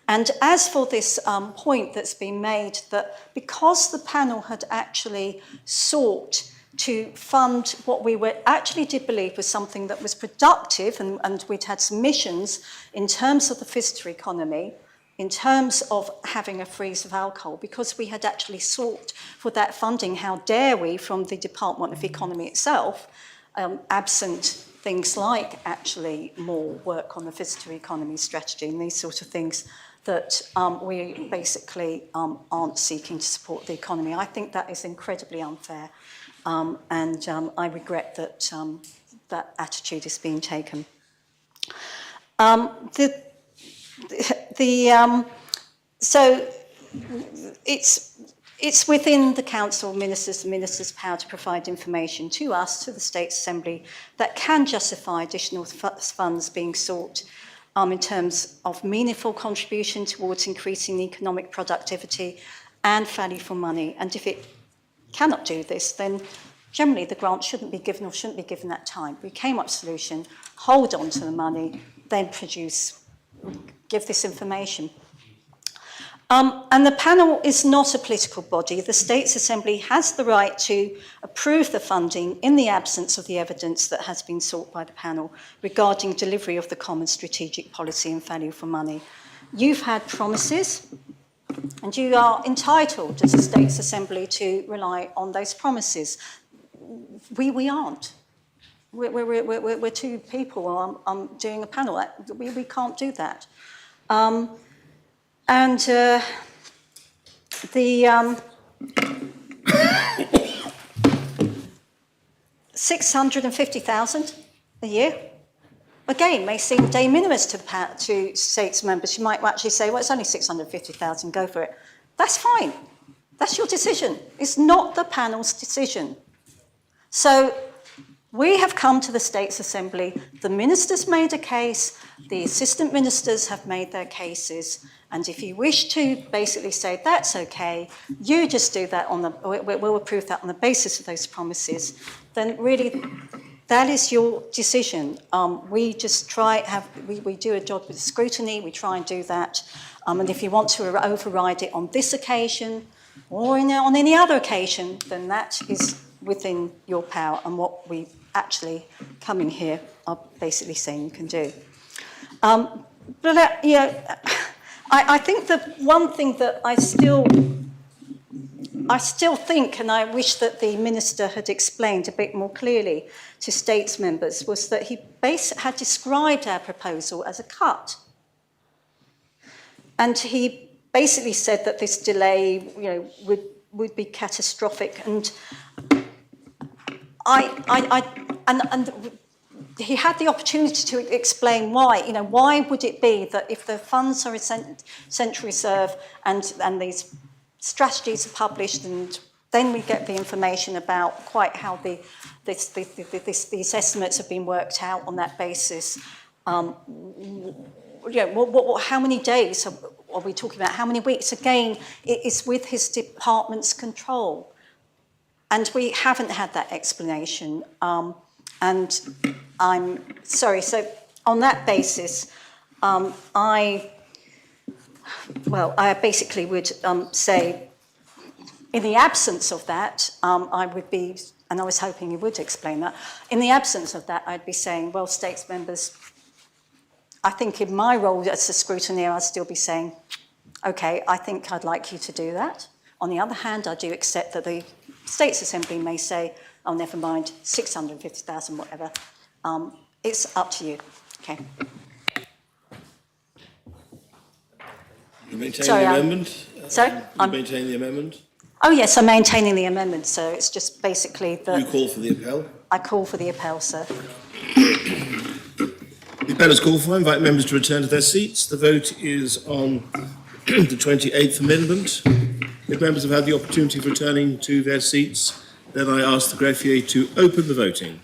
And as for this point that's been made, that because the panel had actually sought to fund what we actually did believe was something that was productive, and we'd had submissions in terms of the visitor economy, in terms of having a freeze of alcohol, because we had actually sought for that funding, how dare we, from the Department of Economy itself, absent things like actually more work on the visitor economy strategy and these sort of things, that we basically aren't seeking to support the economy. I think that is incredibly unfair. And I regret that that attitude is being taken. So it's within the Council of Ministers and Ministers' power to provide information to us, to the State Assembly, that can justify additional funds being sought in terms of meaningful contribution towards increasing economic productivity and value for money. And if it cannot do this, then generally the grant shouldn't be given or shouldn't be given that time. We came up with a solution, hold on to the money, then give this information. And the panel is not a political body. The States Assembly has the right to approve the funding in the absence of the evidence that has been sought by the panel regarding delivery of the common strategic policy and value for money. You've had promises, and you are entitled as a States Assembly to rely on those promises. We aren't. We're two people. I'm doing a panel. We can't do that. And the 650,000 a year, again, may seem de minimis to states members. You might actually say, well, it's only 650,000, go for it. That's fine. That's your decision. It's not the panel's decision. So we have come to the States Assembly. The ministers made a case. The assistant ministers have made their cases. And if you wish to basically say that's okay, you just do that we'll approve that on the basis of those promises, then really that is your decision. We just we do a job with scrutiny, we try and do that. And if you want to override it on this occasion or on any other occasion, then that is within your power and what we actually coming here are basically saying you can do. I think that one thing that I still think, and I wish that the Minister had explained a bit more clearly to States members, was that he had described our proposal as a cut. And he basically said that this delay, would be catastrophic. And he had the opportunity to explain why. Why would it be that if the funds are in Central Reserve and these strategies are published, and then we get the information about quite how these estimates have been worked out on that basis. How many days are we talking about? How many weeks? Again, it is with his department's control. And we haven't had that explanation. And I'm sorry. So on that basis, I basically would say, in the absence of that, I would be, and I was hoping you would explain that, in the absence of that, I'd be saying, well, States members, I think in my role as a scrutineer, I'd still be saying, okay, I think I'd like you to do that. On the other hand, I do accept that the States Assembly may say, oh, never mind, 650,000, whatever. It's up to you. Okay. You maintain the amendment? Sorry? You maintain the amendment? Oh, yes, I'm maintaining the amendment, so it's just basically that... You call for the appel? I call for the appel, sir. The appel is called for. I invite members to return to their seats. The vote is on the 28th amendment. If members have had the opportunity of returning to their seats, then I ask the greffier to open the voting.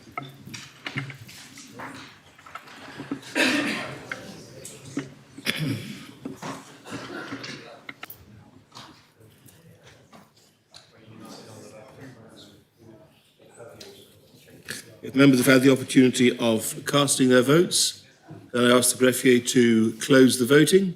If members have had the opportunity of casting their votes, then I ask the greffier to close the voting.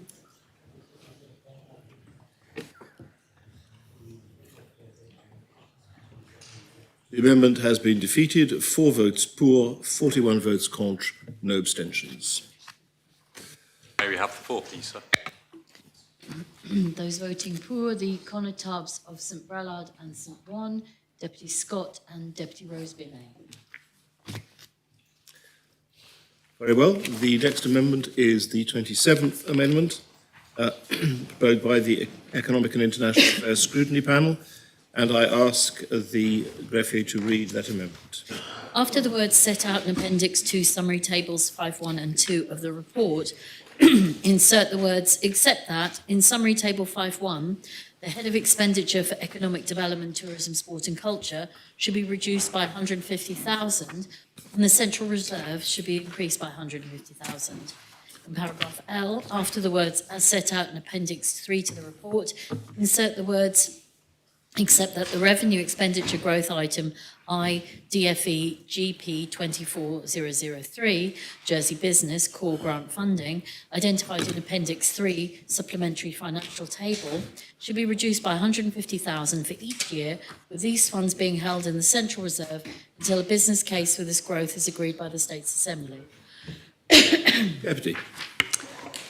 The amendment has been defeated, 4 votes pour, 41 votes contre, no abstentions. May we have the floor, please, sir? Those voting pour, the Connétables of St Brelade and St Juan, Deputy Scott and Deputy Rose Binet. Very well. The next amendment is the 27th amendment, proposed by the Economic and International Affairs Scrutiny Panel, and I ask the greffier to read that amendment. After the words set out in Appendix 2, Summary Tables 5.1 and 2 of the report, insert the words, except that, in Summary Table 5.1, the head of expenditure for economic development, tourism, sport and culture should be reduced by 150,000 and the Central Reserve should be increased by 150,000. In paragraph L, after the words as set out in Appendix 3 to the report, insert the words except that the revenue expenditure growth item IDFE GP 24003, Jersey Business Core Grant Funding, identified in Appendix 3, Supplementary Financial Table, should be reduced by 150,000 for each year, with these funds being held in the Central Reserve until a business case for this growth is agreed by the States Assembly. Deputy.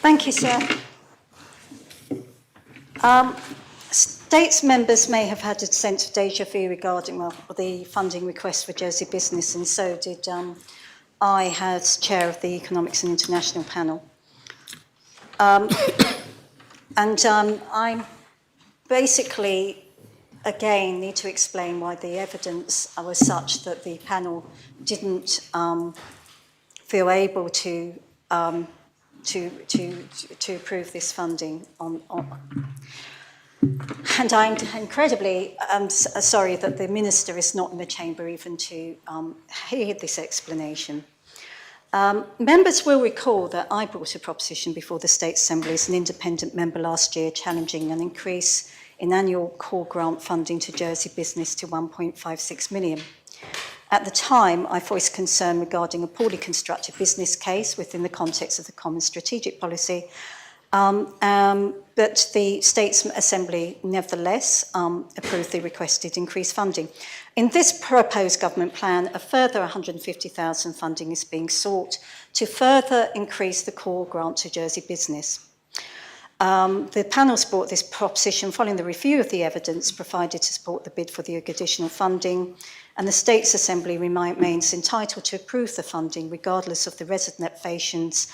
Thank you, sir. States members may have had a sense of déjà vu regarding the funding request for Jersey Business, and so did I as chair of the Economics and International panel. I basically, again, need to explain why the evidence was such that the panel didn't feel able to approve this funding and I'm incredibly sorry that the Minister is not in the chamber even to hear this explanation. Members will recall that I brought a proposition before the State Assembly as an independent member last year challenging an increase in annual core grant funding to Jersey Business to 1.56 million. At the time, I voiced concern regarding a poorly constructed business case within the context of the Common Strategic Policy, but the State Assembly nevertheless approved the requested increased funding. In this proposed government plan, a further 150,000 funding is being sought to further increase the core grant to Jersey Business. The panel's brought this proposition following the review of the evidence provided to support the bid for the additional funding, and the States Assembly remains entitled to approve the funding regardless of the reservations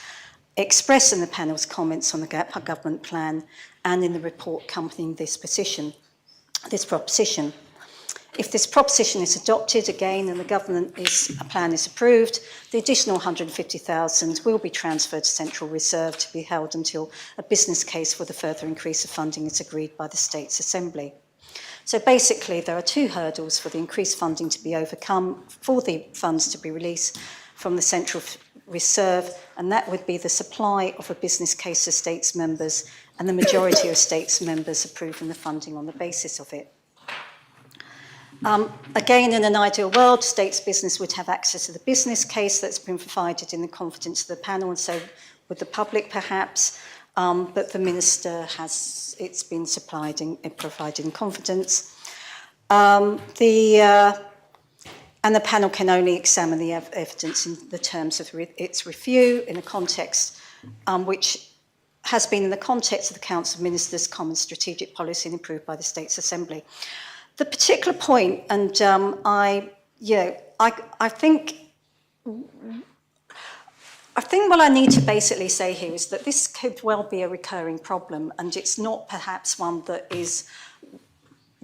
expressed in the panel's comments on the government plan and in the report accompanying this proposition. If this proposition is adopted again and the government plan is approved, the additional 150,000 will be transferred to Central Reserve to be held until a business case for the further increase of funding is agreed by the States Assembly. So basically, there are two hurdles for the increased funding to be overcome for the funds to be released from the Central Reserve, and that would be the supply of a business case to States members and the majority of States members approving the funding on the basis of it. Again, in an ideal world, States business would have access to the business case that's been provided in the confidence of the panel, and so would the public perhaps, but the Minister it's been provided in confidence. And the panel can only examine the evidence in the terms of its review in a context which has been in the context of the Council of Ministers' Common Strategic Policy and approved by the States Assembly. The particular point, and I think what I need to basically say here is that this could well be a recurring problem, and it's not perhaps one that is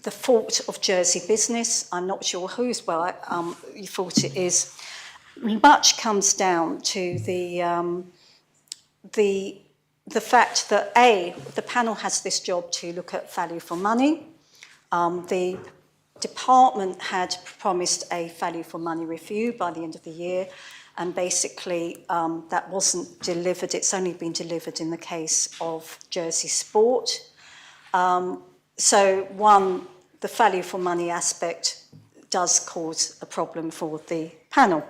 the fault of Jersey Business. I'm not sure whose fault it is. Much comes down to the fact that the panel has this job to look at value for money. The department had promised a value for money review by the end of the year, and basically that wasn't delivered. It's only been delivered in the case of Jersey Sport. So the value for money aspect does cause a problem for the panel.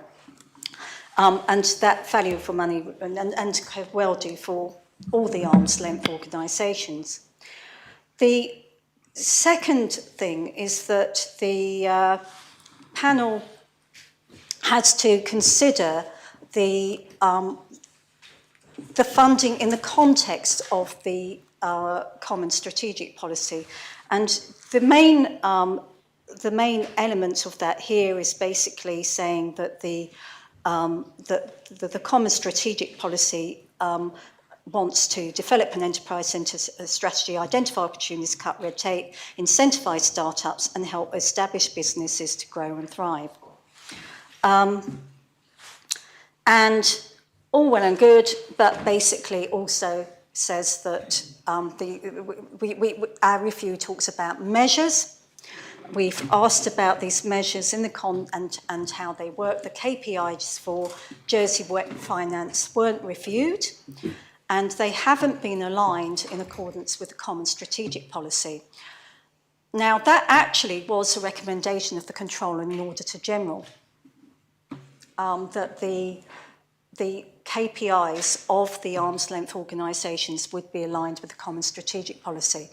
And that value for money, and could well do for all the arm's length organisations. The second thing is that the panel has to consider the funding in the context of the Common Strategic Policy. And the main element of that here is basically saying that the Common Strategic Policy wants to develop an enterprise strategy, identify opportunities, cut red tape, incentivise startups, and help establish businesses to grow and thrive. And all well and good, but basically also says that our review talks about measures. We've asked about these measures in the and how they work. The KPIs for Jersey Wet Finance weren't reviewed, and they haven't been aligned in accordance with the Common Strategic Policy. Now, that actually was a recommendation of the Controller and the Auditor General, that the KPIs of the arm's length organisations would be aligned with the Common Strategic Policy.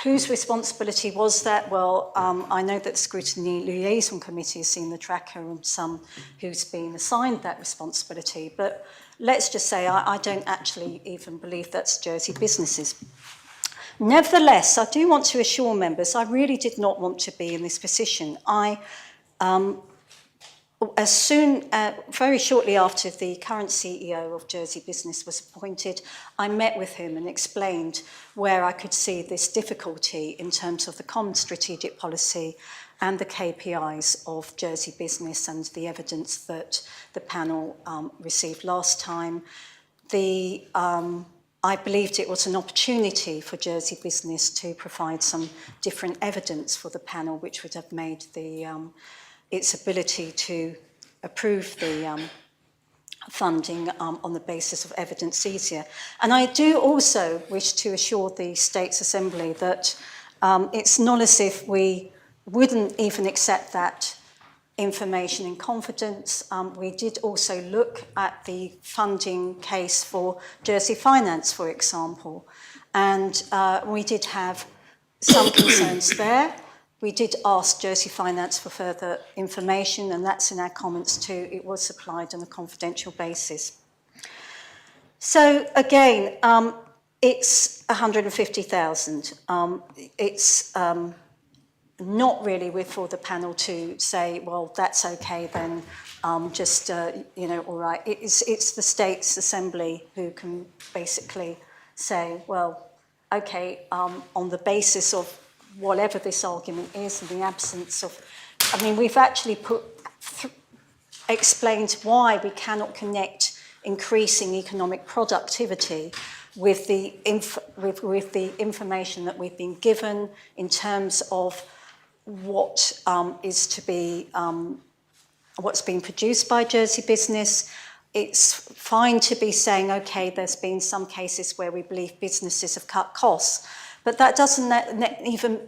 Whose responsibility was that? Well, I know that the Scrutiny Liaison Committee has seen the tracker and some who's been assigned that responsibility, but let's just say I don't actually even believe that's Jersey Business's. Nevertheless, I do want to assure members, I really did not want to be in this position. Very shortly after the current CEO of Jersey Business was appointed, I met with him and explained where I could see this difficulty in terms of the Common Strategic Policy and the KPIs of Jersey Business and the evidence that the panel received last time. I believed it was an opportunity for Jersey Business to provide some different evidence for the panel, which would have made its ability to approve the funding on the basis of evidence easier. And I do also wish to assure the States Assembly that it's not as if we wouldn't even accept that information in confidence. We did also look at the funding case for Jersey Finance, for example, and we did have some concerns there. We did ask Jersey Finance for further information, and that's in our comments too. It was supplied on a confidential basis. So again, it's 150,000. It's not really for the panel to say, well, that's okay then, all right. It's the States Assembly who can basically say, well, okay, on the basis of whatever this argument is, in the absence of, we've actually explained why we cannot connect increasing economic productivity with the information that we've been given in terms of what is to be, what's being produced by Jersey Business. It's fine to be saying, okay, there's been some cases where we believe businesses have cut costs, but that doesn't even,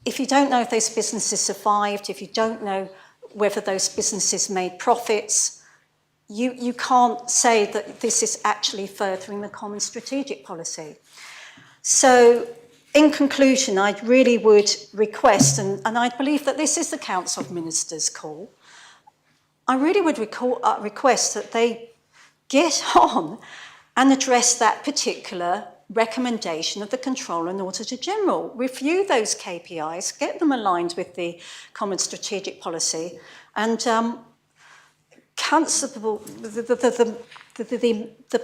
if you don't know if those businesses survived, if you don't know whether those businesses made profits, you can't say that this is actually furthering the Common Strategic Policy. So, in conclusion, I really would request, and I believe that this is the Council of Ministers' call, I really would request that they get on and address that particular recommendation of the Controller and Auditor General. Review those KPIs, get them aligned with the Common Strategic Policy, and the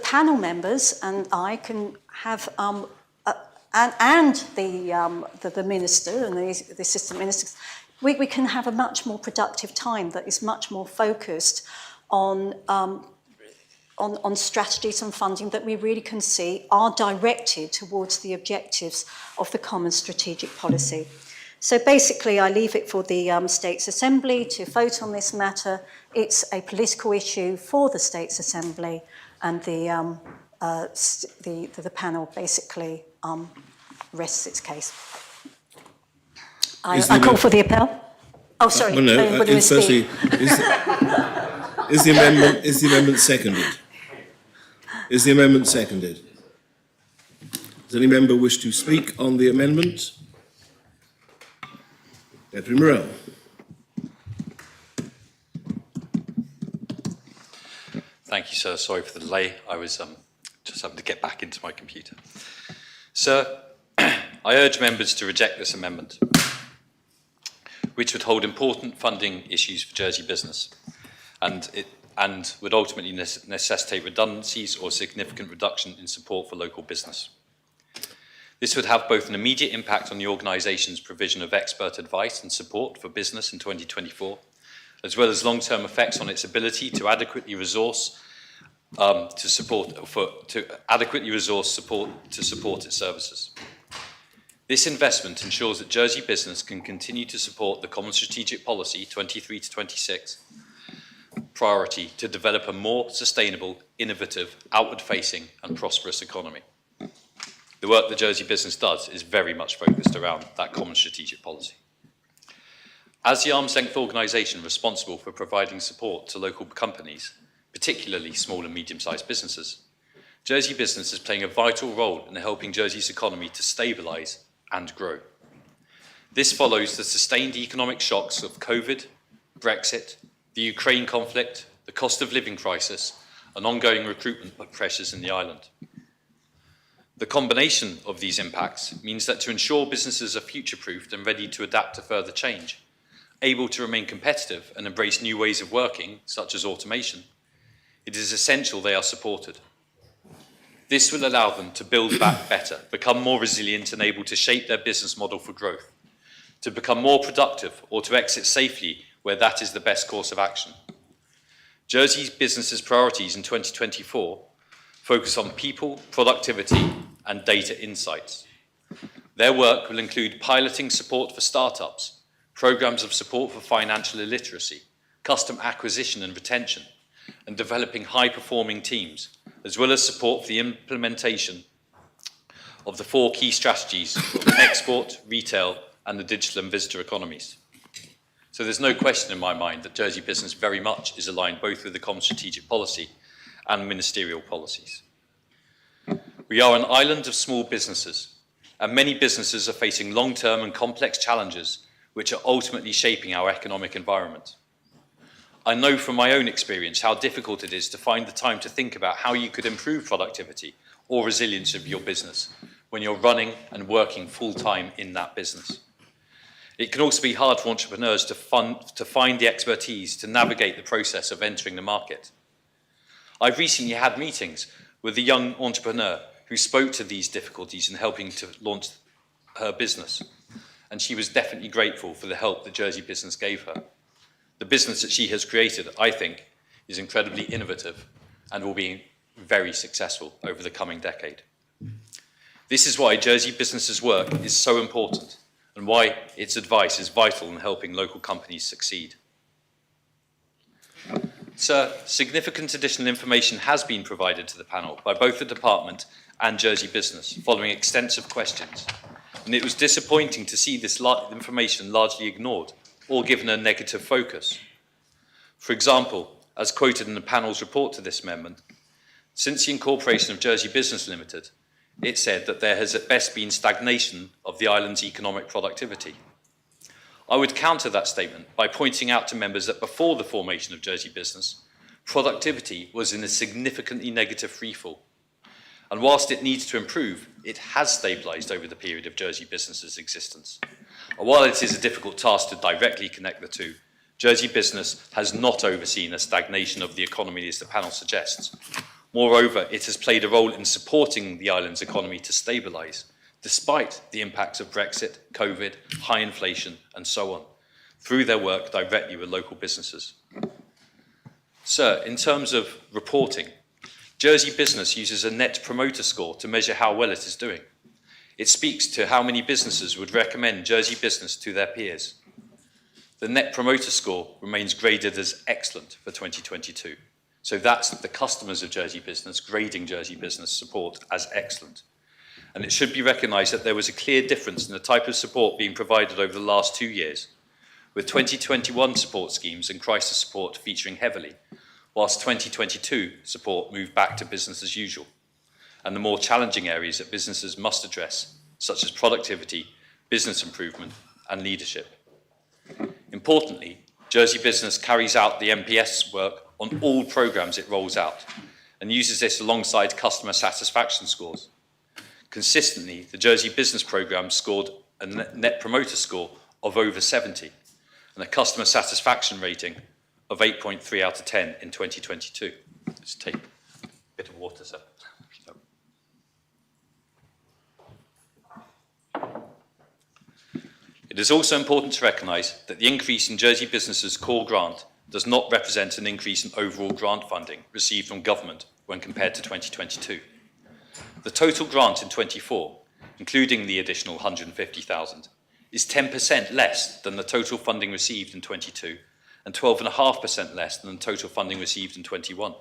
panel members and I can have and the minister and the assistant ministers, we can have a much more productive time that is much more focused on strategies and funding that we really can see are directed towards the objectives of the Common Strategic Policy. So basically, I leave it for the States Assembly to vote on this matter. It's a political issue for the States Assembly, and the panel basically rests its case. I call for the appel. Oh, sorry. Firstly, is the amendment seconded? Is the amendment seconded? Does any member wish to speak on the amendment? Deputy Morell. Thank you, sir. Sorry for the delay. I was just having to get back into my computer. Sir, I urge members to reject this amendment, which would hold important funding issues for Jersey Business, and would ultimately necessitate redundancies or significant reduction in support for local business. This would have both an immediate impact on the organisation's provision of expert advice and support for business in 2024, as well as long-term effects on its ability to adequately resource support its services. This investment ensures that Jersey Business can continue to support the Common Strategic Policy 23 to 26 priority to develop a more sustainable, innovative, outward-facing and prosperous economy. The work that Jersey Business does is very much focused around that common strategic policy. As the arm's length organisation responsible for providing support to local companies, particularly small and medium-sized businesses, Jersey Business is playing a vital role in helping Jersey's economy to stabilise and grow. This follows the sustained economic shocks of COVID, Brexit, the Ukraine conflict, the cost of living crisis, and ongoing recruitment pressures in the island. The combination of these impacts means that to ensure businesses are future-proofed and ready to adapt to further change, able to remain competitive and embrace new ways of working, such as automation, it is essential they are supported. This will allow them to build back better, become more resilient and able to shape their business model for growth, to become more productive or to exit safely where that is the best course of action. Jersey Business's priorities in 2024 focus on people, productivity and data insights. Their work will include piloting support for startups, programs of support for financial illiteracy, customer acquisition and retention, and developing high-performing teams, as well as support for the implementation of the 4 key strategies of export, retail, and the digital and visitor economies. So there's no question in my mind that Jersey Business very much is aligned both with the common strategic policy and ministerial policies. We are an island of small businesses, and many businesses are facing long-term and complex challenges which are ultimately shaping our economic environment. I know from my own experience how difficult it is to find the time to think about how you could improve productivity or resilience of your business when you're running and working full-time in that business. It can also be hard for entrepreneurs to find the expertise to navigate the process of entering the market. I've recently had meetings with a young entrepreneur who spoke to these difficulties in helping to launch her business, and she was definitely grateful for the help that Jersey Business gave her. The business that she has created, I think, is incredibly innovative and will be very successful over the coming decade. This is why Jersey Business's work is so important and why its advice is vital in helping local companies succeed. Sir, significant additional information has been provided to the panel by both the department and Jersey Business following extensive questions, and it was disappointing to see this information largely ignored or given a negative focus. For example, as quoted in the panel's report to this amendment, since the incorporation of Jersey Business Limited, it said that there has at best been stagnation of the island's economic productivity. I would counter that statement by pointing out to members that before the formation of Jersey Business, productivity was in a significantly negative freefall. And whilst it needs to improve, it has stabilised over the period of Jersey Business's existence. And while it is a difficult task to directly connect the two, Jersey Business has not overseen a stagnation of the economy as the panel suggests. Moreover, it has played a role in supporting the island's economy to stabilise, despite the impacts of Brexit, COVID, high inflation, and so on, through their work directly with local businesses. Sir, in terms of reporting, Jersey Business uses a Net Promoter Score to measure how well it is doing. It speaks to how many businesses would recommend Jersey Business to their peers. The Net Promoter Score remains graded as excellent for 2022. So that's the customers of Jersey Business grading Jersey Business support as excellent. And it should be recognised that there was a clear difference in the type of support being provided over the last 2 years, with 2021 support schemes and crisis support featuring heavily, whilst 2022 support moved back to business as usual, and the more challenging areas that businesses must address, such as productivity, business improvement, and leadership. Importantly, Jersey Business carries out the NPS work on all programmes it rolls out, and uses this alongside customer satisfaction scores. Consistently, the Jersey Business programme scored a Net Promoter Score of over 70, and a customer satisfaction rating of 8.3 out of 10 in 2022. Let's take a bit of water, sir. It is also important to recognise that the increase in Jersey Business's core grant does not represent an increase in overall grant funding received from government when compared to 2022. The total grant in 24, including the additional 150,000, is 10% less than the total funding received in 22 and 12.5% less than the total funding received in 21.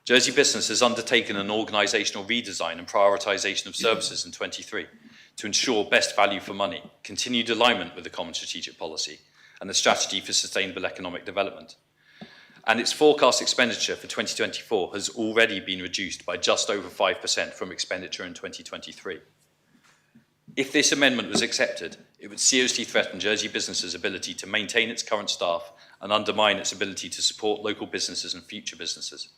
Jersey Business has undertaken an organisational redesign and prioritisation of services in 23 to ensure best value for money, continued alignment with the Common Strategic Policy and the Strategy for Sustainable Economic Development. And its forecast expenditure for 2024 has already been reduced by just over 5% from expenditure in 2023. If this amendment was accepted, it would seriously threaten Jersey Business's ability to maintain its current staff and undermine its ability to support local businesses and future businesses.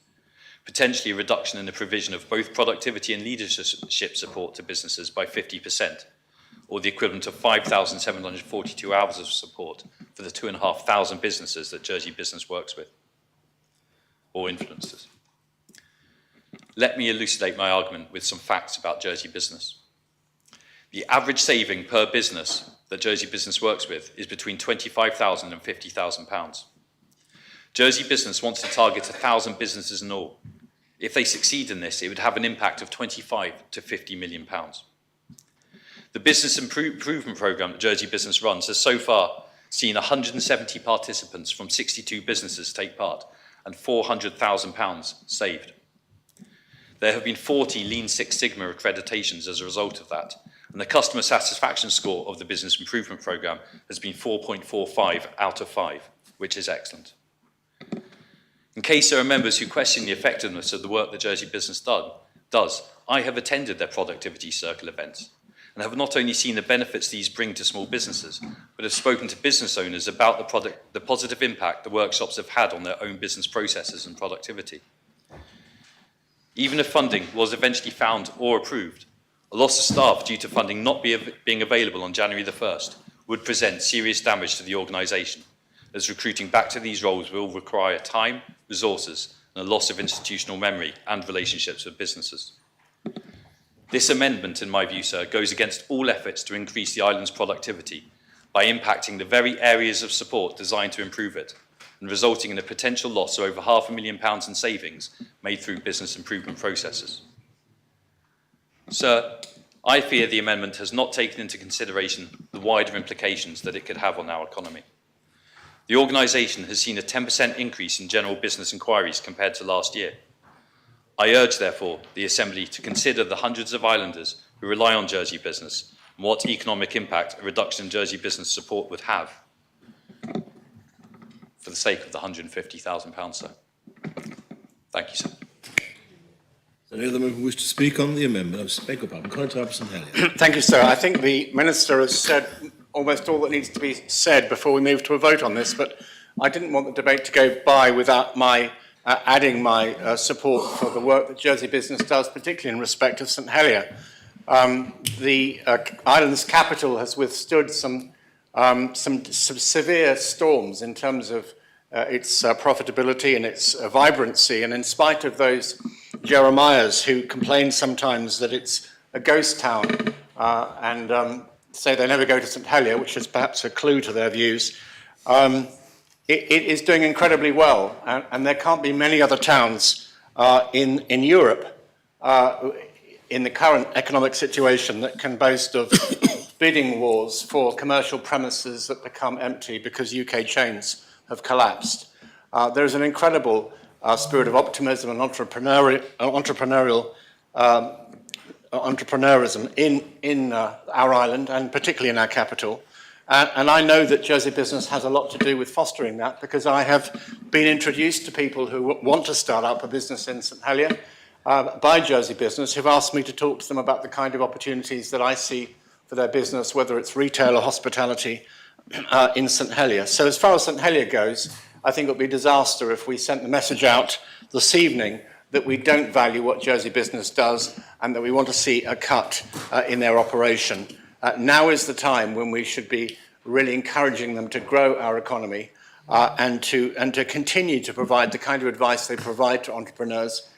Potentially a reduction in the provision of both productivity and leadership support to businesses by 50%, or the equivalent of 5,742 hours of support for the 2,500 businesses that Jersey Business works with, or influences. Let me elucidate my argument with some facts about Jersey Business. The average saving per business that Jersey Business works with is between £25,000 and £50,000. Jersey Business wants to target 1,000 businesses in all. If they succeed in this, it would have an impact of £25 to £50 million. The business improvement programme that Jersey Business runs has so far seen 170 participants from 62 businesses take part and £400,000 saved. There have been 40 Lean Six Sigma accreditations as a result of that, and the customer satisfaction score of the business improvement programme has been 4.45 out of 5, which is excellent. In case there are members who question the effectiveness of the work that Jersey Business does, I have attended their productivity circle events and have not only seen the benefits these bring to small businesses, but have spoken to business owners about the positive impact the workshops have had on their own business processes and productivity. Even if funding was eventually found or approved, a loss of staff due to funding not being available on January the 1st would present serious damage to the organisation, as recruiting back to these roles will require time, resources, and a loss of institutional memory and relationships with businesses. This amendment, in my view, sir, goes against all efforts to increase the island's productivity by impacting the very areas of support designed to improve it, and resulting in a potential loss of over £500,000 in savings made through business improvement processes. Sir, I fear the amendment has not taken into consideration the wider implications that it could have on our economy. The organisation has seen a 10% increase in general business inquiries compared to last year. I urge, therefore, the Assembly to consider the hundreds of islanders who rely on Jersey Business and what economic impact a reduction in Jersey Business support would have for the sake of the £150,000, sir. Thank you, sir. Any other member wish to speak on the amendment? I beg your pardon. Constable St Helier. Thank you, sir. I think the Minister has said almost all that needs to be said before we move to a vote on this, but I didn't want the debate to go by without my adding my support for the work that Jersey Business does, particularly in respect of St Helier. The island's capital has withstood some severe storms in terms of its profitability and its vibrancy, and in spite of those Jeremiahs who complain sometimes that it's a ghost town and say they never go to St Helier, which is perhaps a clue to their views, it is doing incredibly well, and there can't be many other towns in Europe in the current economic situation that can boast of bidding wars for commercial premises that become empty because UK chains have collapsed. There's an incredible spirit of optimism and entrepreneurism in our island, and particularly in our capital. And I know that Jersey Business has a lot to do with fostering that, because I have been introduced to people who want to start up a business in St Helier by Jersey Business, who've asked me to talk to them about the kind of opportunities that I see for their business, whether it's retail or hospitality, in St Helier. So as far as St Helier goes, I think it would be a disaster if we sent the message out this evening that we don't value what Jersey Business does and that we want to see a cut in their operation. Now is the time when we should be really encouraging them to grow our economy and to continue to provide the kind of advice they provide to entrepreneurs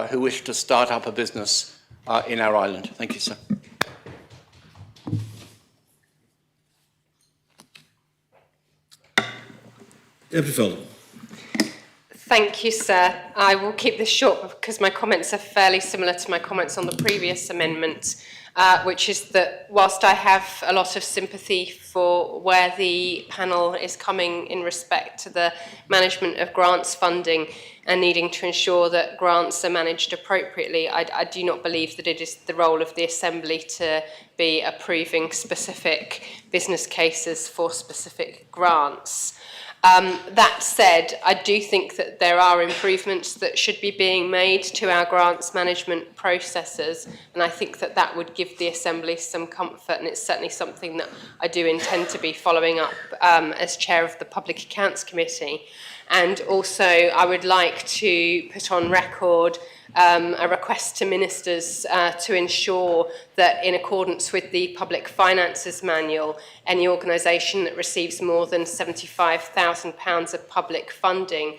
who wish to start up a business in our island. Thank you, sir. Deputy Felden. Thank you, sir. I will keep this short because my comments are fairly similar to my comments on the previous amendment. which is that whilst I have a lot of sympathy for where the panel is coming in respect to the management of grants funding and needing to ensure that grants are managed appropriately, I do not believe that it is the role of the Assembly to be approving specific business cases for specific grants. That said, I do think that there are improvements that should be being made to our grants management processes, and I think that that would give the Assembly some comfort, and it's certainly something that I do intend to be following up as Chair of the Public Accounts Committee. And also, I would like to put on record a request to ministers to ensure that, in accordance with the Public Finances Manual, any organisation that receives more than £75,000 of public funding,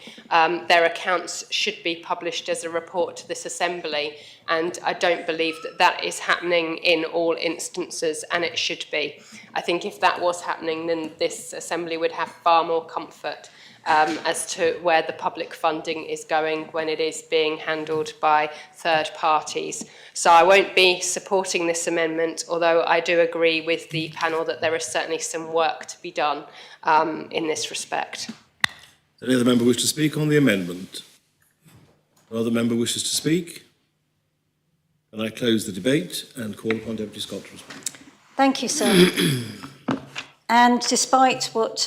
their accounts should be published as a report to this Assembly. And I don't believe that that is happening in all instances, and it should be. I think if that was happening, then this Assembly would have far more comfort as to where the public funding is going when it is being handled by third parties. So I won't be supporting this amendment, although I do agree with the panel that there is certainly some work to be done in this respect. Does any other member wish to speak on the amendment? No other member wishes to speak? Can I close the debate and call upon Deputy Scott to respond? Thank you, sir. And despite what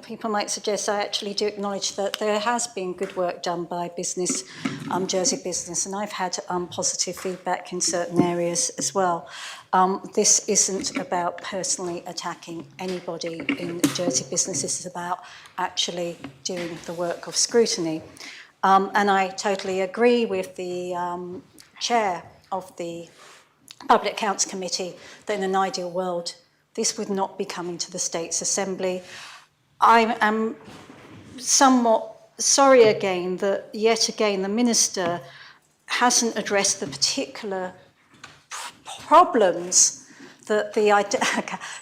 people might suggest, I actually do acknowledge that there has been good work done by business, Jersey Business, and I've had positive feedback in certain areas as well. This isn't about personally attacking anybody in Jersey Business. This is about actually doing the work of scrutiny. And I totally agree with the chair of the Public Accounts Committee that in an ideal world, this would not be coming to the States Assembly. I am somewhat sorry again that yet again the Minister hasn't addressed the particular problems that the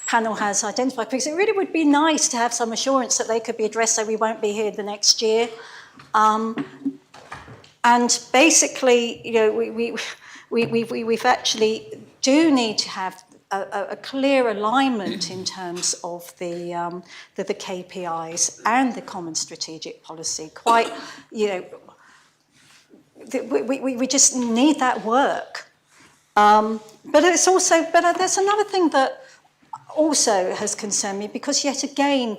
panel has identified, because it really would be nice to have some assurance that they could be addressed so we won't be here the next year. And basically, you know, we've actually do need to have a clear alignment in terms of the KPIs and the common strategic policy. Quite, you know, we just need that work. But it's also, but there's another thing that also has concerned me, because yet again,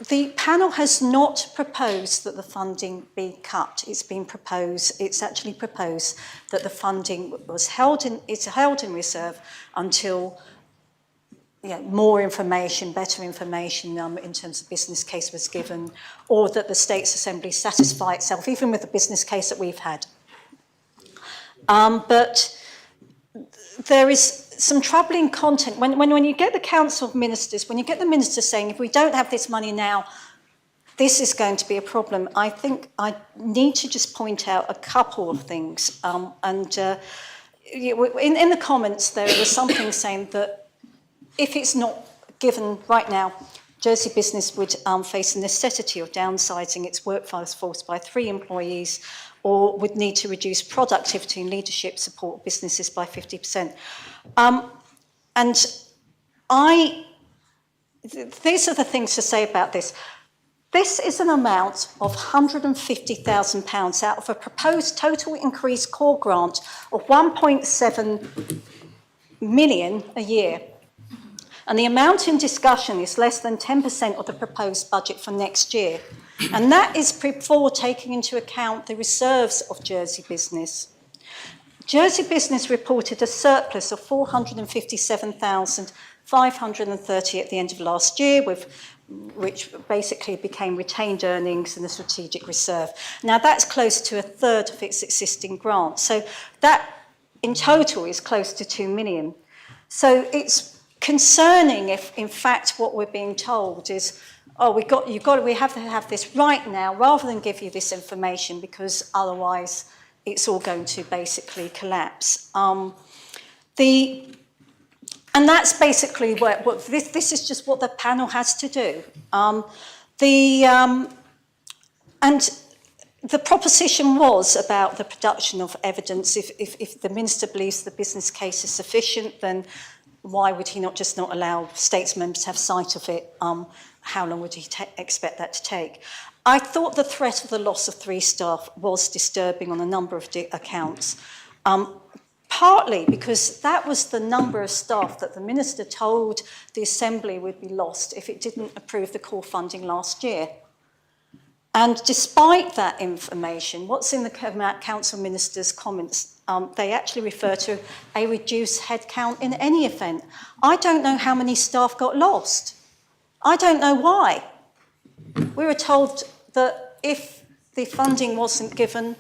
the panel has not proposed that the funding be cut. It's actually proposed that the funding is held in reserve until, you know, more information, better information in terms of business case was given, or that the States Assembly satisfy itself, even with the business case that we've had. But there is some troubling content. When you get the Council of Ministers, when you get the ministers saying, if we don't have this money now, this is going to be a problem, I think I need to just point out a couple of things. In the comments, there was something saying that if it's not given right now, Jersey Business would face the necessity of downsizing its workforce by 3 employees, or would need to reduce productivity and leadership support businesses by 50%. And these are the things to say about this. This is an amount of £150,000 out of a proposed total increased core grant of 1.7 million a year. And the amount in discussion is less than 10% of the proposed budget for next year. And that is before taking into account the reserves of Jersey Business. Jersey Business reported a surplus of 457,530 at the end of last year, which basically became retained earnings and the strategic reserve. Now that's close to a third of its existing grant. So that in total is close to 2 million. So it's concerning if in fact what we're being told is, oh, we have to have this right now rather than give you this information, because otherwise it's all going to basically collapse. And that's basically what this is just what the panel has to do. And the proposition was about the production of evidence. If the minister believes the business case is sufficient, then why would he not allow states members to have sight of it? How long would he expect that to take? I thought the threat of the loss of 3 staff was disturbing on a number of accounts, partly because that was the number of staff that the minister told the Assembly would be lost if it didn't approve the core funding last year. And despite that information, what's in the Council Minister's comments, they actually refer to a reduced headcount in any event. I don't know how many staff got lost. I don't know why. We were told that if the funding wasn't given,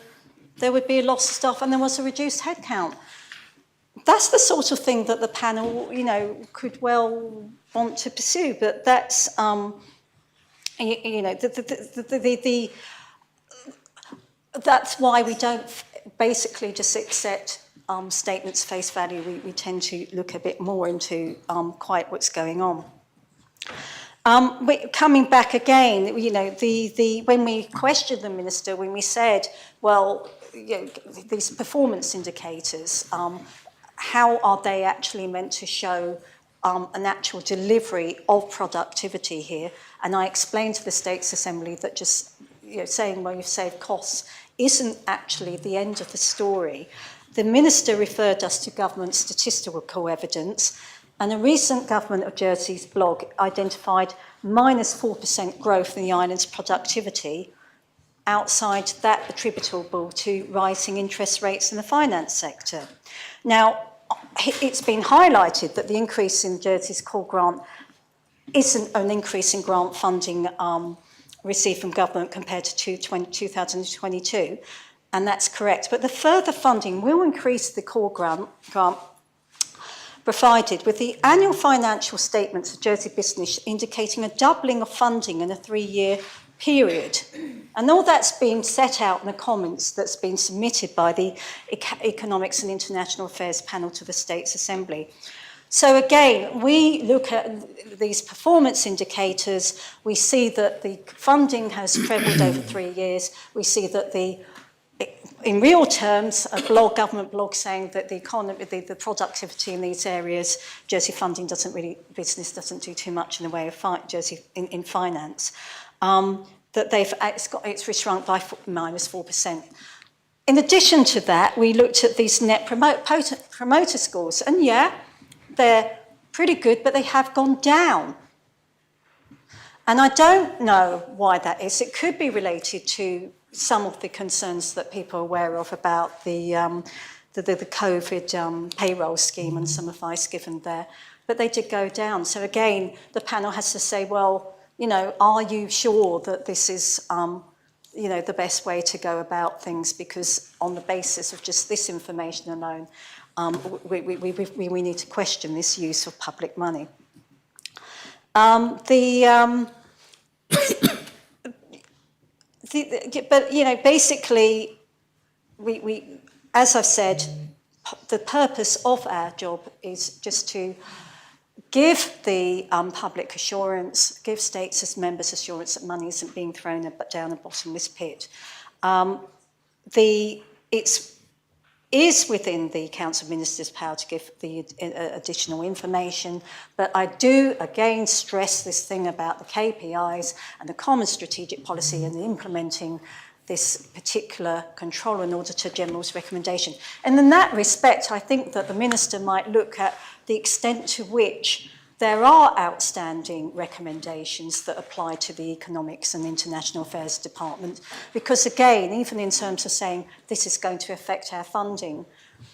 there would be a loss of staff and there was a reduced headcount. That's the sort of thing that the panel, could well want to pursue, but that's, that's why we don't basically just accept statements face value. We tend to look a bit more into quite what's going on. Coming back again, when we questioned the minister, when we said, well, these performance indicators, how are they actually meant to show an actual delivery of productivity here? And I explained to the States Assembly that just saying, well, you've saved costs isn't actually the end of the story. The minister referred us to government statistical evidence, and a recent Government of Jersey's blog identified -4% growth in the island's productivity, outside that attributable to rising interest rates in the finance sector. Now, it's been highlighted that the increase in Jersey's core grant isn't an increase in grant funding received from government compared to 2022, and that's correct. But the further funding will increase the core grant provided with the annual financial statements of Jersey Business indicating a doubling of funding in a 3-year period. And all that's been set out in the comments that's been submitted by the Economics and International Affairs panel to the States Assembly. So again, we look at these performance indicators, we see that the funding has trebled over 3 years, we see that in real terms, a government blog saying that the economy, the productivity in these areas, Jersey funding business doesn't do too much in the way of Jersey in finance. That it's shrunk by -4%. In addition to that, we looked at these net promoter scores, and yeah, they're pretty good, but they have gone down. And I don't know why that is. It could be related to some of the concerns that people are aware of about the COVID payroll scheme and some advice given there, but they did go down. So again, the panel has to say, well, are you sure that this is, the best way to go about things? Because on the basis of just this information alone, we need to question this use of public money. But basically, we, as I've said, the purpose of our job is just to give the public assurance, give states as members assurance that money isn't being thrown down a bottomless pit. It is within the Council of Ministers' power to give the additional information, but I do again stress this thing about the KPIs and the Common Strategic Policy and implementing this particular Controller and Auditor General's recommendation. And in that respect, I think that the Minister might look at the extent to which there are outstanding recommendations that apply to the Economics and International Affairs Department, because again, even in terms of saying this is going to affect our funding,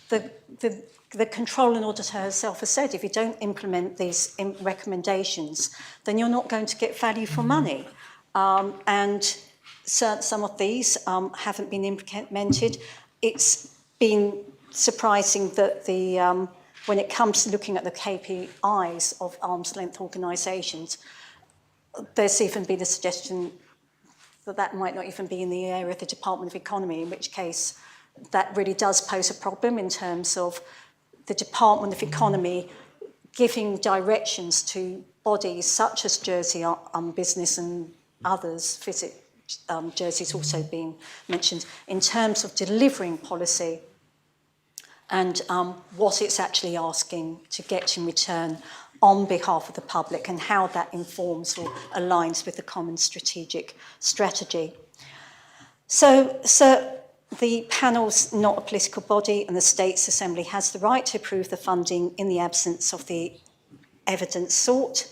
the Controller and Auditor herself has said if you don't implement these recommendations, then you're not going to get value for money. And some of these haven't been implemented. It's been surprising that when it comes to looking at the KPIs of arm's length organisations, there's even been a suggestion that might not even be in the area of the Department of Economy, in which case that really does pose a problem in terms of the Department of Economy giving directions to bodies such as Jersey Business and others, Jersey's also been mentioned, in terms of delivering policy and what it's actually asking to get in return on behalf of the public and how that informs or aligns with the common strategic strategy. So the panel's not a political body and the States Assembly has the right to approve the funding in the absence of the evidence sought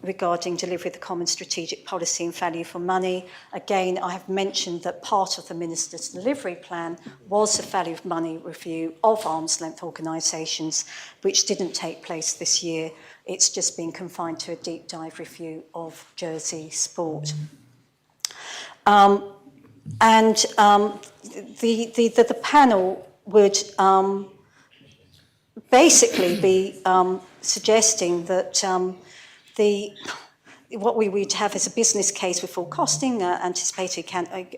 regarding delivery of the common strategic policy and value for money. Again, I have mentioned that part of the Minister's delivery plan was a value of money review of arm's length organisations, which didn't take place this year. It's just been confined to a deep dive review of Jersey sport. The panel would basically be suggesting that what we would have is a business case with full costing, anticipated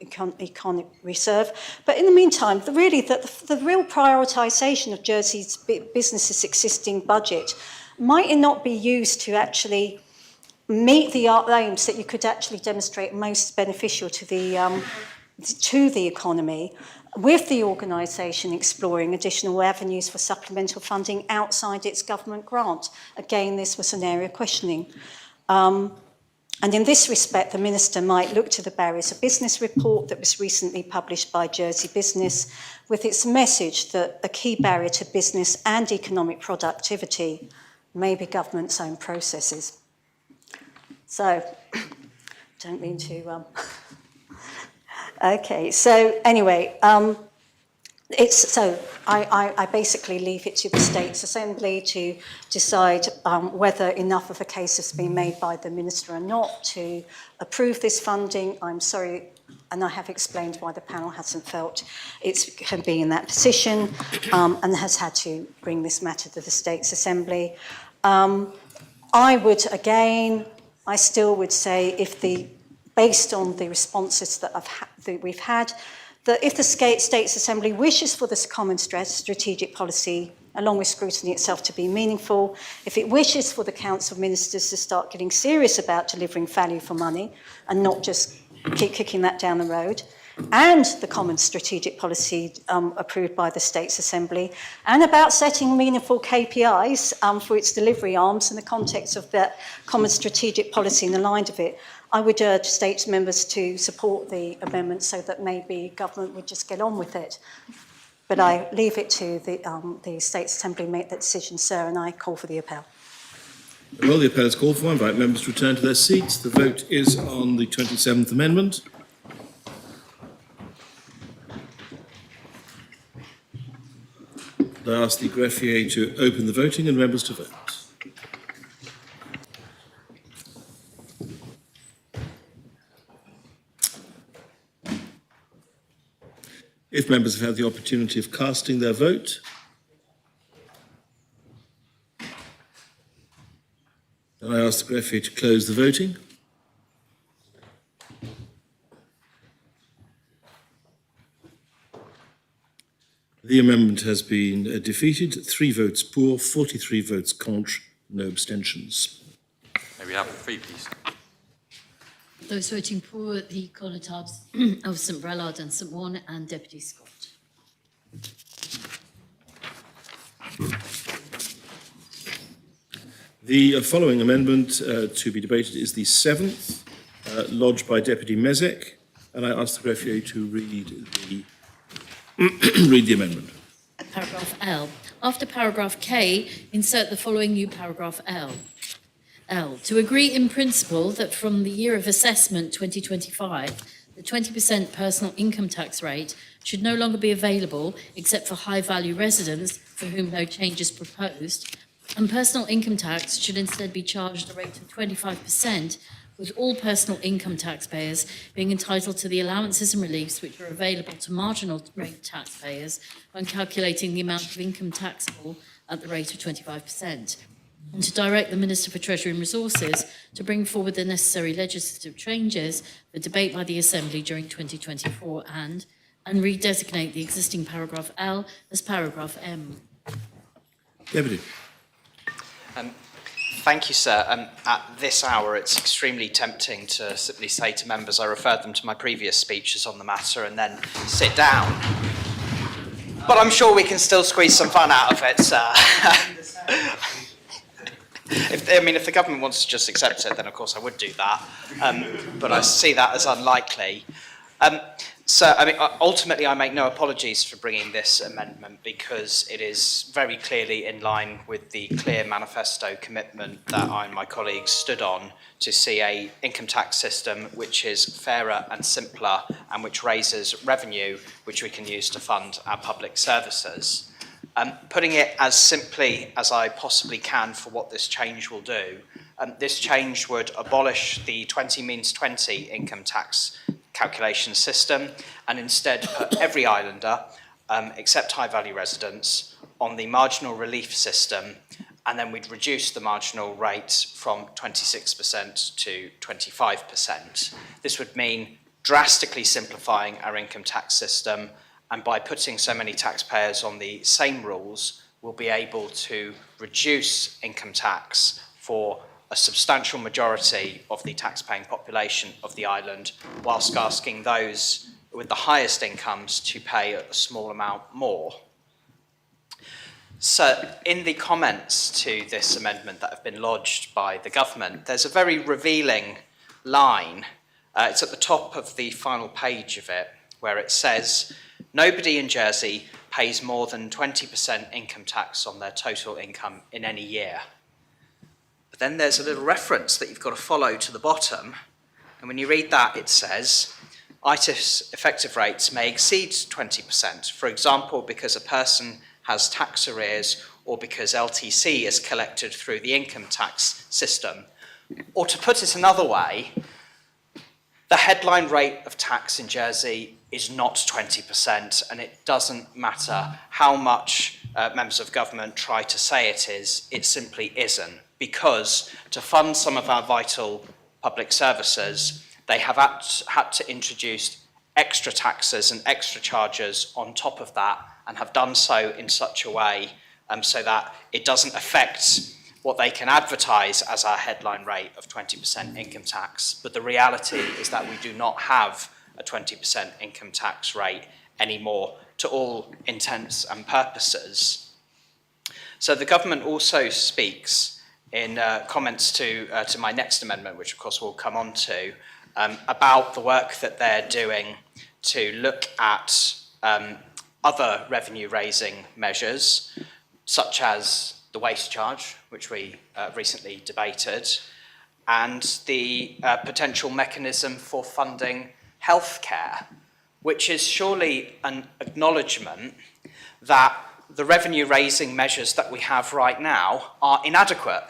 economic reserve. But in the meantime, the real prioritisation of Jersey's business's existing budget might not be used to actually meet the aims that you could actually demonstrate most beneficial to the economy, with the organisation exploring additional avenues for supplemental funding outside its government grant. Again, this was an area of questioning. And in this respect, the Minister might look to the Barriers of Business report that was recently published by Jersey Business, with its message that a key barrier to business and economic productivity may be government's own processes. So, don't mean to... Okay, so anyway, I basically leave it to the States Assembly to decide whether enough of a case has been made by the Minister or not to approve this funding. I'm sorry, and I have explained why the panel hasn't felt it can be in that position and has had to bring this matter to the States Assembly. I still would say based on the responses that we've had, that if the States Assembly wishes for this common strategic policy, along with scrutiny itself, to be meaningful, if it wishes for the Council of Ministers to start getting serious about delivering value for money and not just keep kicking that down the road, and the common strategic policy approved by the States Assembly, and about setting meaningful KPIs for its delivery arms in the context of that common strategic policy and aligned with it, I would urge States members to support the amendment so that maybe government would just get on with it. But I leave it to the States Assembly to make that decision, sir, and I call for the appel. Well, the appel is called for. I invite members to return to their seats. The vote is on the 27th Amendment. I ask the greffier to open the voting and members to vote. If members have had the opportunity of casting their vote, then I ask the greffier to close the voting. The amendment has been defeated. 3 votes pour, 43 votes contre, no abstentions. May we have 3, please? Those voting for the Conotabs of St Brelard and St Warren and Deputy Scott. The following amendment to be debated is the 7th, lodged by Deputy Mezek, and I ask the greffier to read the read the amendment. Paragraph L. After paragraph K, insert the following new paragraph L. To agree in principle that from the year of assessment 2025, the 20% personal income tax rate should no longer be available except for high-value residents for whom no change is proposed, and personal income tax should instead be charged at a rate of 25%, with all personal income taxpayers being entitled to the allowances and reliefs which are available to marginal rate taxpayers when calculating the amount of income taxable at the rate of 25%. And to direct the Minister for Treasury and Resources to bring forward the necessary legislative changes for debate by the Assembly during 2024 and redesignate the existing paragraph L as paragraph M. Deputy. Thank you, sir. At this hour, it's extremely tempting to simply say to members, I referred them to my previous speeches on the matter and then sit down. But I'm sure we can still squeeze some fun out of it, sir. If the government wants to just accept it, then of course I would do that. But I see that as unlikely. So, ultimately, I make no apologies for bringing this amendment because it is very clearly in line with the clear manifesto commitment that I and my colleagues stood on to see an income tax system which is fairer and simpler and which raises revenue which we can use to fund our public services. Putting it as simply as I possibly can for what this change will do, this change would abolish the 20 means 20 income tax calculation system and instead put every islander, except high value residents, on the marginal relief system, and then we'd reduce the marginal rate from 26% to 25%. This would mean drastically simplifying our income tax system, and by putting so many taxpayers on the same rules, we'll be able to reduce income tax for a substantial majority of the tax-paying population of the island, whilst asking those with the highest incomes to pay a small amount more. So, in the comments to this amendment that have been lodged by the government, there's a very revealing line. It's at the top of the final page of it, where it says, nobody in Jersey pays more than 20% income tax on their total income in any year. But then there's a little reference that you've got to follow to the bottom. And when you read that, it says, ITIF's effective rates may exceed 20%, for example, because a person has tax arrears or because LTC is collected through the income tax system. Or to put it another way, the headline rate of tax in Jersey is not 20%, and it doesn't matter how much members of government try to say it is, it simply isn't. Because to fund some of our vital public services, they have had to introduce extra taxes and extra charges on top of that, and have done so in such a way so that it doesn't affect what they can advertise as our headline rate of 20% income tax. But the reality is that we do not have a 20% income tax rate anymore to all intents and purposes. So the government also speaks in comments to my next amendment, which of course we'll come on to, about the work that they're doing to look at other revenue-raising measures, such as the waste charge, which we recently debated, and the potential mechanism for funding healthcare, which is surely an acknowledgement that the revenue-raising measures that we have right now are inadequate.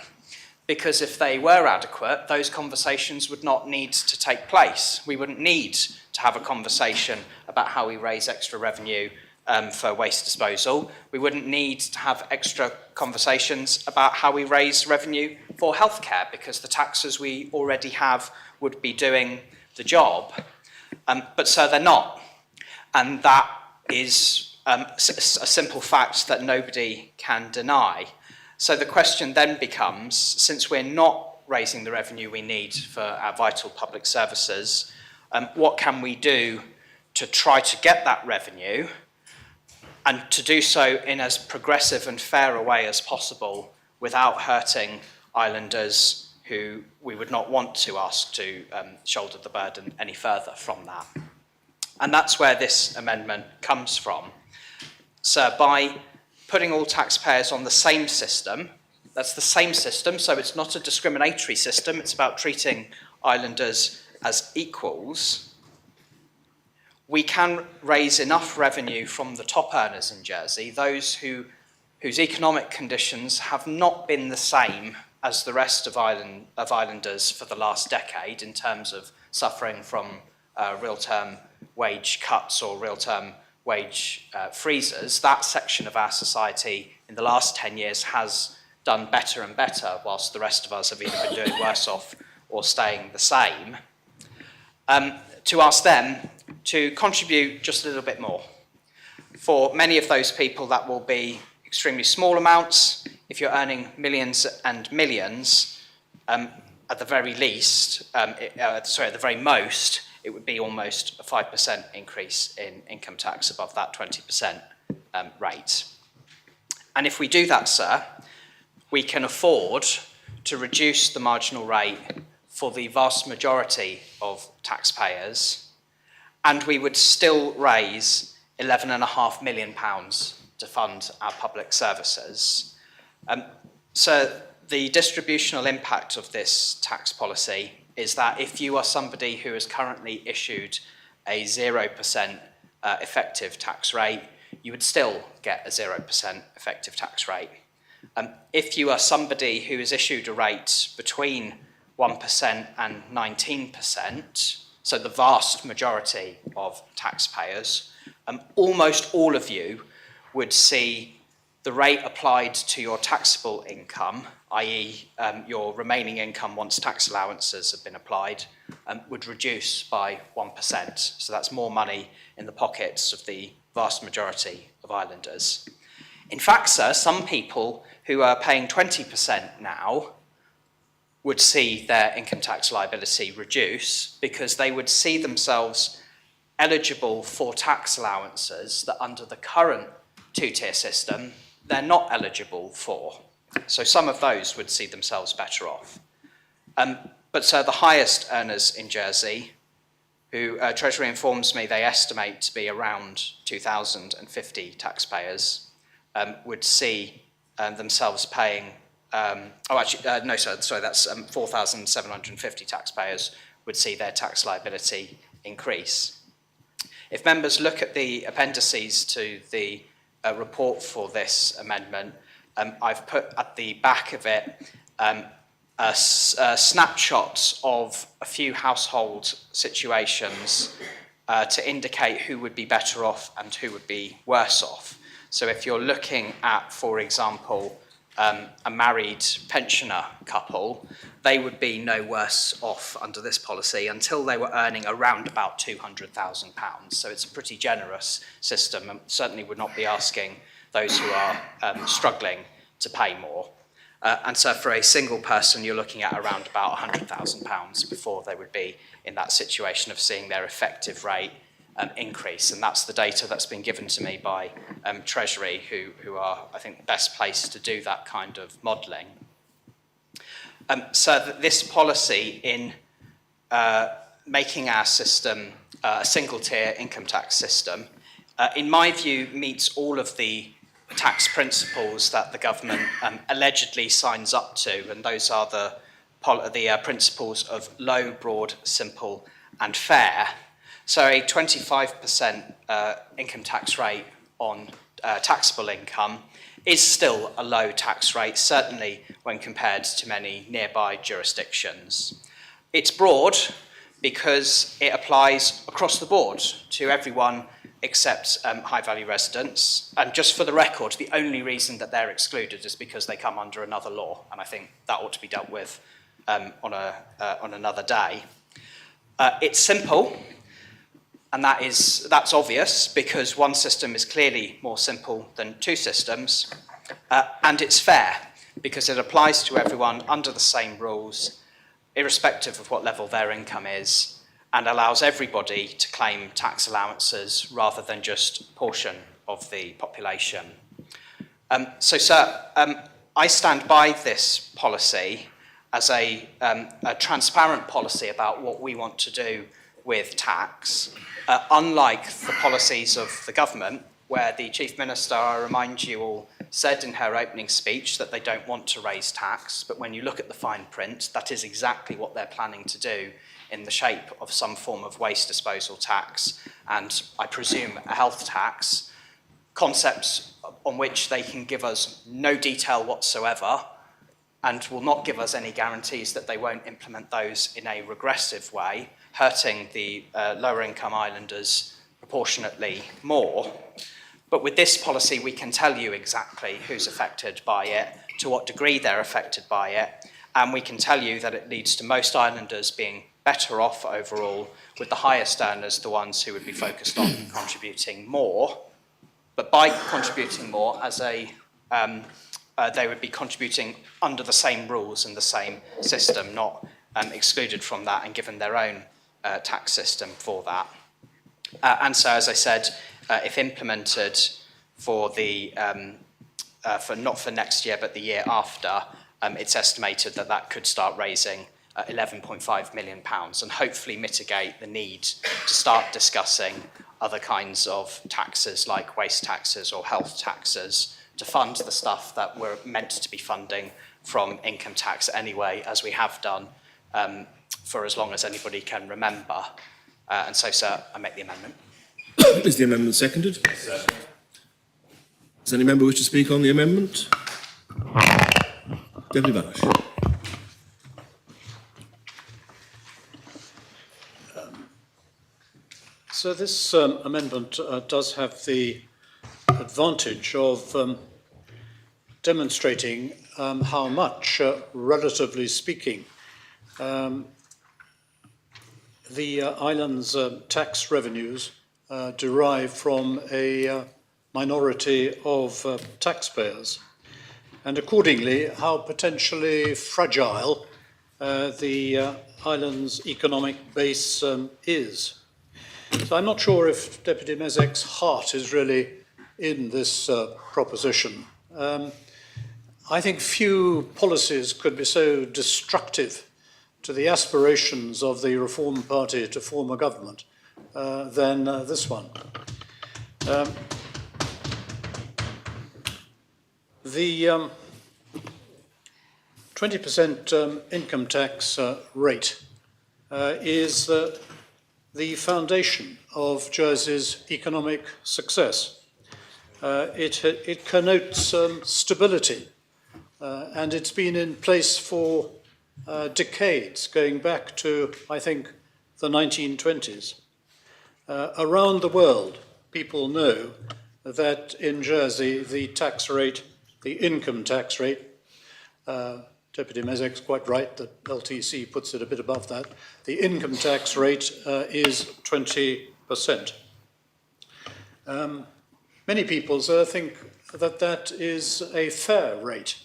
Because if they were adequate, those conversations would not need to take place. We wouldn't need to have a conversation about how we raise extra revenue for waste disposal. We wouldn't need to have extra conversations about how we raise revenue for healthcare, because the taxes we already have would be doing the job. But so they're not. And that is a simple fact that nobody can deny. So the question then becomes, since we're not raising the revenue we need for our vital public services, what can we do to try to get that revenue, and to do so in as progressive and fair a way as possible without hurting islanders who we would not want to ask to shoulder the burden any further from that. And that's where this amendment comes from. So by putting all taxpayers on the same system, that's the same system, so it's not a discriminatory system, it's about treating islanders as equals, we can raise enough revenue from the top earners in Jersey, those whose economic conditions have not been the same as the rest of islanders for the last decade in terms of suffering from real-term wage cuts or real-term wage freezers. That section of our society in the last 10 years has done better and better, whilst the rest of us have either been doing worse off or staying the same. To ask them to contribute just a little bit more. For many of those people, that will be extremely small amounts. If you're earning millions and millions, at the very least, at the very most, it would be almost a 5% increase in income tax above that 20% rate. And if we do that, sir, we can afford to reduce the marginal rate for the vast majority of taxpayers, and we would still raise £11.5 million to fund our public services. So the distributional impact of this tax policy is that if you are somebody who is currently issued a 0% effective tax rate, you would still get a 0% effective tax rate. If you are somebody who is issued a rate between 1% and 19%, so the vast majority of taxpayers, almost all of you would see the rate applied to your taxable income, i.e. Your remaining income once tax allowances have been applied, would reduce by 1%. So that's more money in the pockets of the vast majority of islanders. In fact, sir, some people who are paying 20% now would see their income tax liability reduce because they would see themselves eligible for tax allowances that under the current two-tier system, they're not eligible for. So some of those would see themselves better off. But sir, the highest earners in Jersey, who Treasury informs me they estimate to be around 2,050 taxpayers, would see themselves paying, no, sorry, that's 4,750 taxpayers would see their tax liability increase. If members look at the appendices to the report for this amendment, I've put at the back of it snapshots of a few household situations to indicate who would be better off and who would be worse off. So if you're looking at, for example, a married pensioner couple, they would be no worse off under this policy until they were earning around about £200,000. So it's a pretty generous system and certainly would not be asking those who are struggling to pay more. And so for a single person, you're looking at around about £100,000 before they would be in that situation of seeing their effective rate increase. And that's the data that's been given to me by Treasury, who are, I think, best placed to do that kind of modelling. So that this policy in making our system a single-tier income tax system, in my view, meets all of the tax principles that the government allegedly signs up to, and those are the principles of low, broad, simple and fair. So a 25% income tax rate on taxable income is still a low tax rate, certainly when compared to many nearby jurisdictions. It's broad because it applies across the board to everyone except high-value residents. And just for the record, the only reason that they're excluded is because they come under another law, and I think that ought to be dealt with on another day. It's simple, and that's obvious because one system is clearly more simple than two systems, and it's fair because it applies to everyone under the same rules, irrespective of what level their income is, and allows everybody to claim tax allowances rather than just a portion of the population. So, sir, I stand by this policy as a transparent policy about what we want to do with tax, unlike the policies of the government, where the Chief Minister, I remind you all, said in her opening speech that they don't want to raise tax, but when you look at the fine print, that is exactly what they're planning to do in the shape of some form of waste disposal tax and, I presume, a health tax, concepts on which they can give us no detail whatsoever and will not give us any guarantees that they won't implement those in a regressive way, hurting the lower income islanders proportionately more. But with this policy, we can tell you exactly who's affected by it, to what degree they're affected by it, and we can tell you that it leads to most islanders being better off overall, with the highest earners, the ones who would be focused on contributing more. But by contributing more as a they would be contributing under the same rules and the same system, not excluded from that and given their own tax system for that. And so, as I said, if implemented for not for next year but the year after, it's estimated that that could start raising £11.5 million and hopefully mitigate the need to start discussing other kinds of taxes like waste taxes or health taxes to fund the stuff that we're meant to be funding from income tax anyway, as we have done for as long as anybody can remember. And so, sir, I make the amendment. Is the amendment seconded? Does any member wish to speak on the amendment? Deputy Balash. So this amendment does have the advantage of demonstrating how much, relatively speaking, the island's tax revenues derive from a minority of taxpayers, and accordingly how potentially fragile the island's economic base is. So I'm not sure if Deputy Mezek's heart is really in this proposition. I think few policies could be so destructive to the aspirations of the Reform Party to form a government than this one. The 20% income tax rate is the foundation of Jersey's economic success. It connotes stability, and it's been in place for decades, going back to, I think, the 1920s. Around the world, people know that in Jersey, the tax rate, the income tax rate, Deputy Mezek's quite right that LTC puts it a bit above that. The income tax rate is 20%. Many people, sir, think that that is a fair rate.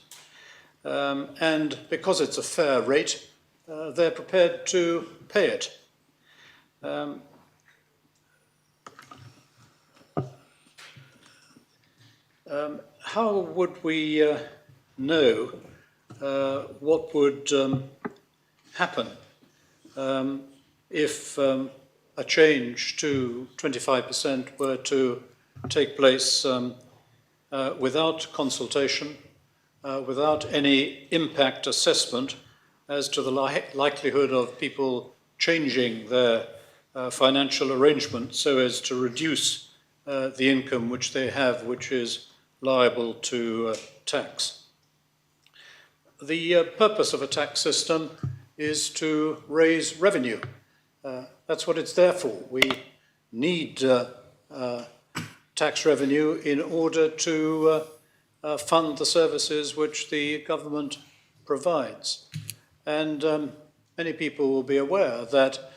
And because it's a fair rate, they're prepared to pay it. How would we know what would happen if a change to 25% were to take place without consultation, without any impact assessment as to the likelihood of people changing their financial arrangement so as to reduce the income which they have, which is liable to tax? The purpose of a tax system is to raise revenue. That's what it's there for. We need tax revenue in order to fund the services which the government provides. And many people will be aware that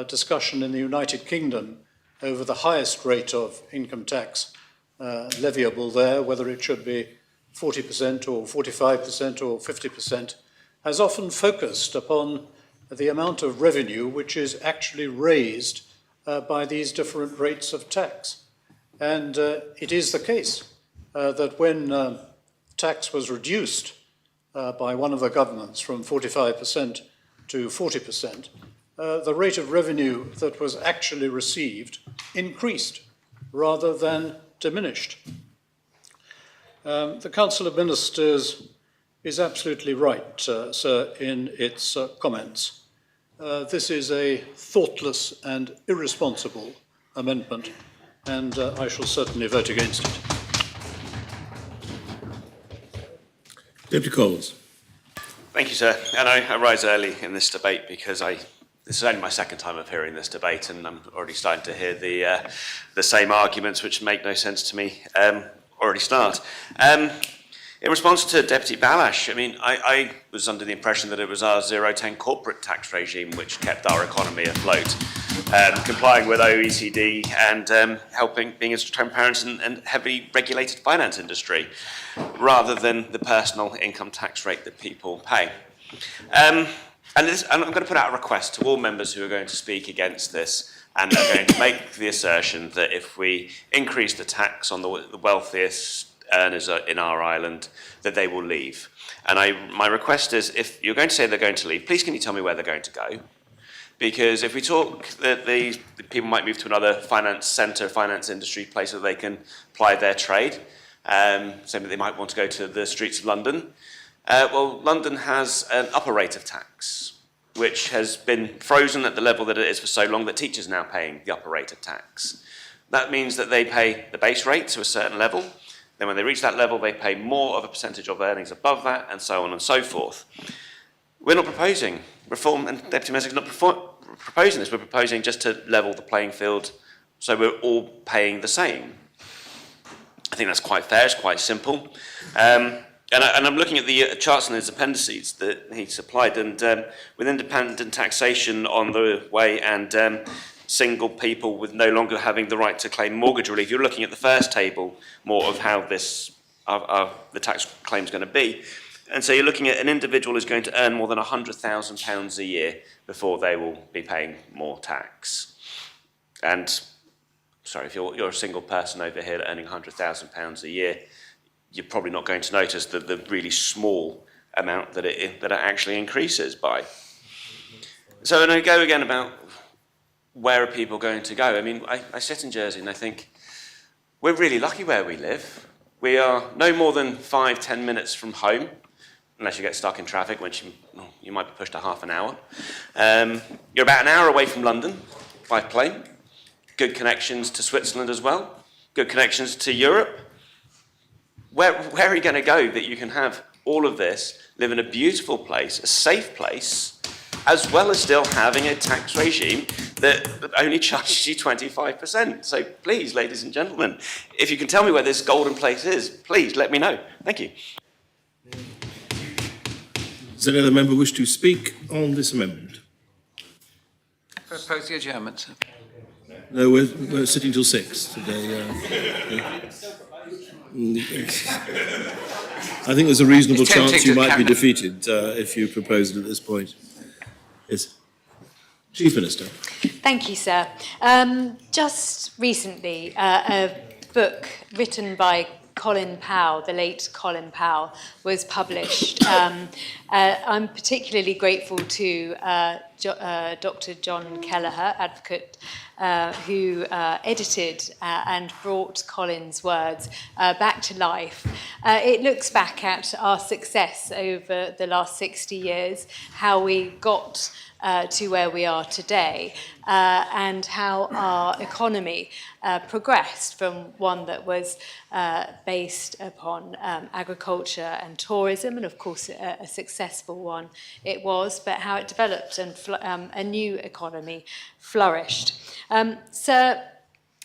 discussion in the United Kingdom over the highest rate of income tax leviable there, whether it should be 40% or 45% or 50%, has often focused upon the amount of revenue which is actually raised by these different rates of tax. And it is the case that when tax was reduced by one of the governments from 45% to 40%, the rate of revenue that was actually received increased rather than diminished. The Council of Ministers is absolutely right, sir, in its comments. This is a thoughtless and irresponsible amendment, and I shall certainly vote against it. Deputy Coles. Thank you, sir. And I rise early in this debate because this is only my second time of hearing this debate, and I'm already starting to hear the same arguments which make no sense to me already start. In response to Deputy Balash, I mean, I was under the impression that it was our 0-10 corporate tax regime which kept our economy afloat. complying with OECD and helping being as transparent and heavily regulated finance industry, rather than the personal income tax rate that people pay. And I'm going to put out a request to all members who are going to speak against this and are going to make the assertion that if we increase the tax on the wealthiest earners in our island, that they will leave. And my request is, if you're going to say they're going to leave, please can you tell me where they're going to go? Because if we talk that the people might move to another finance centre, finance industry place where they can ply their trade, saying that they might want to go to the streets of London. Well, London has an upper rate of tax, which has been frozen at the level that it is for so long that teachers are now paying the upper rate of tax. That means that they pay the base rate to a certain level. Then when they reach that level, they pay more of a percentage of earnings above that, and so on and so forth. We're not proposing reform, and Deputy Mezek is not proposing this. We're proposing just to level the playing field so we're all paying the same. I think that's quite fair, it's quite simple. And I'm looking at the charts in his appendices that he supplied, and with independent taxation on the way and single people with no longer having the right to claim mortgage relief, you're looking at the first table more of how this the tax claim is going to be. And so you're looking at an individual who's going to earn more than £100,000 a year before they will be paying more tax. And, sorry, if you're a single person over here earning £100,000 a year, you're probably not going to notice the really small amount that it actually increases by. So when I go again about where are people going to go, I mean, I sit in Jersey and I think we're really lucky where we live. We are no more than 5-10 minutes from home, unless you get stuck in traffic, which you might be pushed to half an hour. You're about an hour away from London by plane. Good connections to Switzerland as well. Good connections to Europe. Where are you going to go that you can have all of this, live in a beautiful place, a safe place, as well as still having a tax regime that only charges you 25%? So please, ladies and gentlemen, if you can tell me where this golden place is, please let me know. Thank you. Does any other member wish to speak on this amendment? Propose the adjournment, sir. No, we're sitting till 6 today. I think there's a reasonable chance you might be defeated if you propose it at this point. Yes. Chief Minister. Thank you, sir. Just recently, a book written by Colin Powell, the late Colin Powell, was published. I'm particularly grateful to Dr. John Kelleher, advocate, who edited and brought Colin's words back to life. It looks back at our success over the last 60 years, how we got to where we are today, and how our economy progressed from one that was based upon agriculture and tourism, and of course a successful one it was, but how it developed and a new economy flourished. Sir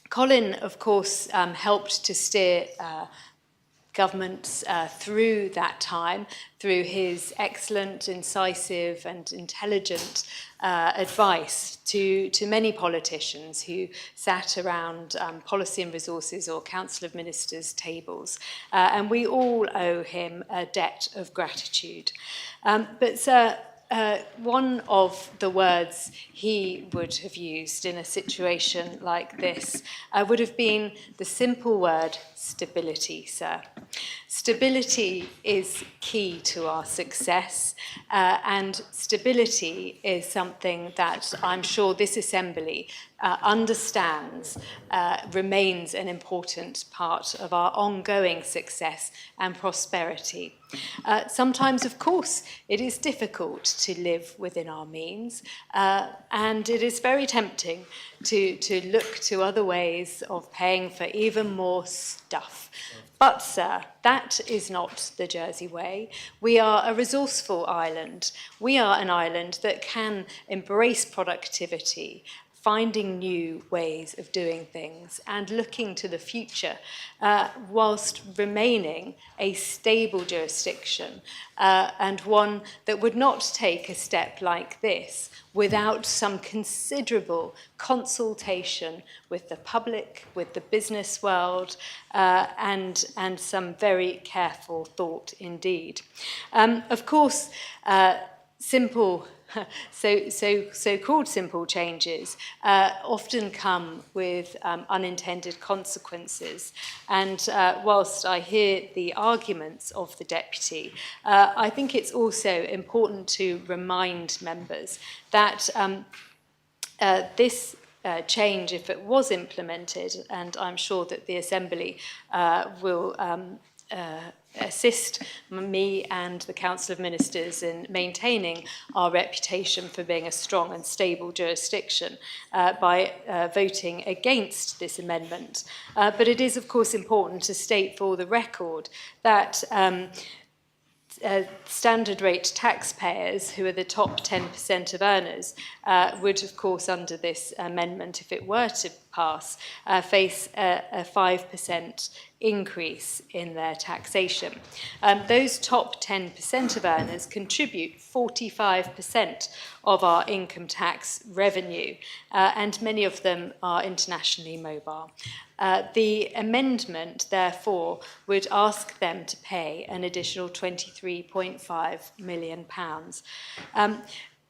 Colin, of course, helped to steer governments through that time, through his excellent, incisive and intelligent advice to many politicians who sat around Policy and Resources or Council of Ministers tables. And we all owe him a debt of gratitude. But Sir, one of the words he would have used in a situation like this would have been the simple word stability, sir. Stability is key to our success, and stability is something that I'm sure this Assembly understands remains an important part of our ongoing success and prosperity. Sometimes, of course, it is difficult to live within our means, and it is very tempting to look to other ways of paying for even more stuff. But, sir, that is not the Jersey way. We are a resourceful island. We are an island that can embrace productivity, finding new ways of doing things and looking to the future whilst remaining a stable jurisdiction and one that would not take a step like this without some considerable consultation with the public, with the business world, and some very careful thought indeed. Of course, so-called simple changes often come with unintended consequences. And whilst I hear the arguments of the Deputy, I think it's also important to remind members that this change, if it was implemented, and I'm sure that the Assembly will assist me and the Council of Ministers in maintaining our reputation for being a strong and stable jurisdiction by voting against this amendment. But it is, of course, important to state for the record that standard rate taxpayers, who are the top 10% of earners, would, of course, under this amendment, if it were to pass, face a 5% increase in their taxation. Those top 10% of earners contribute 45% of our income tax revenue, and many of them are internationally mobile. The amendment, therefore, would ask them to pay an additional £23.5 million.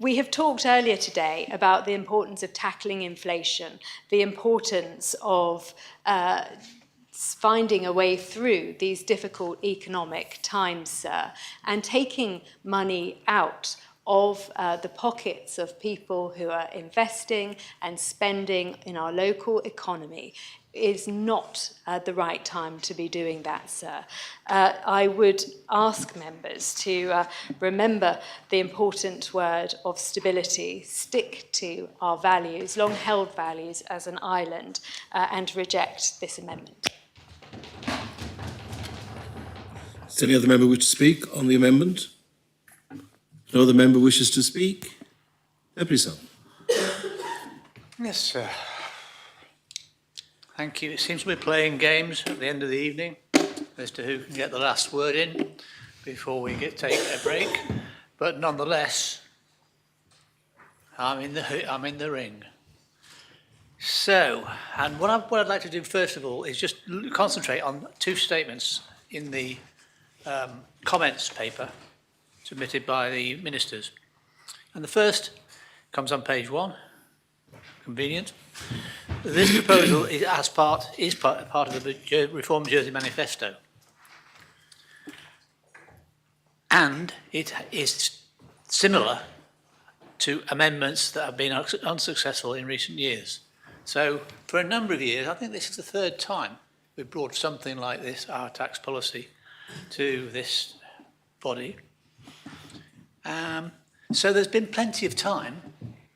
We have talked earlier today about the importance of tackling inflation, the importance of finding a way through these difficult economic times, sir, and taking money out of the pockets of people who are investing and spending in our local economy is not the right time to be doing that, sir. I would ask members to remember the important word of stability, stick to our values, long-held values as an island, and reject this amendment. Does any other member wish to speak on the amendment? If no other member wishes to speak, Deputy Sutton. Yes, sir. Thank you. It seems we're playing games at the end of the evening as to who can get the last word in before we take a break. But nonetheless, I'm in the ring. So, and what I'd like to do first of all is just concentrate on two statements in the comments paper submitted by the ministers. And the first comes on page 1, convenient. This proposal is part of the Reform Jersey Manifesto. And it is similar to amendments that have been unsuccessful in recent years. So for a number of years, I think this is the third time we've brought something like this, our tax policy, to this body. So there's been plenty of time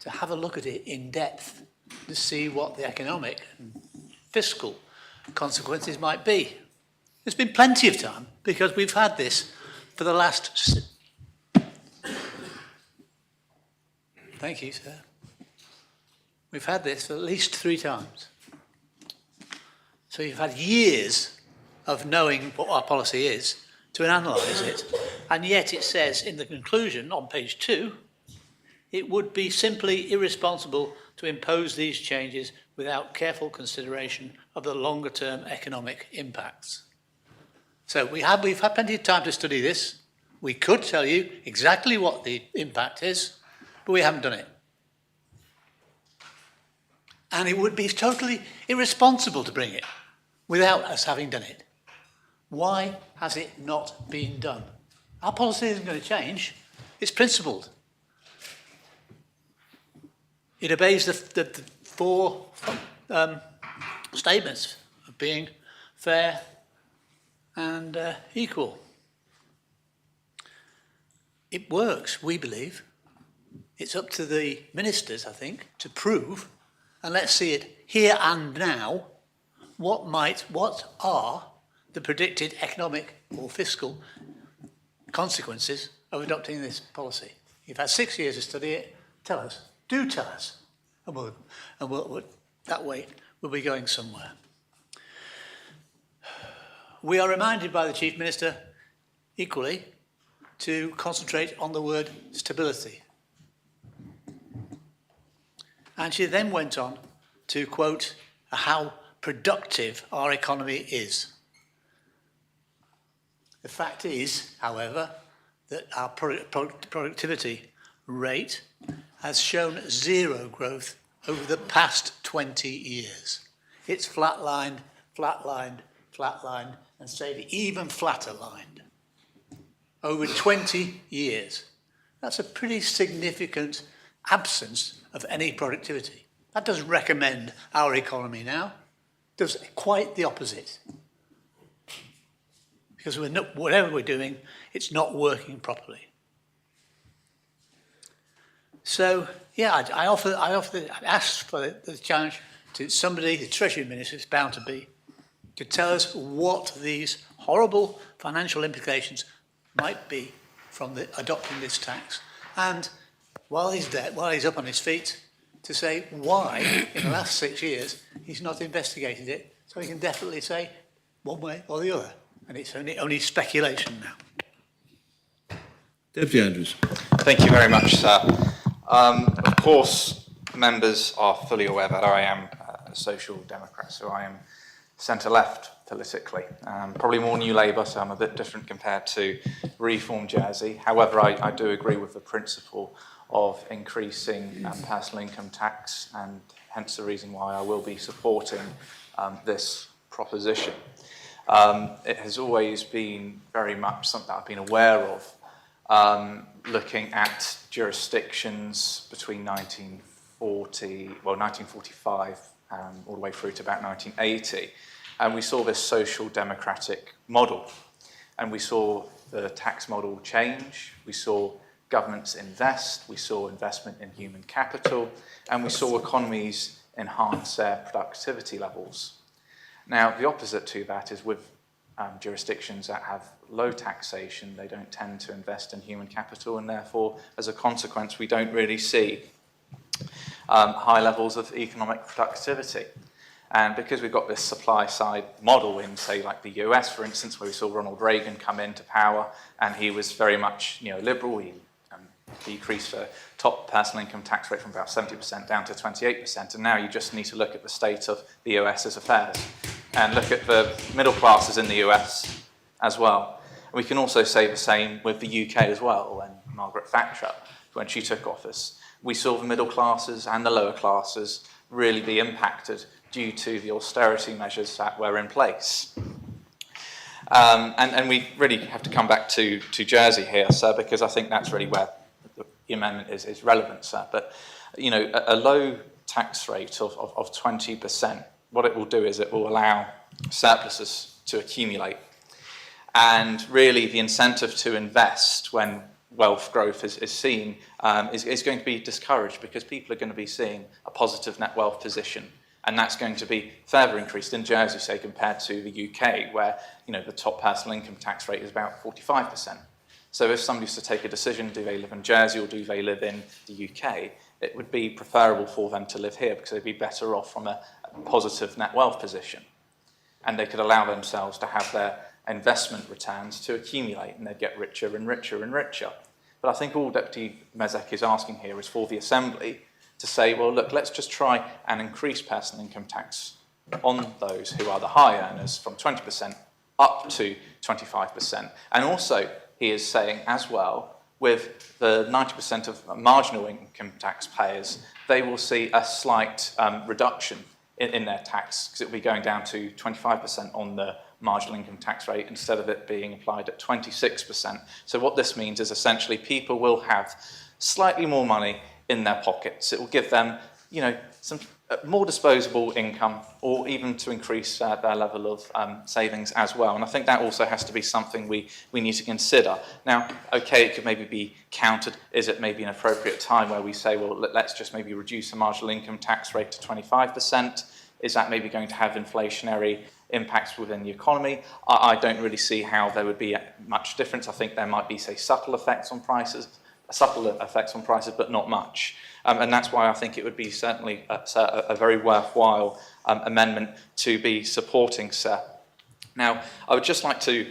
to have a look at it in depth to see what the economic and fiscal consequences might be. There's been plenty of time because we've had this for the last... Thank you, sir. We've had this for at least 3 times. So you've had years of knowing what our policy is to analyse it, and yet it says in the conclusion on page 2, it would be simply irresponsible to impose these changes without careful consideration of the longer-term economic impacts. So we've had plenty of time to study this. We could tell you exactly what the impact is, but we haven't done it. And it would be totally irresponsible to bring it without us having done it. Why has it not been done? Our policy isn't going to change. It's principled. It obeys the 4 statements of being fair and equal. It works, we believe. It's up to the ministers, I think, to prove, and let's see it here and now, what are the predicted economic or fiscal consequences of adopting this policy. You've had 6 years to study it. Tell us. Do tell us. and that way we'll be going somewhere. We are reminded by the Chief Minister, equally, to concentrate on the word stability. And she then went on to quote how productive our economy is. The fact is, however, that our productivity rate has shown zero growth over the past 20 years. It's flatlined, flatlined, flatlined, and stayed even flatter lined over 20 years. That's a pretty significant absence of any productivity. That doesn't recommend our economy now. It does quite the opposite. Because whatever we're doing, it's not working properly. So, yeah, I asked for the challenge to somebody, the Treasury Minister, it's bound to be, to tell us what these horrible financial implications might be from adopting this tax. And while he's up on his feet, to say why, in the last 6 years, he's not investigated it, so he can definitely say one way or the other. And it's only speculation now. Deputy Andrews. Thank you very much, sir. Of course, members are fully aware that I am a Social Democrat, so I am centre-left politically. Probably more New Labour, so I'm a bit different compared to Reform Jersey. However, I do agree with the principle of increasing personal income tax, and hence the reason why I will be supporting this proposition. It has always been very much something that I've been aware of, looking at jurisdictions between 1945 all the way through to about 1980. And we saw this social democratic model. And we saw the tax model change. We saw governments invest. We saw investment in human capital. And we saw economies enhance their productivity levels. Now, the opposite to that is with jurisdictions that have low taxation, they don't tend to invest in human capital, and therefore, as a consequence, we don't really see high levels of economic productivity. And because we've got this supply-side model in, say, like the US, for instance, where we saw Ronald Reagan come into power, and he was very much neoliberal. He decreased the top personal income tax rate from about 70% down to 28%, and now you just need to look at the state of the US's affairs and look at the middle classes in the US as well. And we can also say the same with the UK as well. When Margaret Thatcher, when she took office, we saw the middle classes and the lower classes really be impacted due to the austerity measures that were in place. And we really have to come back to Jersey here, sir, because I think that's really where the amendment is relevant, sir. But, you know, a low tax rate of 20%, what it will do is it will allow surpluses to accumulate. And really the incentive to invest when wealth growth is seen is going to be discouraged, because people are going to be seeing a positive net wealth position. And that's going to be further increased in Jersey, say, compared to the UK, where, you know, the top personal income tax rate is about 45%. So if somebody was to take a decision, do they live in Jersey or do they live in the UK, it would be preferable for them to live here, because they'd be better off from a positive net wealth position. And they could allow themselves to have their investment returns to accumulate, and they'd get richer and richer and richer. But I think all Deputy Mezek is asking here is for the Assembly to say, well, look, let's just try and increase personal income tax on those who are the high earners from 20% up to 25%. And also, he is saying as well, with the 90% of marginal income taxpayers, they will see a slight reduction in their tax, because it will be going down to 25% on the marginal income tax rate instead of it being applied at 26%. So what this means is essentially people will have slightly more money in their pockets. It will give them, you know, some more disposable income, or even to increase their level of savings as well. And I think that also has to be something we need to consider. Now, okay, it could maybe be countered. Is it maybe an appropriate time where we say, well, let's just maybe reduce the marginal income tax rate to 25%? Is that maybe going to have inflationary impacts within the economy? I don't really see how there would be much difference. I think there might be, say, subtle effects on prices. subtle effects on prices, but not much. And that's why I think it would be certainly a very worthwhile amendment to be supporting, sir. Now, I would just like to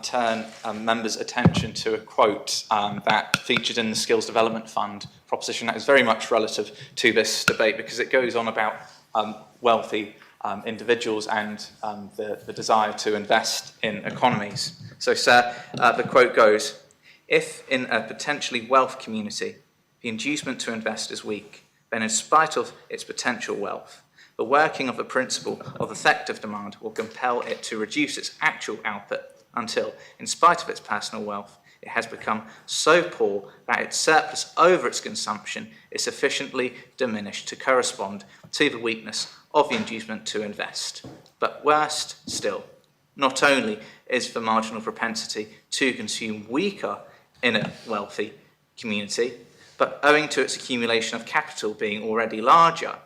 turn members' attention to a quote that featured in the Skills Development Fund proposition that is very much relative to this debate, because it goes on about wealthy individuals and the desire to invest in economies. So, sir, the quote goes, "If in a potentially wealth community, the inducement to invest is weak, then in spite of its potential wealth, the working of the principle of effective demand will compel it to reduce its actual output until, in spite of its personal wealth, it has become so poor that its surplus over its consumption is sufficiently diminished to correspond to the weakness of the inducement to invest. But worst still, not only is the marginal propensity to consume weaker in a wealthy community, but owing to its accumulation of capital being already larger,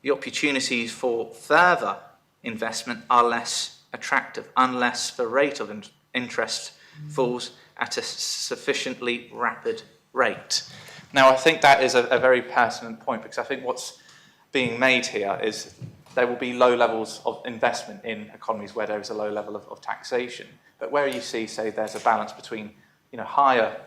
the opportunities for further investment are less attractive unless the rate of interest falls at a sufficiently rapid rate." Now, I think that is a very pertinent point, because I think what's being made here is there will be low levels of investment in economies where there is a low level of taxation. But where you see, say, there's a balance between higher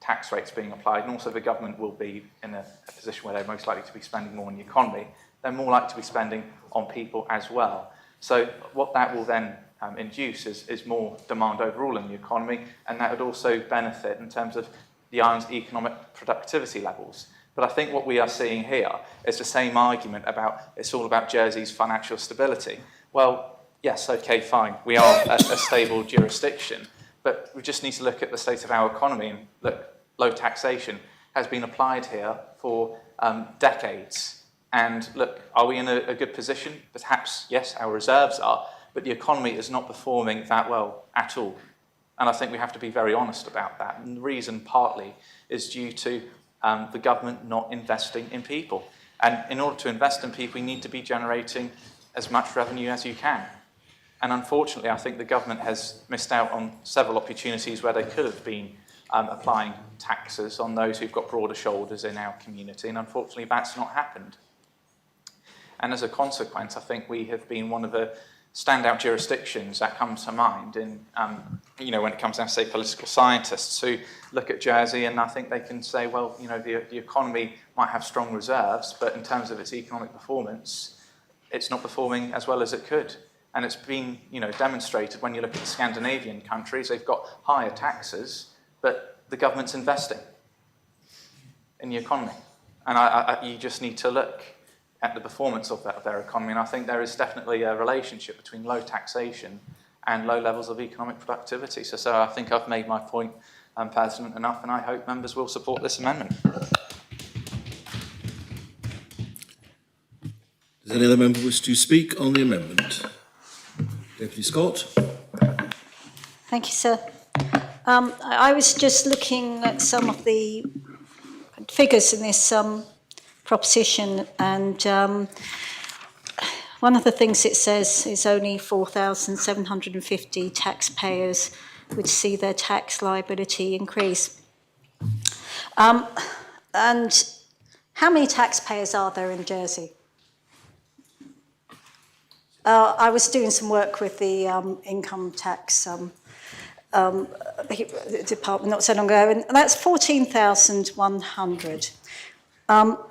tax rates being applied, and also the government will be in a position where they're most likely to be spending more on the economy, they're more likely to be spending on people as well. So what that will then induce is more demand overall in the economy, and that would also benefit in terms of the island's economic productivity levels. But I think what we are seeing here is the same argument about it's all about Jersey's financial stability. Well, yes, okay, fine, we are a stable jurisdiction, but we just need to look at the state of our economy, and look, low taxation has been applied here for decades. And look, are we in a good position? Perhaps, yes, our reserves are, but the economy is not performing that well at all. And I think we have to be very honest about that. And the reason partly is due to the government not investing in people. And in order to invest in people, you need to be generating as much revenue as you can. And unfortunately, I think the government has missed out on several opportunities where they could have been applying taxes on those who've got broader shoulders in our community. And unfortunately, that's not happened. And as a consequence, I think we have been one of the standout jurisdictions that comes to mind in, when it comes down to, say, political scientists who look at Jersey, and I think they can say, well, the economy might have strong reserves, but in terms of its economic performance, it's not performing as well as it could. And it's been, demonstrated when you look at the Scandinavian countries, they've got higher taxes, but the government's investing in the economy. And you just need to look at the performance of their economy. And I think there is definitely a relationship between low taxation and low levels of economic productivity. So I think I've made my point pertinent enough, and I hope members will support this amendment. Does any other member wish to speak on the amendment? Deputy Scott. Thank you, sir. I was just looking at some of the figures in this proposition, and one of the things it says is only 4,750 taxpayers would see their tax liability increase. And how many taxpayers are there in Jersey? I was doing some work with the income tax department not so long ago, and that's 14,100.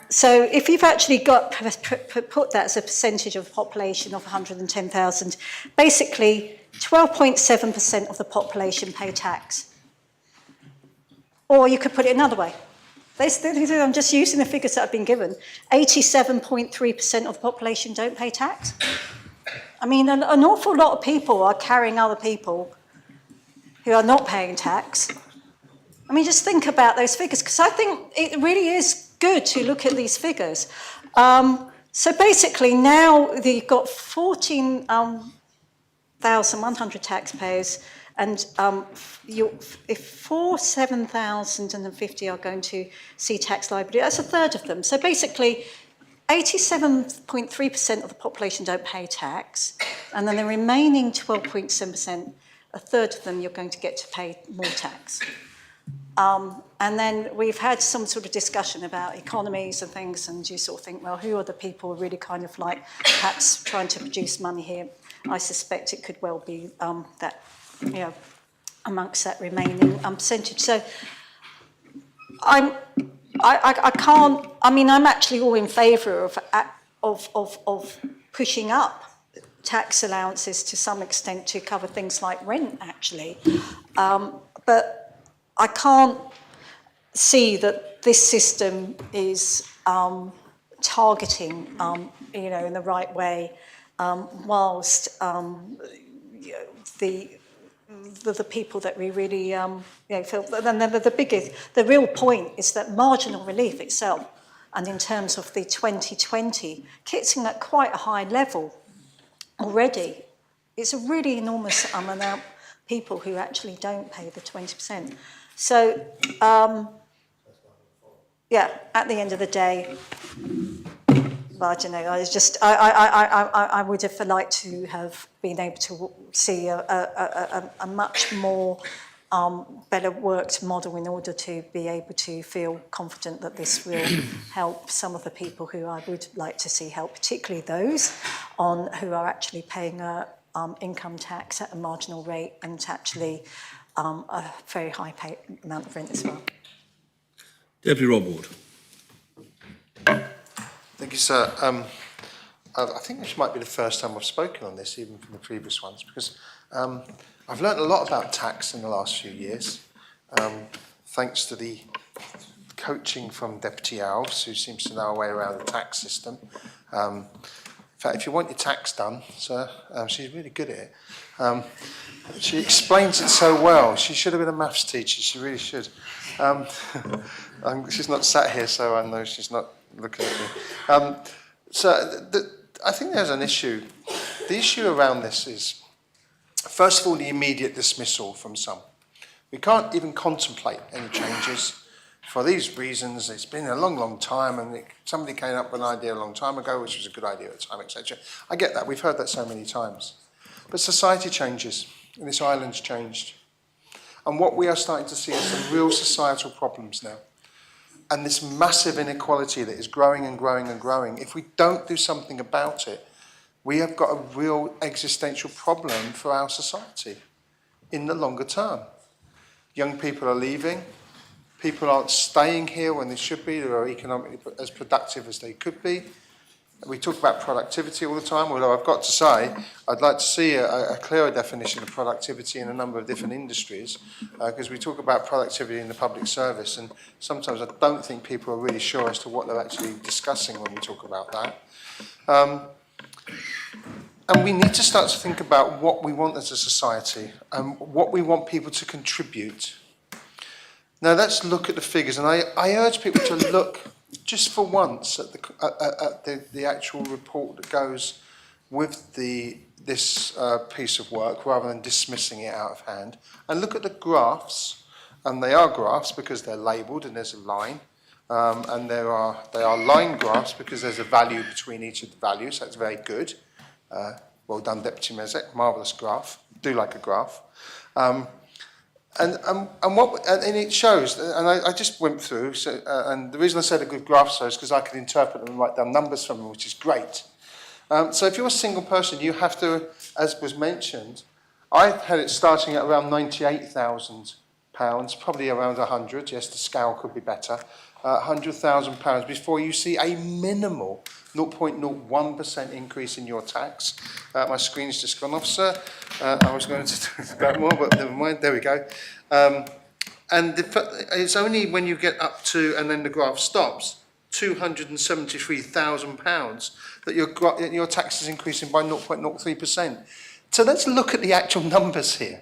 So if you've actually put that as a percentage of population of 110,000, basically 12.7% of the population pay tax. Or you could put it another way. I'm just using the figures that have been given. 87.3% of the population don't pay tax. I mean, an awful lot of people are carrying other people who are not paying tax. I mean, just think about those figures, because I think it really is good to look at these figures. So basically now you've got 14,100 taxpayers, and if 7,050 are going to see tax liability, that's a third of them. So basically 87.3% of the population don't pay tax, and then the remaining 12.7%, a third of them you're going to get to pay more tax. And then we've had some sort of discussion about economies and things, and you sort of think, well, who are the people really kind of like perhaps trying to produce money here? I suspect it could well be that, you know, amongst that remaining percentage. So I can't, I mean, I'm actually all in favour of pushing up tax allowances to some extent to cover things like rent, actually. But I can't see that this system is targeting, you know, in the right way, whilst the people that we really, you know, feel. And then the real point is that marginal relief itself, and in terms of the 2020, sitting at quite a high level already. It's a really enormous amount of people who actually don't pay the 20%. So, yeah, at the end of the day, well, I don't know. I would have liked to have been able to see a much more better worked model in order to be able to feel confident that this will help some of the people who I would like to see help, particularly those who are actually paying income tax at a marginal rate and actually a very high amount of rent as well. Deputy Rob Ward. Thank you, sir. I think this might be the first time I've spoken on this, even from the previous ones, because I've learned a lot about tax in the last few years, thanks to the coaching from Deputy Alves, who seems to know our way around the tax system. In fact, if you want your tax done, sir, she's really good at it. She explains it so well. She should have been a maths teacher. She really should. She's not sat here, so I know she's not looking at me. I think there's an issue. The issue around this is, first of all, the immediate dismissal from some. We can't even contemplate any changes for these reasons. It's been a long, long time, and somebody came up with an idea a long time ago, which was a good idea at the time, etc. I get that. We've heard that so many times. But society changes, and this island's changed. And what we are starting to see is some real societal problems now. And this massive inequality that is growing and growing and growing, if we don't do something about it, we have got a real existential problem for our society in the longer term. Young people are leaving. People aren't staying here when they should be. They are economically as productive as they could be. We talk about productivity all the time, although I've got to say, I'd like to see a clearer definition of productivity in a number of different industries, because we talk about productivity in the public service, and sometimes I don't think people are really sure as to what they're actually discussing when we talk about that. And we need to start to think about what we want as a society and what we want people to contribute. Now let's look at the figures, and I urge people to look just for once at the actual report that goes with this piece of work, rather than dismissing it out of hand, and look at the graphs. And they are graphs because they're labelled and there's a line, and they are line graphs because there's a value between each of the values. That's very good. Well done, Deputy Mezek. Marvellous graph. Do like a graph. And it shows, and I just went through, and the reason I said a good graph so is because I can interpret them and write down numbers from them, which is great. So if you're a single person, you have to, as was mentioned, I had it starting at around £98,000, probably around 100. Yes, the scale could be better. £100,000 before you see a minimal 0.01% increase in your tax. My screen's just gone off, sir. I was going to talk about more, but never mind. There we go. And it's only when you get up to, and then the graph stops, £273,000 that your tax is increasing by 0.03%. So let's look at the actual numbers here.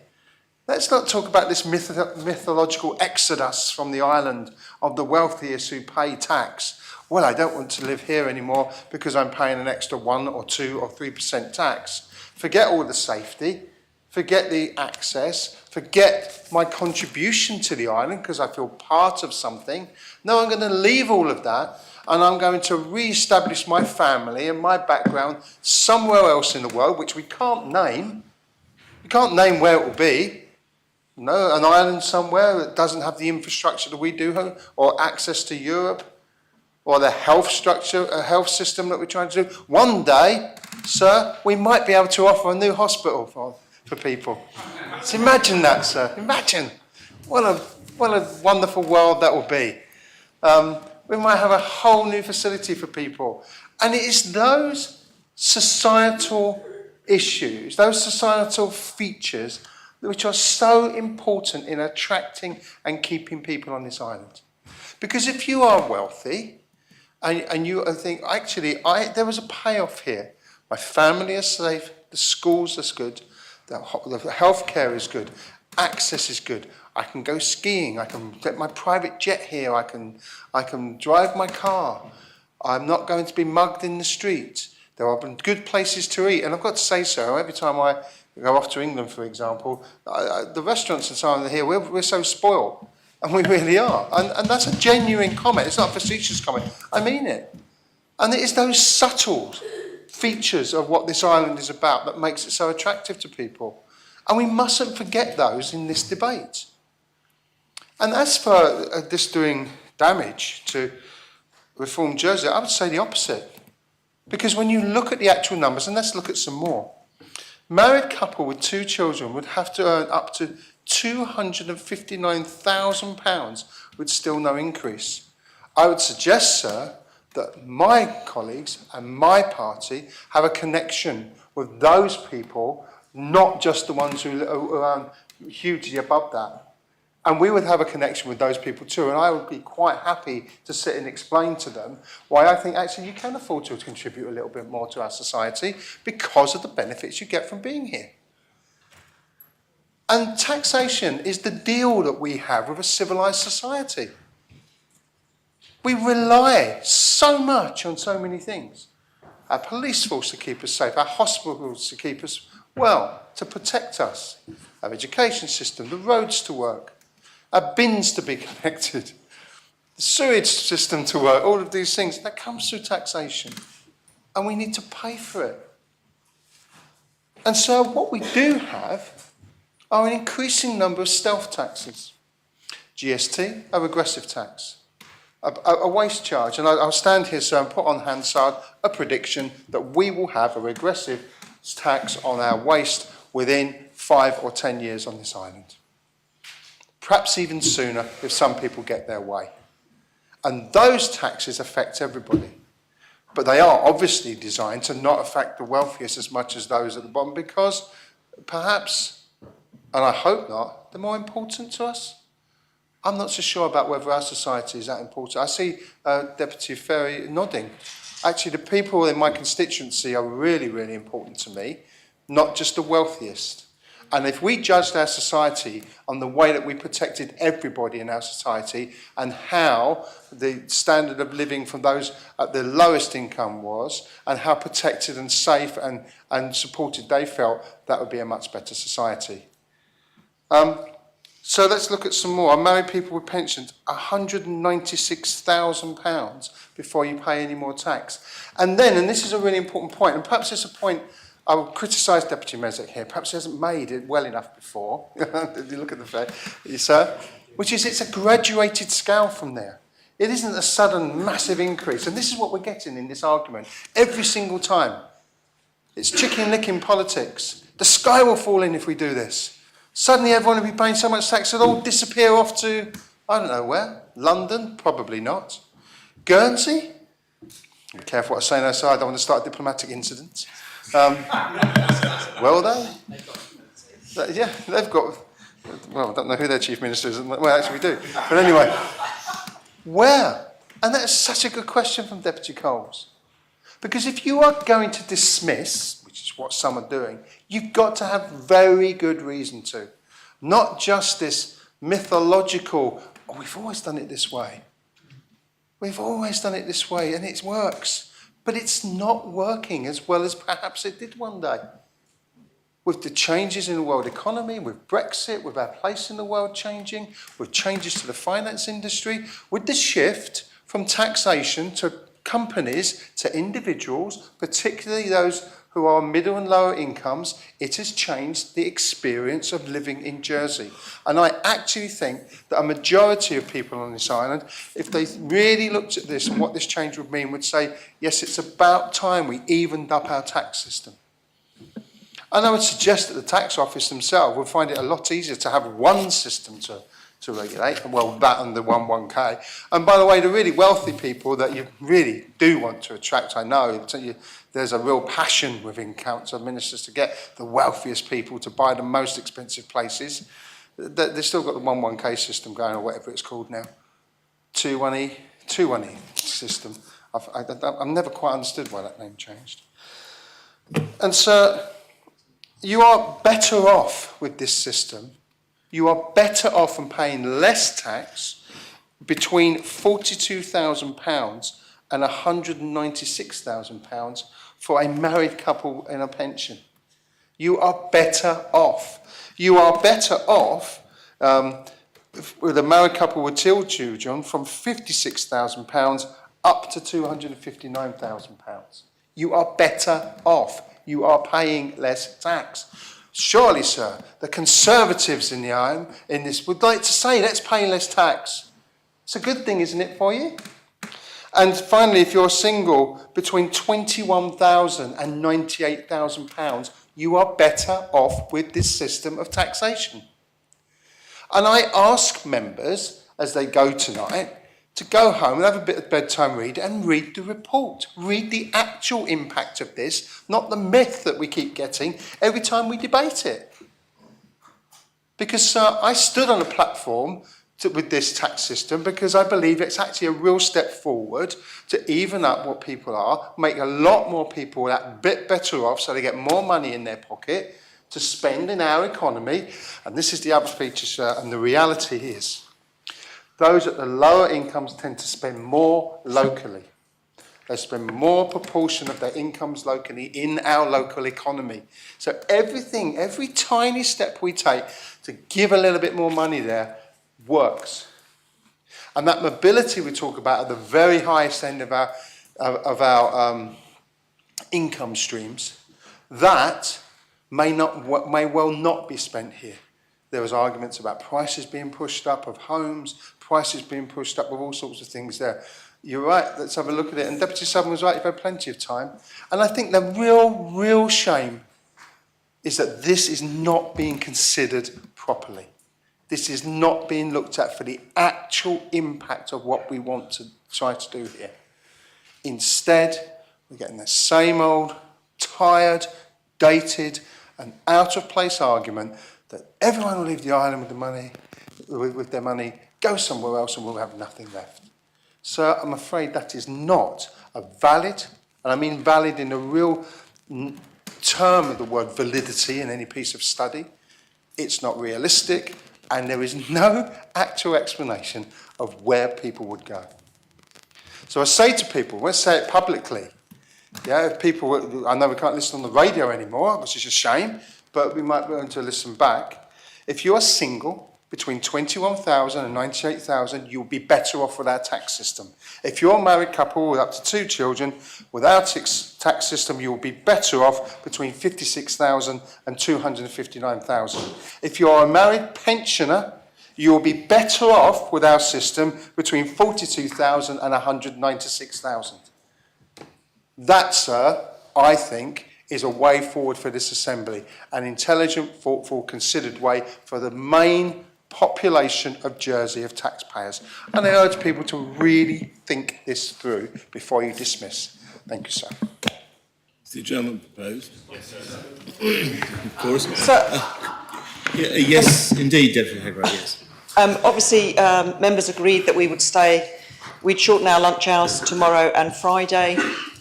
Let's not talk about this mythological exodus from the island of the wealthiest who pay tax. Well, I don't want to live here anymore because I'm paying an extra 1 or 2 or 3% tax. Forget all the safety, forget the access, forget my contribution to the island because I feel part of something. No, I'm going to leave all of that and I'm going to re-establish my family and my background somewhere else in the world, which we can't name. We can't name where it will be. No, an island somewhere that doesn't have the infrastructure that we do, or access to Europe, or the health structure, a health system that we're trying to do. One day, sir, we might be able to offer a new hospital for people. So imagine that, sir. Imagine. What a wonderful world that will be. We might have a whole new facility for people. And it is those societal issues, those societal features which are so important in attracting and keeping people on this island. Because if you are wealthy and you think, actually, there was a payoff here. My family is safe, the schools are good, the healthcare is good, access is good. I can go skiing, I can get my private jet here, I can drive my car. I'm not going to be mugged in the street. There are good places to eat. And I've got to say so, every time I go off to England, for example, the restaurants and so on here, we're so spoiled. And we really are. And that's a genuine comment. It's not a facetious comment. I mean it. And it is those subtle features of what this island is about that makes it so attractive to people. And we mustn't forget those in this debate. And as for this doing damage to Reform Jersey, I would say the opposite. Because when you look at the actual numbers, and let's look at some more, married couple with 2 children would have to earn up to £259,000 with still no increase. I would suggest, sir, that my colleagues and my party have a connection with those people, not just the ones who earn hugely above that. And we would have a connection with those people too, and I would be quite happy to sit and explain to them why I think actually you can afford to contribute a little bit more to our society because of the benefits you get from being here. And taxation is the deal that we have with a civilised society. We rely so much on so many things. Our police force to keep us safe, our hospitals to keep us well, to protect us, our education system, the roads to work, our bins to be connected, the sewage system to work, all of these things, that comes through taxation. And we need to pay for it. And so what we do have are an increasing number of stealth taxes. GST, a regressive tax, a waste charge. And I'll stand here, sir, and put on Hansard a prediction that we will have a regressive tax on our waste within 5 or 10 years on this island. Perhaps even sooner if some people get their way. And those taxes affect everybody. But they are obviously designed to not affect the wealthiest as much as those at the bottom because perhaps, and I hope not, they're more important to us. I'm not so sure about whether our society is that important. I see Deputy Ferry nodding. Actually, the people in my constituency are really, really important to me, not just the wealthiest. And if we judged our society on the way that we protected everybody in our society and how the standard of living for those at the lowest income was and how protected and safe and supported they felt, that would be a much better society. So let's look at some more. Married people with pensions, £196,000 before you pay any more tax. And then, and this is a really important point, and perhaps it's a point I will criticise Deputy Mezek here. Perhaps he hasn't made it well enough before. If you look at the fact, sir, which is it's a graduated scale from there. It isn't a sudden massive increase. And this is what we're getting in this argument every single time. It's chicken licking politics. The sky will fall in if we do this. Suddenly everyone will be paying so much tax it'll all disappear off to, I don't know where. London? Probably not. Guernsey? Be careful what I say now, sir. I don't want to start diplomatic incidents. Well done. Yeah, they've got, well, I don't know who their chief minister is. Well, actually we do. But anyway, where? And that is such a good question from Deputy Coles. Because if you are going to dismiss, which is what some are doing, you've got to have very good reason to. Not just this mythological, oh, we've always done it this way. We've always done it this way and it works. But it's not working as well as perhaps it did one day. With the changes in the world economy, with Brexit, with our place in the world changing, with changes to the finance industry, with the shift from taxation to companies to individuals, particularly those who are middle and lower incomes. It has changed the experience of living in Jersey. And I actually think that a majority of people on this island, if they really looked at this and what this change would mean, would say, yes, it's about time we evened up our tax system. And I would suggest that the tax office themselves would find it a lot easier to have one system to regulate, well, that and the 11K. And by the way, the really wealthy people that you really do want to attract, I know, there's a real passion within council ministers to get the wealthiest people to buy the most expensive places. They've still got the 11K system going, or whatever it's called now. 21E system. I've never quite understood why that name changed. And so you are better off with this system. You are better off and paying less tax between £42,000 and £196,000 for a married couple in a pension. You are better off. You are better off with a married couple with two children from £56,000 up to £259,000. You are better off. You are paying less tax. Surely, sir, the Conservatives in this would like to say, let's pay less tax. It's a good thing, isn't it, for you? And finally, if you're single, between £21,000 and £98,000, you are better off with this system of taxation. And I ask members, as they go tonight, to go home and have a bit of bedtime read and read the report. Read the actual impact of this, not the myth that we keep getting every time we debate it. Because I stood on a platform with this tax system because I believe it's actually a real step forward to even up what people are, make a lot more people that bit better off so they get more money in their pocket to spend in our economy. And this is the other feature, sir, and the reality is those at the lower incomes tend to spend more locally. They spend more proportion of their incomes locally in our local economy. So everything, every tiny step we take to give a little bit more money there works. And that mobility we talk about at the very highest end of our income streams, that may well not be spent here. There was arguments about prices being pushed up of homes, prices being pushed up with all sorts of things there. You're right, let's have a look at it. And Deputy Southern was right, you've had plenty of time. And I think the real shame is that this is not being considered properly. This is not being looked at for the actual impact of what we want to try to do here. Instead, we're getting the same old, tired, dated, and out-of-place argument that everyone will leave the island with the money, with their money, go somewhere else, and we'll have nothing left. Sir, I'm afraid that is not a valid, and I mean valid in a real term of the word validity in any piece of study. It's not realistic, and there is no actual explanation of where people would go. So I say to people, let's say it publicly. Yeah, if people, I know we can't listen on the radio anymore, which is a shame, but we might be able to listen back. If you are single, between 21,000 and 98,000, you'll be better off with our tax system. If you're a married couple with up to 2 children, with our tax system, you'll be better off between 56,000 and 259,000. If you're a married pensioner, you'll be better off with our system between 42,000 and 196,000. That, sir, I think, is a way forward for this Assembly, an intelligent, thoughtful, considered way for the main population of Jersey, of taxpayers. And I urge people to really think this through before you dismiss. Thank you, sir. Is the adjournment proposed? Yes, sir. Of course. Yes, indeed, Deputy Hegarah, yes. Obviously, members agreed that we would we'd shorten our lunch hours tomorrow and Friday,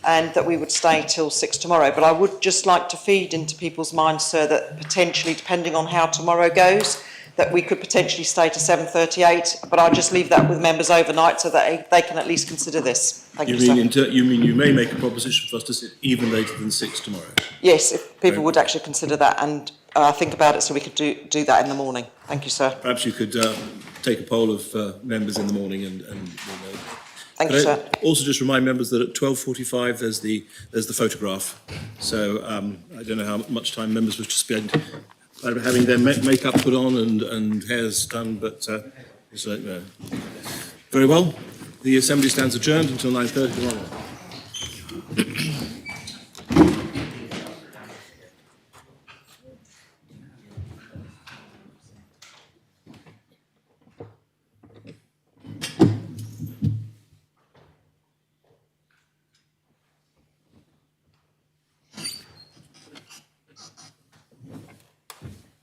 and that we would stay till 6 tomorrow. But I would just like to feed into people's minds, sir, that potentially, depending on how tomorrow goes, that we could potentially stay to 7:38. But I'll just leave that with members overnight so that they can at least consider this. Thank you, sir. You mean you may make a proposition for us to sit even later than 6 tomorrow? Yes, if people would actually consider that and think about it, so we could do that in the morning. Thank you, sir. Perhaps you could take a poll of members in the morning and we'll know. Thank you, sir. Also, just remind members that at 12:45 there's the photograph. So I don't know how much time members wish to spend having their makeup put on and hairs done, but just let you know. Very well. The Assembly stands adjourned until 9:30 tomorrow.